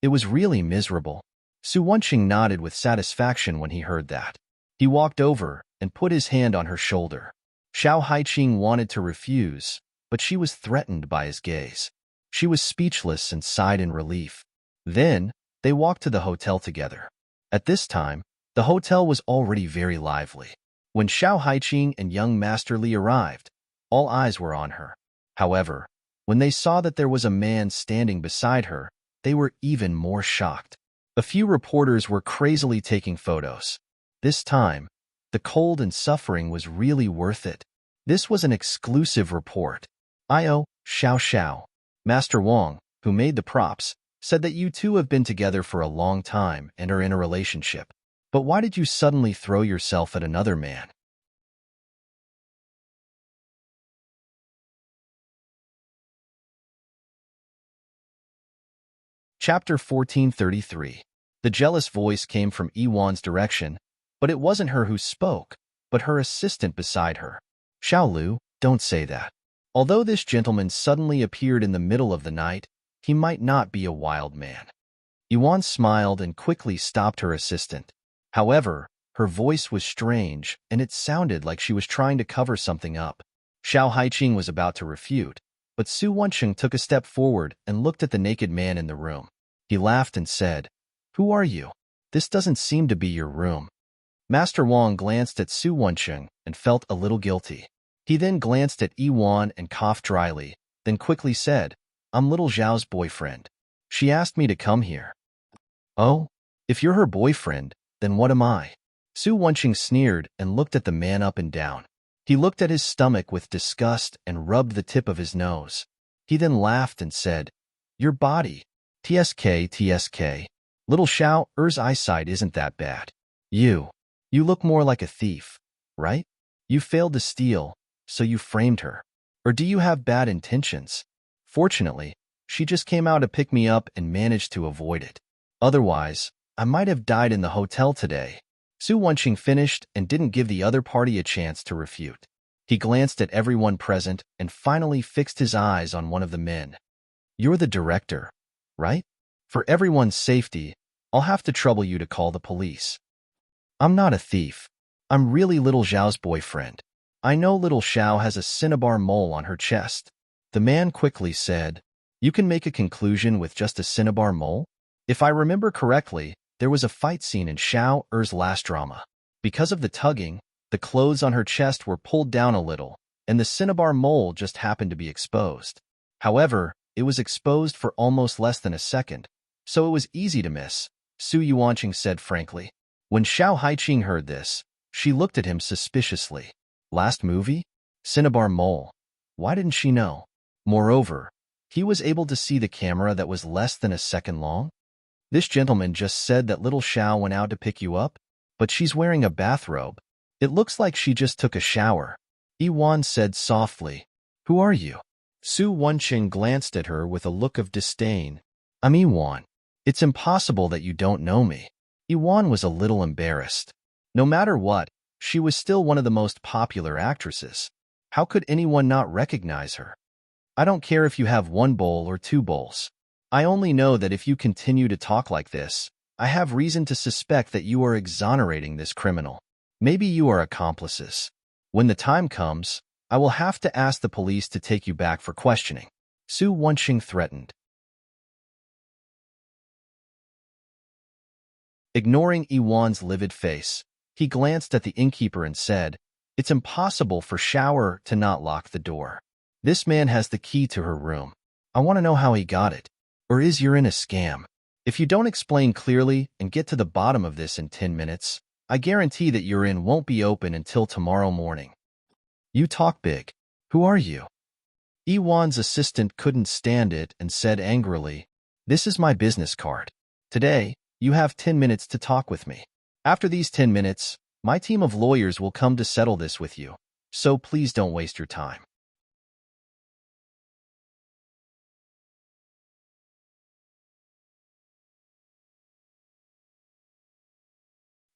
"It was really miserable." Su Wencheng nodded with satisfaction when he heard that. He walked over and put his hand on her shoulder. Xiao Haiqing wanted to refuse, but she was threatened by his gaze. She was speechless and sighed in relief. Then, they walked to the hotel together. At this time, the hotel was already very lively. When Xiao Haiqing and young Master Li arrived, all eyes were on her. However, when they saw that there was a man standing beside her, they were even more shocked. A few reporters were crazily taking photos. This time, the cold and suffering was really worth it. This was an exclusive report. Io, Xiao Xiao. Master Wang, who made the props, said that you two have been together for a long time and are in a relationship. But why did you suddenly throw yourself at another man? Chapter 1433. The jealous voice came from Yiwan's direction, but it wasn't her who spoke, but her assistant beside her. Xiao Lu, don't say that. Although this gentleman suddenly appeared in the middle of the night, he might not be a wild man. Yiwan smiled and quickly stopped her assistant. However, her voice was strange, and it sounded like she was trying to cover something up. Xiao Haiqing was about to refute, but Su Wensheng took a step forward and looked at the naked man in the room. He laughed and said, "Who are you? This doesn't seem to be your room." Master Wang glanced at Su Wensheng and felt a little guilty. He then glanced at Yiwan and coughed dryly, then quickly said, "I'm little Zhao's boyfriend. She asked me to come here." "Oh, if you're her boyfriend, then what am I?" Su Wensheng sneered and looked at the man up and down. He looked at his stomach with disgust and rubbed the tip of his nose. He then laughed and said, "Your body. TSK, TSK. Little Xiao Er's eyesight isn't that bad. You look more like a thief, right? You failed to steal, so you framed her. Or do you have bad intentions? Fortunately, she just came out to pick me up and managed to avoid it. Otherwise, I might have died in the hotel today." Su Wensheng finished and didn't give the other party a chance to refute. He glanced at everyone present and finally fixed his eyes on one of the men. "You're the director, right? For everyone's safety, I'll have to trouble you to call the police." "I'm not a thief. I'm really little Zhao's boyfriend. I know little Xiao has a cinnabar mole on her chest." The man quickly said, "You can make a conclusion with just a cinnabar mole? If I remember correctly, there was a fight scene in Xiao Er's last drama. Because of the tugging, the clothes on her chest were pulled down a little, and the cinnabar mole just happened to be exposed. However, it was exposed for almost less than a second, so it was easy to miss," Su Yuanqing said frankly. When Xiao Haiqing heard this, she looked at him suspiciously. Last movie? Cinnabar mole. Why didn't she know? Moreover, he was able to see the camera that was less than a second long. This gentleman just said that little Xiao went out to pick you up, but she's wearing a bathrobe. It looks like she just took a shower. Yiwan said softly, "Who are you?" Su Wenqing glanced at her with a look of disdain. "I'm Yiwan. It's impossible that you don't know me." Yiwan was a little embarrassed. No matter what, she was still one of the most popular actresses. How could anyone not recognize her? "I don't care if you have one bowl or two bowls. I only know that if you continue to talk like this, I have reason to suspect that you are exonerating this criminal. Maybe you are accomplices. When the time comes, I will have to ask the police to take you back for questioning," Su Wenqing threatened. Ignoring Yiwan's livid face, he glanced at the innkeeper and said, "It's impossible for Shower to not lock the door. This man has the key to her room. I want to know how he got it. Or is you're in a scam? If you don't explain clearly and get to the bottom of this in 10 minutes, I guarantee that your inn won't be open until tomorrow morning." "You talk big. Who are you?" Yiwan's assistant couldn't stand it and said angrily, "This is my business card. Today, you have 10 minutes to talk with me. After these 10 minutes, my team of lawyers will come to settle this with you, so please don't waste your time."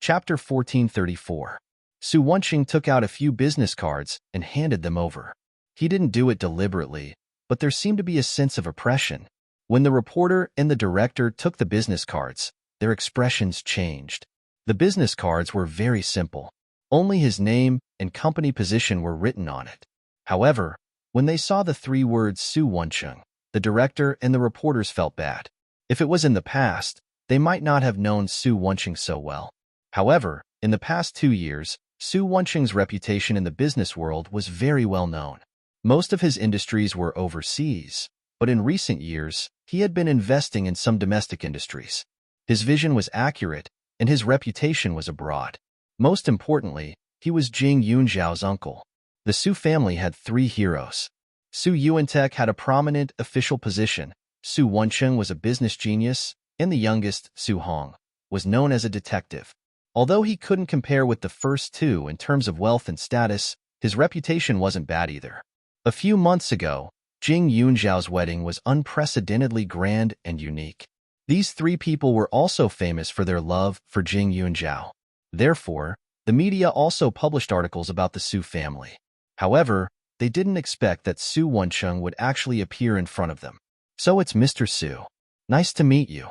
Chapter 1434. Su Wenqing took out a few business cards and handed them over. He didn't do it deliberately, but there seemed to be a sense of oppression. When the reporter and the director took the business cards, their expressions changed. The business cards were very simple. Only his name and company position were written on it. However, when they saw the three words Su Wenqing, the director and the reporters felt bad. If it was in the past, they might not have known Su Wenqing so well. However, in the past 2 years, Su Wenqing's reputation in the business world was very well known. Most of his industries were overseas, but in recent years, he had been investing in some domestic industries. His vision was accurate, and his reputation was abroad. Most importantly, he was Jing Yunzhao's uncle. The Su family had 3 heroes. Su Yuantek had a prominent official position. Su Wenqing was a business genius, and the youngest, Su Hong, was known as a detective. Although he couldn't compare with the first 2 in terms of wealth and status, his reputation wasn't bad either. A few months ago, Jing Yunzhao's wedding was unprecedentedly grand and unique. These 3 people were also famous for their love for Jing Yunzhao. Therefore, the media also published articles about the Su family. However, they didn't expect that Su Wenqing would actually appear in front of them. "So it's Mr. Su. Nice to meet you."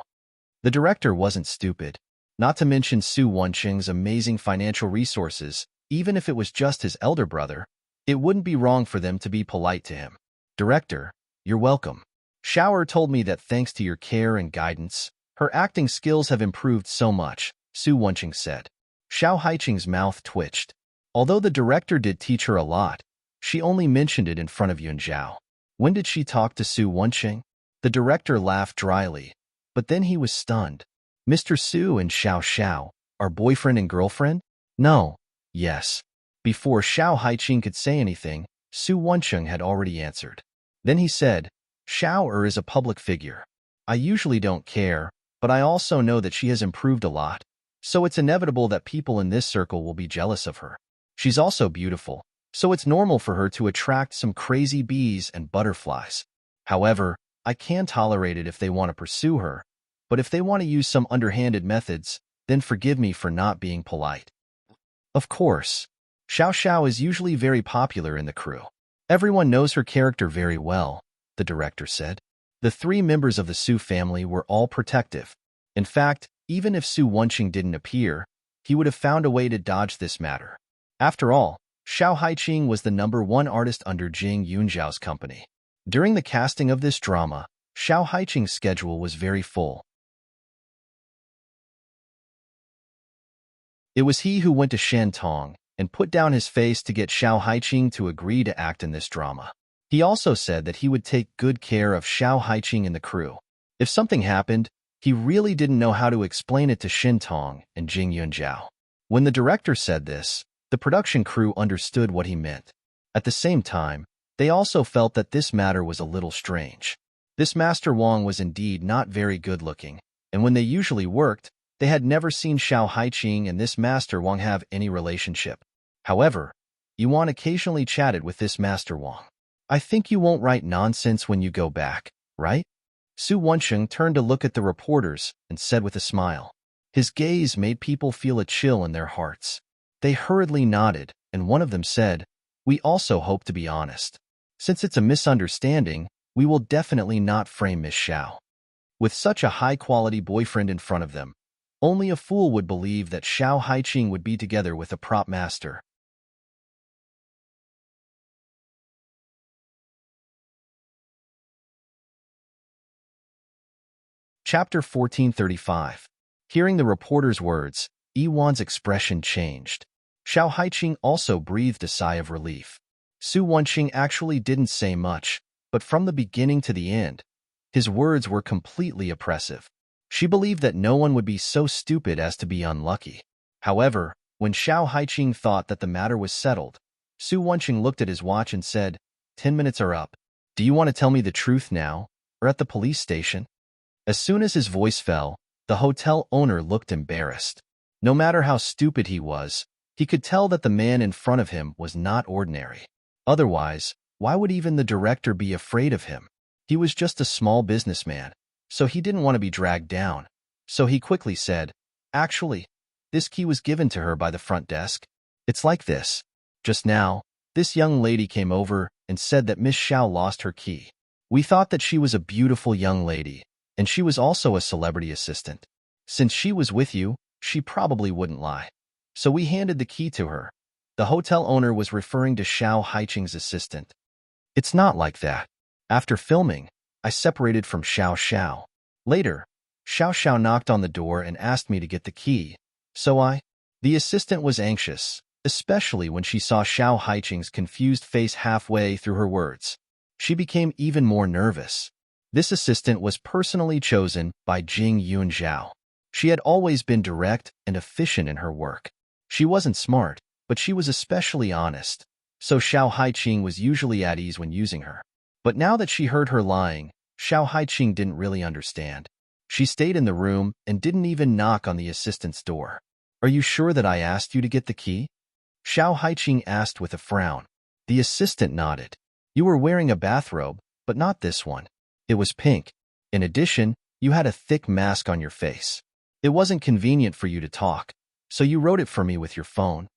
The director wasn't stupid. Not to mention Su Wenqing's amazing financial resources, even if it was just his elder brother, it wouldn't be wrong for them to be polite to him. "Director, you're welcome. Xiao told me that thanks to your care and guidance, her acting skills have improved so much," Su Wenqing said. Xiao Haiqing's mouth twitched. Although the director did teach her a lot, she only mentioned it in front of Yunzhao. When did she talk to Su Wenqing? The director laughed dryly, but then he was stunned. "Mr. Su and Xiao are boyfriend and girlfriend?" "No." "Yes." Before Xiao Haiqing could say anything, Su Wenqing had already answered. Then he said, "Xiao is a public figure. I usually don't care, but I also know that she has improved a lot, so it's inevitable that people in this circle will be jealous of her. She's also beautiful, so it's normal for her to attract some crazy bees and butterflies. However, I can tolerate it if they want to pursue her, but if they want to use some underhanded methods, then forgive me for not being polite." Of course, Xiao is usually very popular in the crew. Everyone knows her character very well, the director said. The 3 members of the Su family were all protective. In fact, even if Su Wenqing didn't appear, he would have found a way to dodge this matter. After all, Xiao Haiqing was the #1 artist under Jing Yunzhao's company. During the casting of this drama, Xiao Haiqing's schedule was very full. It was he who went to Shantong and put down his face to get Xiao Haiqing to agree to act in this drama. He also said that he would take good care of Xiao Haiqing and the crew. If something happened, he really didn't know how to explain it to Shintong and Jing Yunzhao. When the director said this, the production crew understood what he meant. At the same time, they also felt that this matter was a little strange. This Master Wang was indeed not very good-looking, and when they usually worked, they had never seen Xiao Haiqing and this Master Wang have any relationship. However, Yuan occasionally chatted with this Master Wang. "I think you won't write nonsense when you go back, right?" Su Wenqing turned to look at the reporters and said with a smile. His gaze made people feel a chill in their hearts. They hurriedly nodded, and one of them said, "We also hope to be honest. Since it's a misunderstanding, we will definitely not frame Miss Xiao." With such a high-quality boyfriend in front of them, only a fool would believe that Xiao Haiqing would be together with a prop master. Chapter 1435. Hearing the reporter's words, Yuan's expression changed. Xiao Haiqing also breathed a sigh of relief. Su Wenqing actually didn't say much, but from the beginning to the end, his words were completely oppressive. She believed that no one would be so stupid as to be unlucky. However, when Xiao Haiqing thought that the matter was settled, Su Wenqing looked at his watch and said, 10 minutes are up. Do you want to tell me the truth now, or at the police station? As soon as his voice fell, the hotel owner looked embarrassed. No matter how stupid he was, he could tell that the man in front of him was not ordinary. Otherwise, why would even the director be afraid of him? He was just a small businessman, so he didn't want to be dragged down. So he quickly said, "Actually, this key was given to her by the front desk. It's like this. Just now, this young lady came over and said that Miss Xiao lost her key. We thought that she was a beautiful young lady, and she was also a celebrity assistant. Since she was with you, she probably wouldn't lie. So we handed the key to her." The hotel owner was referring to Xiao Haiqing's assistant. "It's not like that. After filming, I separated from Xiao. Later, Xiao knocked on the door and asked me to get the key, so I..." The assistant was anxious, especially when she saw Xiao Haiqing's confused face halfway through her words. She became even more nervous. This assistant was personally chosen by Jing Yunzhao. She had always been direct and efficient in her work. She wasn't smart, but she was especially honest, so Xiao Haiqing was usually at ease when using her. But now that she heard her lying, Xiao Haiqing didn't really understand. She stayed in the room and didn't even knock on the assistant's door. "Are you sure that I asked you to get the key?" Xiao Haiqing asked with a frown. The assistant nodded. "You were wearing a bathrobe, but not this one. It was pink. In addition, you had a thick mask on your face. It wasn't convenient for you to talk, so you wrote it for me with your phone."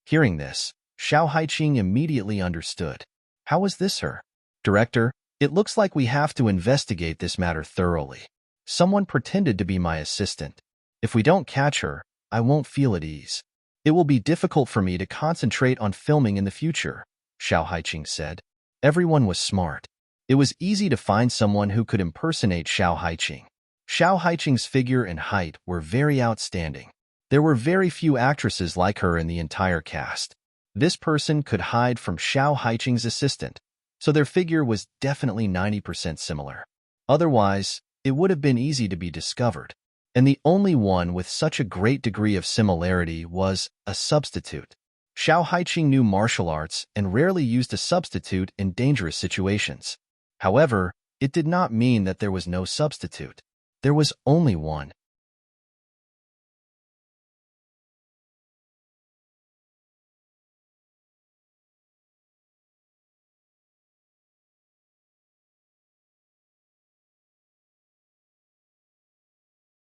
Hearing this, Xiao Haiqing immediately understood. How was this her? "Director, it looks like we have to investigate this matter thoroughly. Someone pretended to be my assistant. If we don't catch her, I won't feel at ease. It will be difficult for me to concentrate on filming in the future," Xiao Haiqing said. Everyone was smart. It was easy to find someone who could impersonate Xiao Haiqing. Xiao Haiqing's figure and height were very outstanding. There were very few actresses like her in the entire cast. This person could hide from Xiao Haiqing's assistant, so their figure was definitely 90% similar. Otherwise, it would have been easy to be discovered. And the only one with such a great degree of similarity was a substitute. Xiao Haiqing knew martial arts and rarely used a substitute in dangerous situations. However, it did not mean that there was no substitute. There was only one.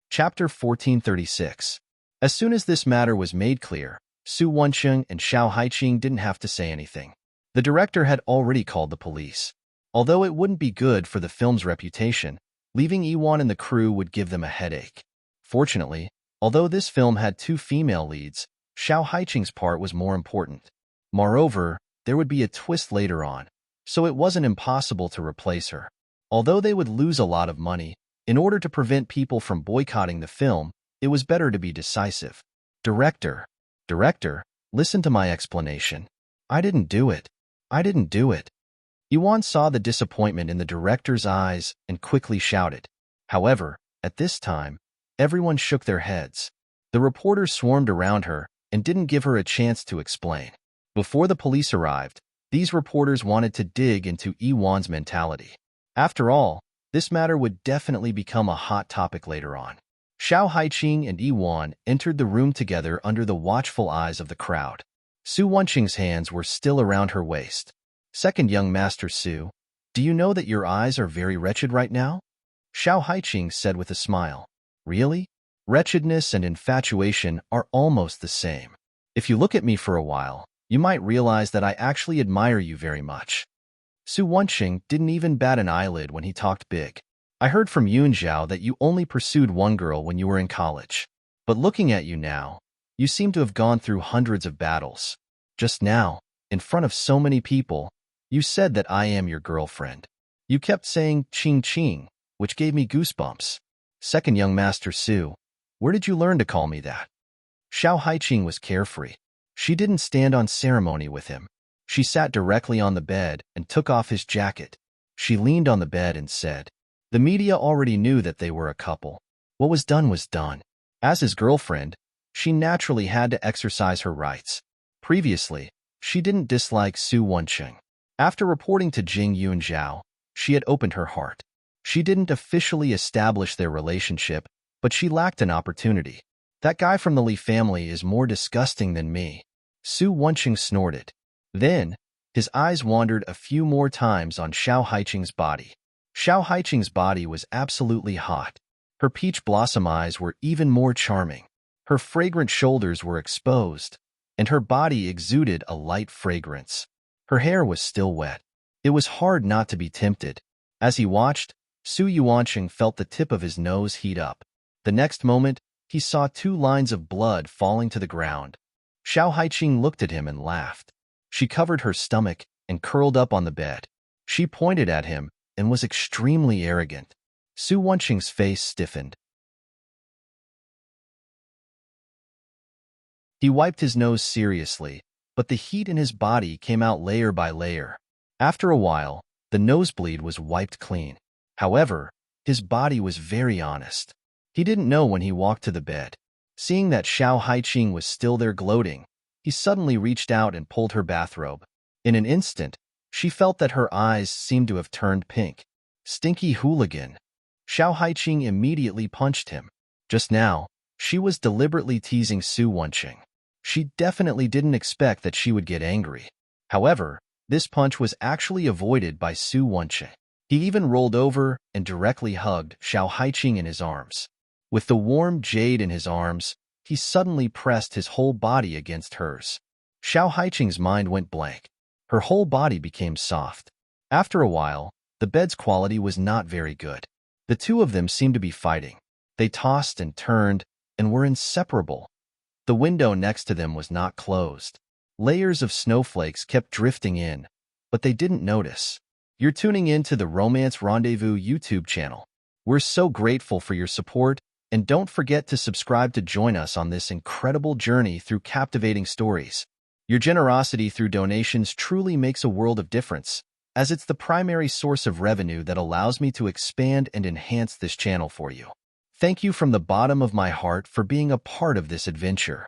Chapter 1436. As soon as this matter was made clear, Su Wencheng and Xiao Haiqing didn't have to say anything. The director had already called the police. Although it wouldn't be good for the film's reputation, leaving Yiwan and the crew would give them a headache. Fortunately, although this film had 2 female leads, Xiao Haiqing's part was more important. Moreover, there would be a twist later on, so it wasn't impossible to replace her. Although they would lose a lot of money, in order to prevent people from boycotting the film, it was better to be decisive. Director, listen to my explanation. I didn't do it. I didn't do it." Yuan saw the disappointment in the director's eyes and quickly shouted. However, at this time, everyone shook their heads. The reporters swarmed around her and didn't give her a chance to explain. Before the police arrived, these reporters wanted to dig into Yuan's mentality. After all, this matter would definitely become a hot topic later on. Xiao Haiqing and Yiwan entered the room together under the watchful eyes of the crowd. Su Wenqing's hands were still around her waist. "Second young master Su, do you know that your eyes are very wretched right now?" Xiao Haiqing said with a smile. "Really? Wretchedness and infatuation are almost the same. If you look at me for a while, you might realize that I actually admire you very much." Su Wenqing didn't even bat an eyelid when he talked big. "I heard from Yunzhao that you only pursued one girl when you were in college. But looking at you now, you seem to have gone through hundreds of battles. Just now, in front of so many people, you said that I am your girlfriend. You kept saying ching ching, which gave me goosebumps. Second young master Su, where did you learn to call me that?" Xiao Haiqing was carefree. She didn't stand on ceremony with him. She sat directly on the bed and took off his jacket. She leaned on the bed and said, "The media already knew that they were a couple. What was done was done. As his girlfriend, she naturally had to exercise her rights. Previously, she didn't dislike Su Wenqing. After reporting to Jing Yunzhao, she had opened her heart. She didn't officially establish their relationship, but she lacked an opportunity. That guy from the Li family is more disgusting than me." Su Wenqing snorted. Then, his eyes wandered a few more times on Xiao Haiqing's body. Xiao Haiqing's body was absolutely hot. Her peach blossom eyes were even more charming. Her fragrant shoulders were exposed, and her body exuded a light fragrance. Her hair was still wet. It was hard not to be tempted. As he watched, Su Yuanqing felt the tip of his nose heat up. The next moment, he saw 2 lines of blood falling to the ground. Xiao Haiqing looked at him and laughed. She covered her stomach and curled up on the bed. She pointed at him and was extremely arrogant. Su Wenqing's face stiffened. He wiped his nose seriously, but the heat in his body came out layer by layer. After a while, the nosebleed was wiped clean. However, his body was very honest. He didn't know when he walked to the bed. Seeing that Xiao Haiqing was still there gloating, he suddenly reached out and pulled her bathrobe. In an instant, she felt that her eyes seemed to have turned pink. Stinky hooligan. Xiao Haiqing immediately punched him. Just now, she was deliberately teasing Su Wenqing. She definitely didn't expect that she would get angry. However, this punch was actually avoided by Su Wenqing. He even rolled over and directly hugged Xiao Haiqing in his arms. With the warm jade in his arms, he suddenly pressed his whole body against hers. Xiao Haiqing's mind went blank. Her whole body became soft. After a while, the bed's quality was not very good. The two of them seemed to be fighting. They tossed and turned and were inseparable. The window next to them was not closed. Layers of snowflakes kept drifting in, but they didn't notice. You're tuning in to the Romance Rendezvous YouTube channel. We're so grateful for your support, and don't forget to subscribe to join us on this incredible journey through captivating stories. Your generosity through donations truly makes a world of difference, as it's the primary source of revenue that allows me to expand and enhance this channel for you. Thank you from the bottom of my heart for being a part of this adventure.